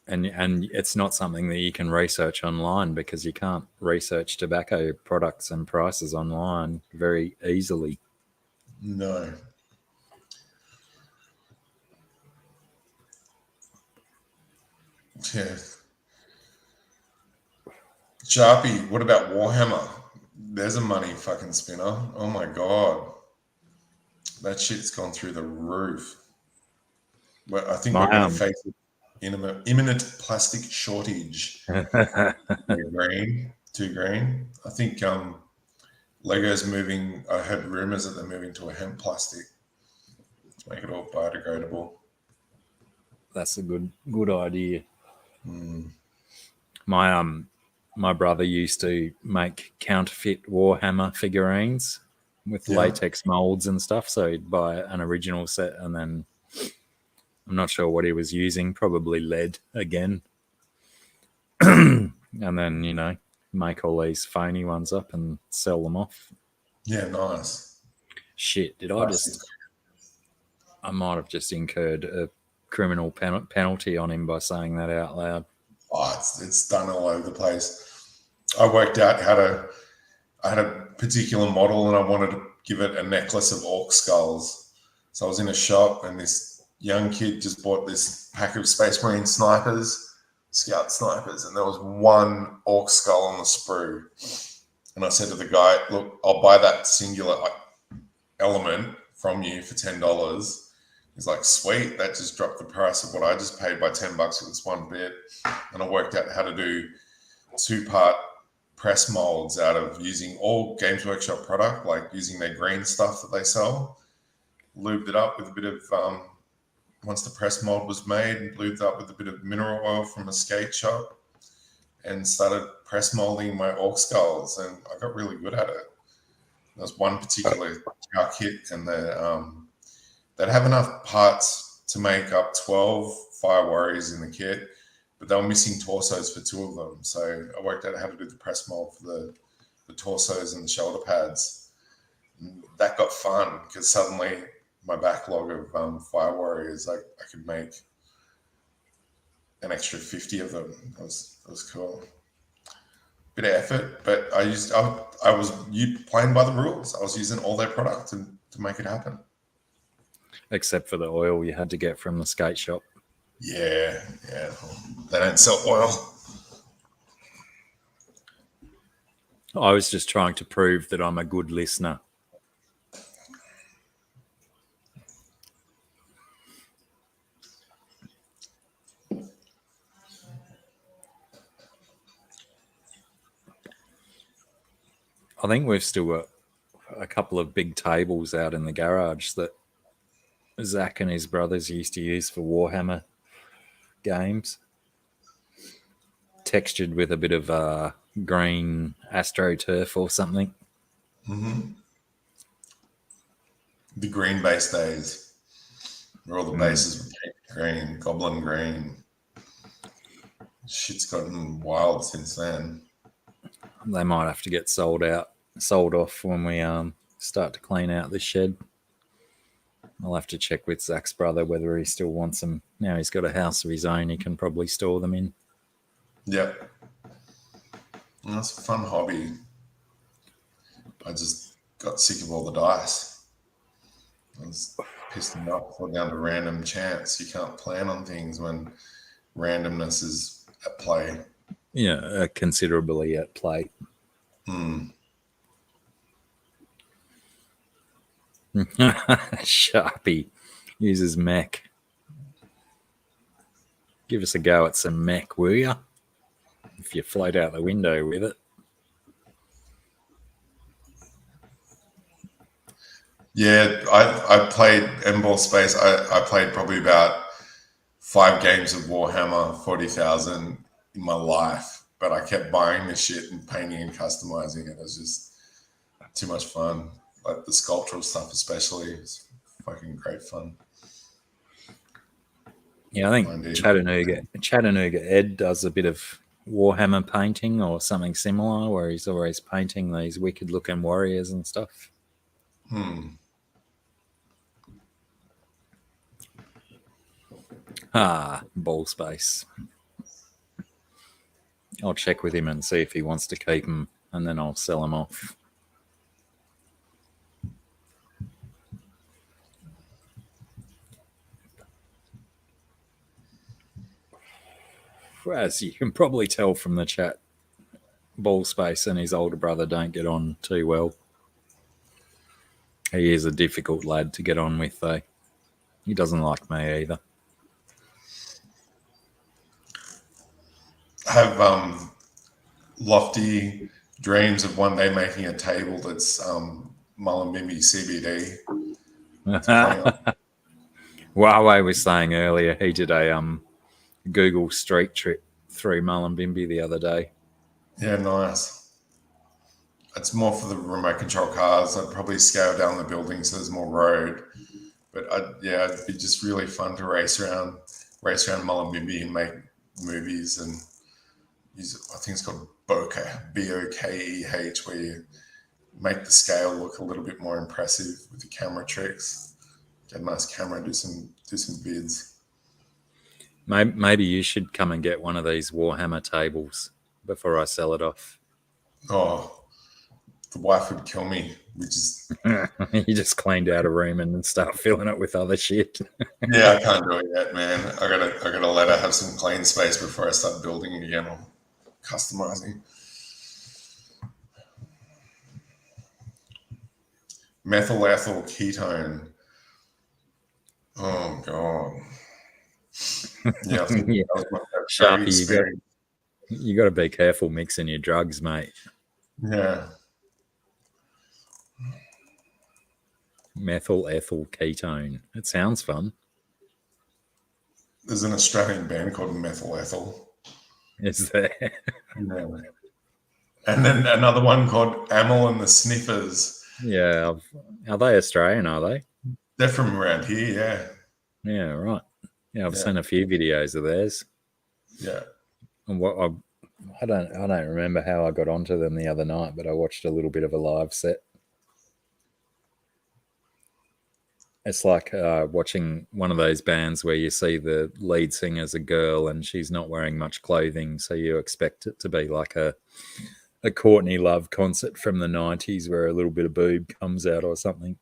And it's not something that you can research online, because you can't research tobacco products and prices online very easily. No. Yeah. Sharpie, what about Warhammer? There's a money fucking spinner. Oh my God. That shit's gone through the roof. Well, I think we're going to face an imminent plastic shortage. Too green. I think Lego's moving. I heard rumors that they're moving to a hemp plastic to make it all biodegradable. That's a good idea. Mm. My brother used to make counterfeit Warhammer figurines with latex molds and stuff. So he'd buy an original set, and then I'm not sure what he was using, probably lead again. And then, make all these phony ones up and sell them off. Yeah, nice. Shit, I might have just incurred a criminal penalty on him by saying that out loud. Oh, it's done all over the place. I worked out I had a particular model and I wanted to give it a necklace of orc skulls. So I was in a shop and this young kid just bought this pack of Space Marine snipers, scout snipers, and there was one orc skull on the sprue. And I said to the guy, look, I'll buy that singular element from you for $10. He's like, sweet, that just dropped the price of what I just paid by $10 for this one bit. And I worked out how to do 2-part press molds out of using all Games Workshop product, like using their green stuff that they sell. Lubed it up with a bit of, once the press mold was made, lubed it up with a bit of mineral oil from a skate shop and started press molding my orc skulls. And I got really good at it. There was one particular kit, and they'd have enough parts to make up 12 Fire Warriors in the kit, but they were missing torsos for 2 of them. So I worked out how to do the press mold for the torsos and the shoulder pads. And that got fun because suddenly my backlog of Fire Warriors, I could make an extra 50 of them. That was cool. Bit of effort, but I was playing by the rules. I was using all their product to make it happen. Except for the oil you had to get from the skate shop. Yeah. They don't sell oil. I was just trying to prove that I'm a good listener. I think we've still got a couple of big tables out in the garage that Zach and his brothers used to use for Warhammer games. Textured with a bit of green AstroTurf or something. Mm-hmm. The green base days, where all the bases were green, goblin green. Shit's gotten wild since then. They might have to get sold off when we start to clean out this shed. I'll have to check with Zach's brother whether he still wants them. Now he's got a house of his own, he can probably store them in. Yep. That's a fun hobby. I just got sick of all the dice. I was pissed them off, fall down to random chance. You can't plan on things when randomness is at play. Yeah, considerably at play. Sharpie uses mech. Give us a go at some mech, will ya? If you float out the window with it. Yeah, I played Endball Space. I played probably about 5 games of Warhammer 40,000 in my life, but I kept buying the shit and painting and customizing it. It was just too much fun. Like the sculptural stuff, especially, is fucking great fun. Yeah, I think Chattanooga Ed does a bit of Warhammer painting or something similar, where he's always painting these wicked-looking warriors and stuff. Ball space. I'll check with him and see if he wants to keep them, and then I'll sell them off. As you can probably tell from the chat, Ball Space and his older brother don't get on too well. He is a difficult lad to get on with, though. He doesn't like me either. I have lofty dreams of one day making a table that's Mullumbimby CBD. Huawei was saying earlier he did a Google street trip through Mullumbimby the other day. Yeah, nice. It's more for the remote control cars. I'd probably scale down the building so there's more road. But it'd be just really fun to race around Mullumbimby and make movies and use, I think it's called Bokeh, Bokeh, where you make the scale look a little bit more impressive with the camera tricks. Get a nice camera, do some vids. Maybe you should come and get one of these Warhammer tables before I sell it off. Oh, the wife would kill me. You just cleaned out a room and start filling it with other shit. Yeah, I can't do it yet, man. I gotta let her have some clean space before I start building again or customizing. Methyl ethyl ketone. Oh god. Yeah, I think Yeah. that was my Sharpie, experience. you got to be careful mixing your drugs, mate. Yeah. Methyl ethyl ketone. It sounds fun. There's an Australian band called Methyl Ethyl. Is there? Yeah. And then another one called Amel and the Sniffers. Yeah. Are they Australian, are they? They're from around here, yeah. Yeah, right. Yeah, I've seen a few videos of theirs. Yeah. And what I don't remember how I got onto them the other night, but I watched a little bit of a live set. It's like watching one of those bands where you see the lead singer's a girl and she's not wearing much clothing, so you expect it to be like a Courtney Love concert from the 90s where a little bit of boob comes out or something.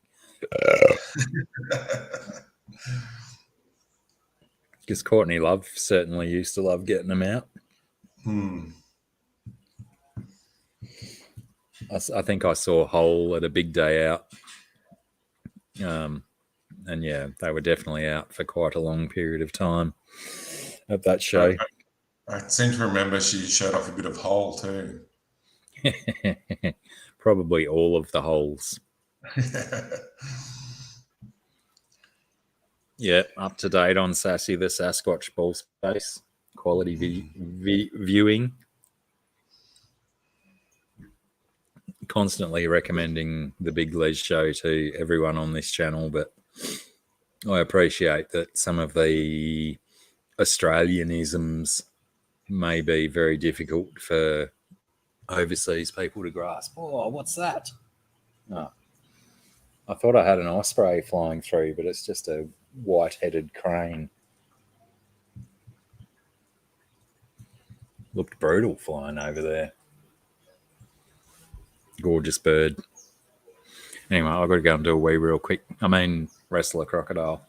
Because Courtney Love certainly used to love getting them out. I think I saw Hole at a big day out. And yeah, they were definitely out for quite a long period of time at that show. I seem to remember she showed off a bit of Hole too. Probably all of the holes. Yeah, up to date on Sassy the Sasquatch Ball Space. Quality viewing. Constantly recommending the Big Les show to everyone on this channel, but I appreciate that some of the Australianisms may be very difficult for overseas people to grasp. Oh, what's that? Oh, I thought I had an osprey flying through, but it's just a white-headed crane. Looked brutal flying over there. Gorgeous bird. Anyway, I've got to go and do a wee real quick. Wrestle a crocodile.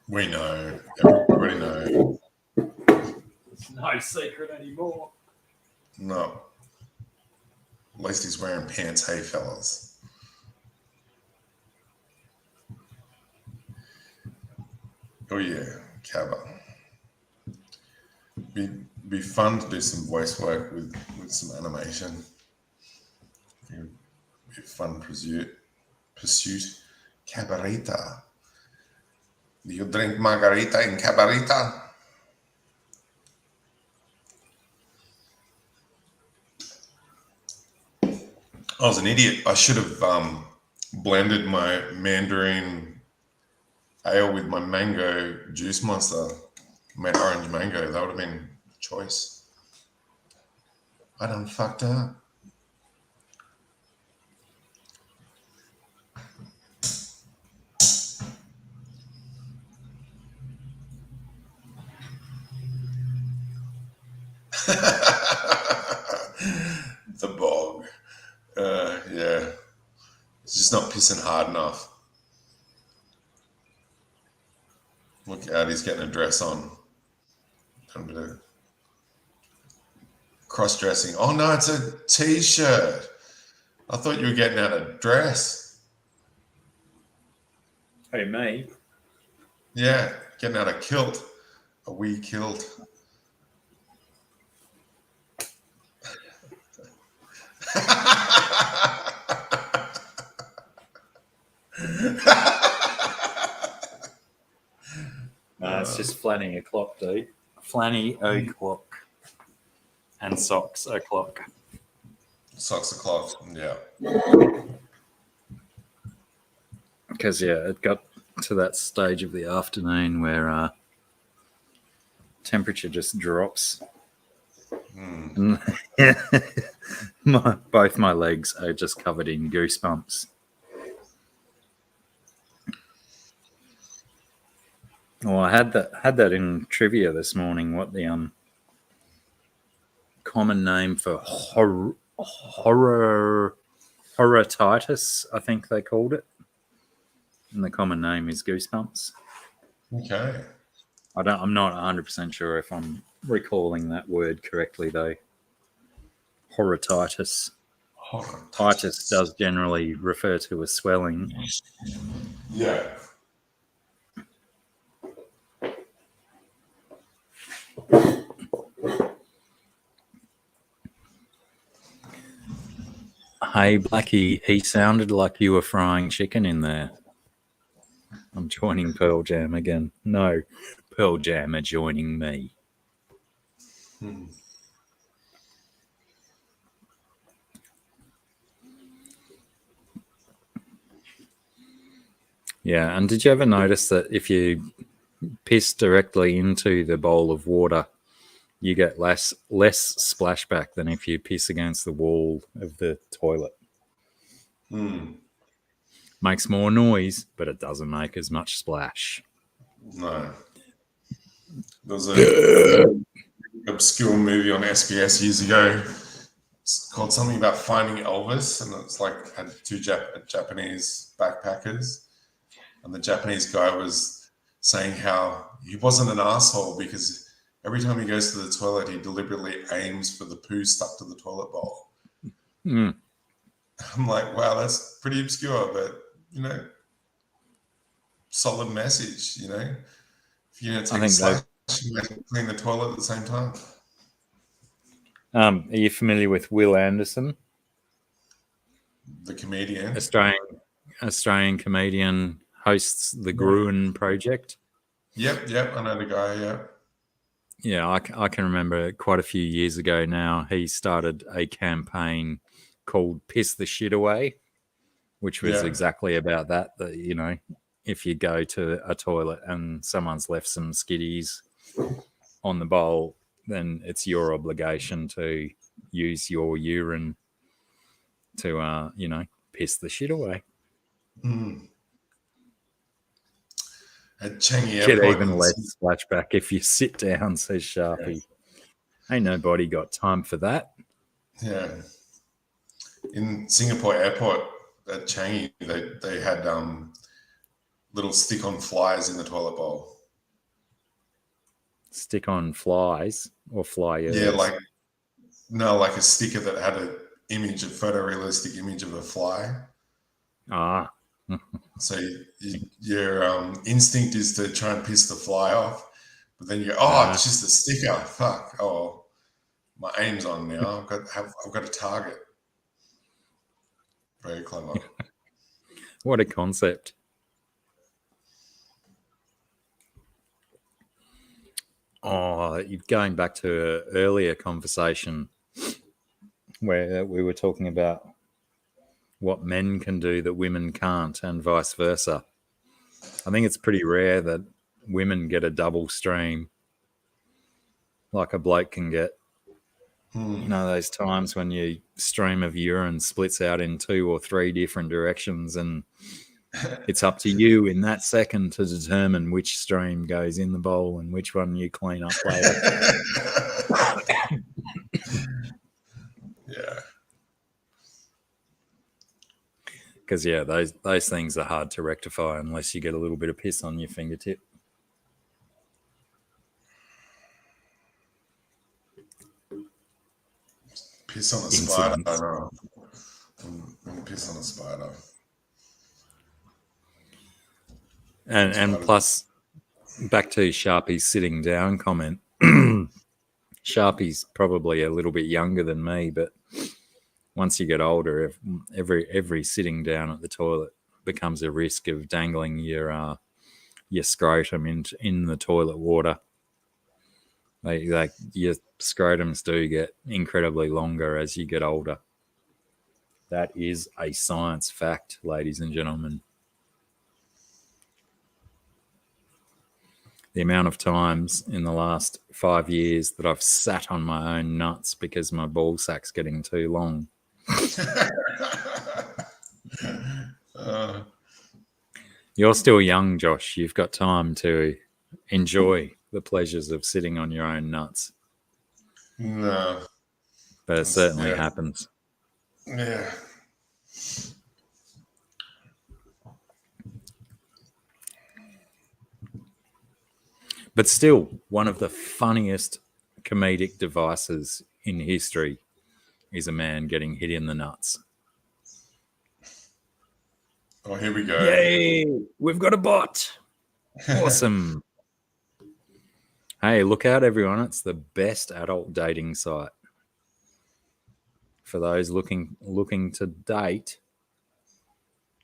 We know. Everybody know. It's no secret anymore. No. At least he's wearing pants, hey fellas. Oh yeah, Cabba. Be fun to do some voice work with some animation. Be a fun pursuit. pursuit. Cabarita. Do you drink margarita in Cabarita? I was an idiot. I should have blended my mandarin ale with my mango juice monster, orange mango. That would have been a choice. I done fucked up. The bog. Yeah. It's just not pissing hard enough. Look out, he's getting a dress on. A bit of cross-dressing. Oh no, it's a t-shirt. I thought you were getting out a dress. Hey, me. Yeah, getting out a kilt. A wee kilt. No, it's just flanny o'clock, dude. Flanny o'clock. And socks o'clock. Socks o'clock, yeah. Because, yeah, it got to that stage of the afternoon where temperature just drops. And both my legs are just covered in goosebumps. Well, I had that in trivia this morning. What the common name for horroritis, I think they called it, and the common name is goosebumps. Okay. I'm not 100% sure if I'm recalling that word correctly though. Horroritis. Itis does generally refer to a swelling. Yeah. Hey, Blacky, he sounded like you were frying chicken in there. I'm joining Pearl Jam again. No, Pearl Jam are joining me. Yeah, and did you ever notice that if you piss directly into the bowl of water, you get less splashback than if you piss against the wall of the toilet? Makes more noise, but it doesn't make as much splash. No. There was a obscure movie on SBS years ago. It's called something about finding Elvis, and it's like had two Japanese backpackers, and the Japanese guy was saying how he wasn't an asshole because every time he goes to the toilet, he deliberately aims for the poo stuck to the toilet bowl. I'm like, wow, that's pretty obscure, but solid message. If you're going to take a slash, you have to clean the toilet at the same time. Are you familiar with Will Anderson? The comedian? Australian comedian, hosts the Gruen Project. Yep, I know the guy, yeah. Yeah, I can remember quite a few years ago now, he started a campaign called Piss the Shit Away, which was exactly about that, if you go to a toilet and someone's left some skiddies on the bowl, then it's your obligation to use your urine to, piss the shit away. At Changi Get Airport, even less splashback if you sit down, says Sharpie. Ain't nobody got time for that. Yeah. In Singapore Airport at Changi, they had little stick-on flies in the toilet bowl. Stick-on flies or flyers? Yeah, like a sticker that had a photorealistic image of a fly. Ah. So your instinct is to try and piss the fly off, but then you go, it's just a sticker. Fuck. Oh, my aim's on now. I've got a target. Very clever. What a concept. Oh, going back to an earlier conversation where we were talking about what men can do that women can't and vice versa. I think it's pretty rare that women get a double stream like a bloke can get. You know, those times when your stream of urine splits out in 2 or 3 different directions, and it's up to you in that second to determine which stream goes in the bowl and which one you clean up later. Yeah. Because, yeah, those things are hard to rectify unless you get a little bit of piss on your fingertip. Piss on a spider. I know. Piss on a spider. And plus, back to Sharpie's sitting down comment. Sharpie's probably a little bit younger than me, but once you get older, every sitting down at the toilet becomes a risk of dangling your scrotum in the toilet water. Your scrotums do get incredibly longer as you get older. That is a science fact, ladies and gentlemen. The amount of times in the last 5 years that I've sat on my own nuts because my ball sack's getting too long. You're still young, Josh. You've got time to enjoy the pleasures of sitting on your own nuts. No. But it certainly happens. Yeah. But still, one of the funniest comedic devices in history is a man getting hit in the nuts. Oh, here we go. Yay! We've got a bot. Awesome. Hey, look out, everyone. It's the best adult dating site. For those looking to date,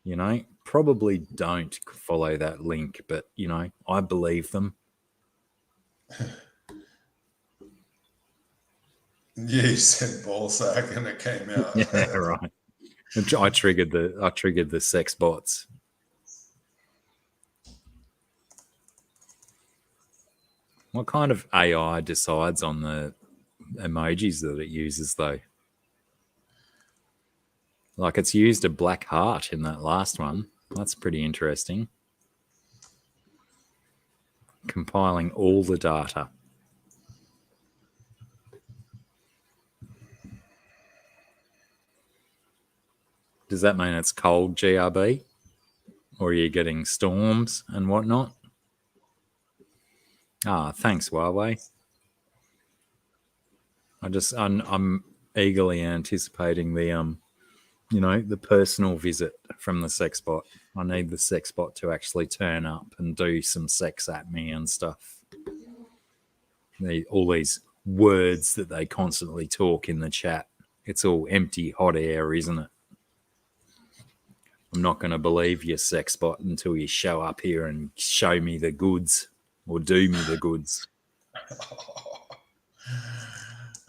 you know, probably don't follow that link, but, you know, I believe them. Yeah, you said ball sack and it came out. Yeah, right. I triggered the sex bots. What kind of AI decides on the emojis that it uses, though? Like, it's used a black heart in that last one. That's pretty interesting. Compiling all the data. Does that mean it's cold, GRB? Or are you getting storms and whatnot? Ah, thanks, Huawei. I'm eagerly anticipating the the personal visit from the sex bot. I need the sex bot to actually turn up and do some sex at me and stuff. All these words that they constantly talk in the chat. It's all empty hot air, isn't it? I'm not going to believe your sex bot until you show up here and show me the goods or do me the goods.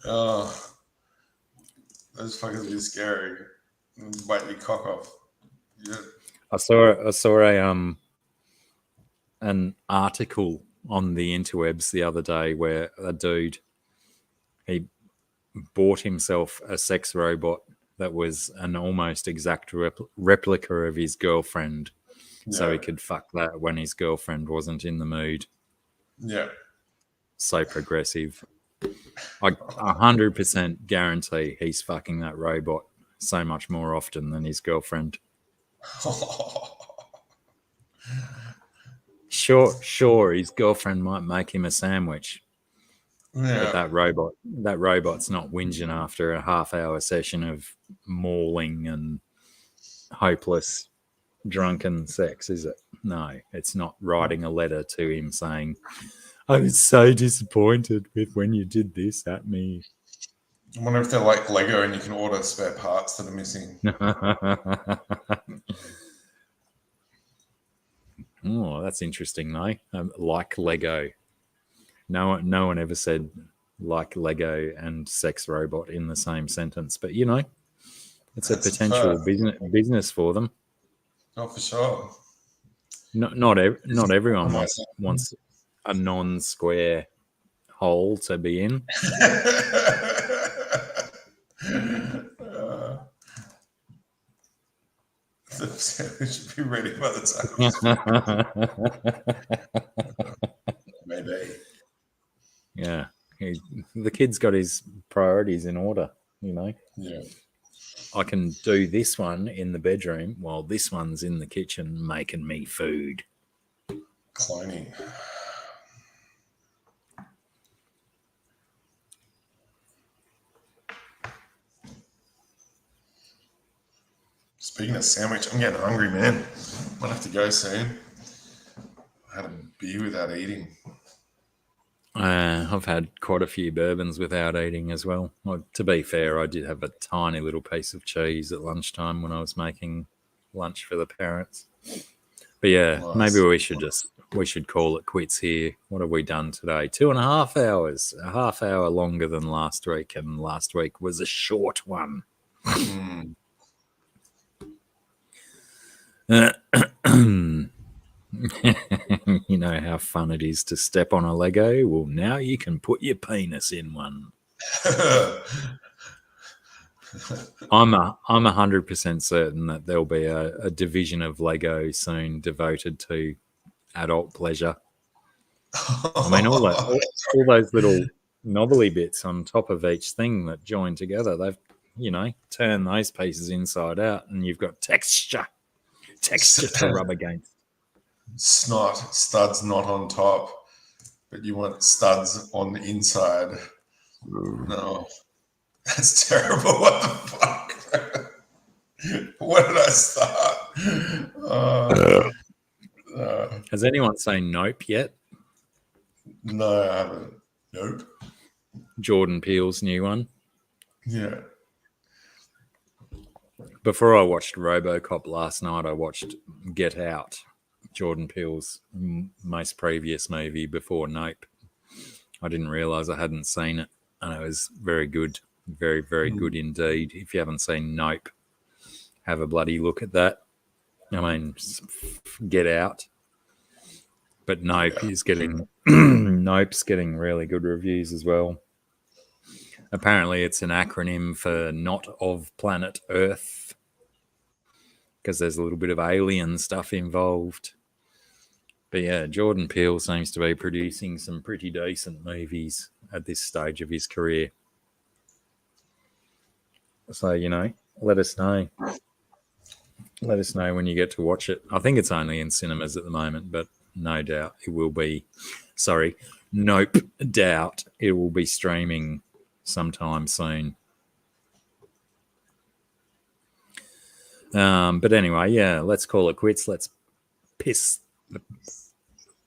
Oh, those fuckers be scary. Bite your cock off. Yeah. I saw an article on the interwebs the other day where a dude, he bought himself a sex robot that was an almost exact replica of his girlfriend, so he could fuck that when his girlfriend wasn't in the mood. Yeah. So progressive. I 100% guarantee he's fucking that robot so much more often than his girlfriend. Sure, his girlfriend might make him a sandwich. Yeah. But that robot's not whinging after a half-hour session of mauling and hopeless drunken sex, is it? No, it's not writing a letter to him saying, I was so disappointed with when you did this at me. I wonder if they're like Lego and you can order spare parts that are missing. Oh, that's interesting, though. Like Lego. No one ever said like Lego and sex robot in the same sentence, but it's That's a a potential first. business for them. Oh, for sure. Not everyone Am I wants a non-square hole to be in. We should be ready by the time. Maybe. Yeah, the kid's got his priorities in order. Yeah. I can do this one in the bedroom while this one's in the kitchen making me food. Cloning. Speaking of sandwich, I'm getting hungry, man. Might have to go soon. I had a beer without eating. I've had quite a few bourbons without eating as well. To be fair, I did have a tiny little piece of cheese at lunchtime when I was making lunch for the parents. But yeah, Nice. maybe we should call it quits here. What have we done today? 2.5 hours, a half hour longer than last week, and last week was a short one. You know how fun it is to step on a Lego? Well, now you can put your penis in one. I'm 100% certain that there'll be a division of Lego soon devoted to adult pleasure. I mean, all those little knobbly bits on top of each thing that join together, they've turned those pieces inside out, and you've got texture to rub against. Snot, studs not on top, but you want studs on the inside. No, that's terrible. What the fuck? Where did I start? Has anyone seen Nope yet? No, I haven't. Nope. Jordan Peele's new one. Yeah. Before I watched Robocop last night, I watched Get Out, Jordan Peele's most previous movie before Nope. I didn't realise I hadn't seen it, and it was very good. Very, very good indeed. If you haven't seen Nope, have a bloody look at that. I mean, Get Out. But Nope is getting Nope's getting really good reviews as well. Apparently, it's an acronym for Not of Planet Earth, because there's a little bit of alien stuff involved. But yeah, Jordan Peele seems to be producing some pretty decent movies at this stage of his career. So, let us know. Let us know when you get to watch it. I think it's only in cinemas at the moment, but no doubt it will be. Nope doubt it will be streaming sometime soon. But anyway, yeah, let's call it quits. Let's piss.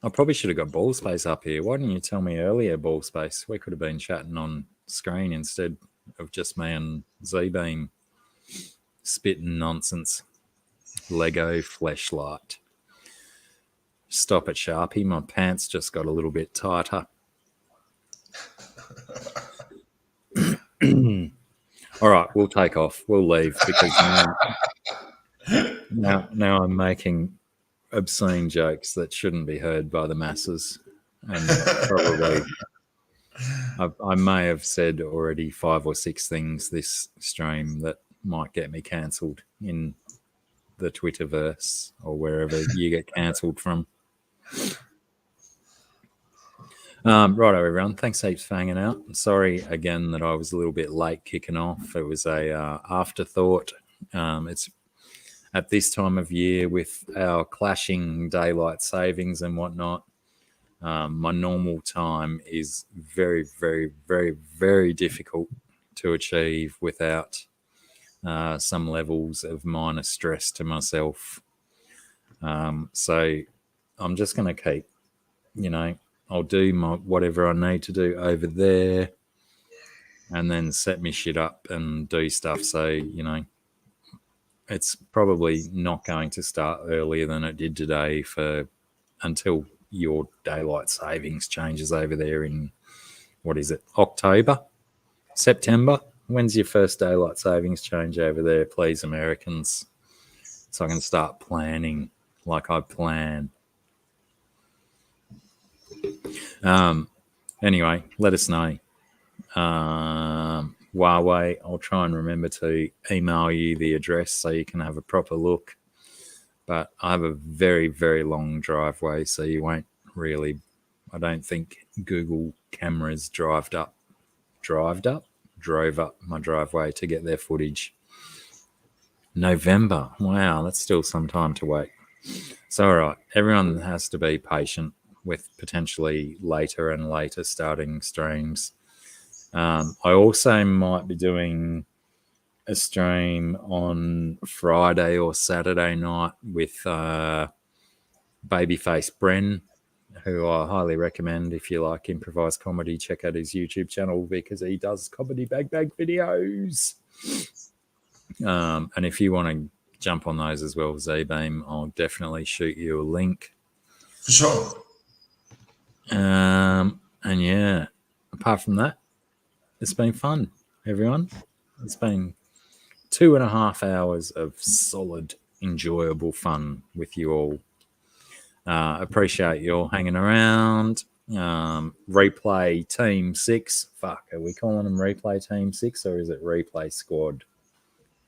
I probably should have got Ball Space up here. Why didn't you tell me earlier, Ball Space? We could have been chatting on screen instead of just me and Z-Beam spitting nonsense. Lego fleshlight. Stop it, Sharpie. My pants just got a little bit tighter. All right, we'll take off. We'll leave because now I'm making obscene jokes that shouldn't be heard by the masses, and probably I may have said already 5 or 6 things this stream that might get me cancelled in the Twitterverse or wherever you get cancelled from. Righto, everyone. Thanks heaps for hanging out. Sorry again that I was a little bit late kicking off. It was a afterthought. It's at this time of year with our clashing daylight savings and whatnot. My normal time is very, very, very, very difficult to achieve without some levels of minor stress to myself. So I'm just going to keep, I'll do whatever I need to do over there and then set me shit up and do stuff. So, it's probably not going to start earlier than it did today for until your daylight savings changes over there in, what is it, October, September? When's your first daylight savings change over there, please, Americans? So I can start planning like I plan. Anyway, let us know. Huawei, I'll try and remember to email you the address so you can have a proper look. But I have a very, very long driveway, so you won't really, I don't think Google cameras drove up my driveway to get their footage. November. Wow, that's still some time to wait. So, all right, everyone has to be patient with potentially later and later starting streams. I also might be doing a stream on Friday or Saturday night with Babyface Bren, who I highly recommend. If you like improvised comedy, check out his YouTube channel because he does comedy bag videos. And if you want to jump on those as well, Z-Beam, I'll definitely shoot you a link. For sure. And yeah, apart from that, it's been fun, everyone. It's been 2.5 hours of solid, enjoyable fun with you all. Appreciate you all hanging around. Replay Team 6. Fuck, are we calling them Replay Team 6 or is it Replay Squad?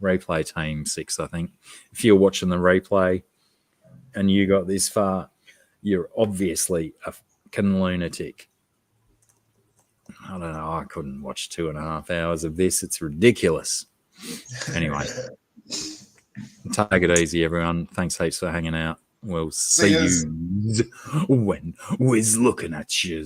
Replay Team 6, I think. If you're watching the replay and you got this far, you're obviously a fucking lunatic. I don't know. I couldn't watch 2.5 hours of this. It's ridiculous. Anyway, take it easy, everyone. Thanks heaps for hanging out. We'll see you when we're looking at you.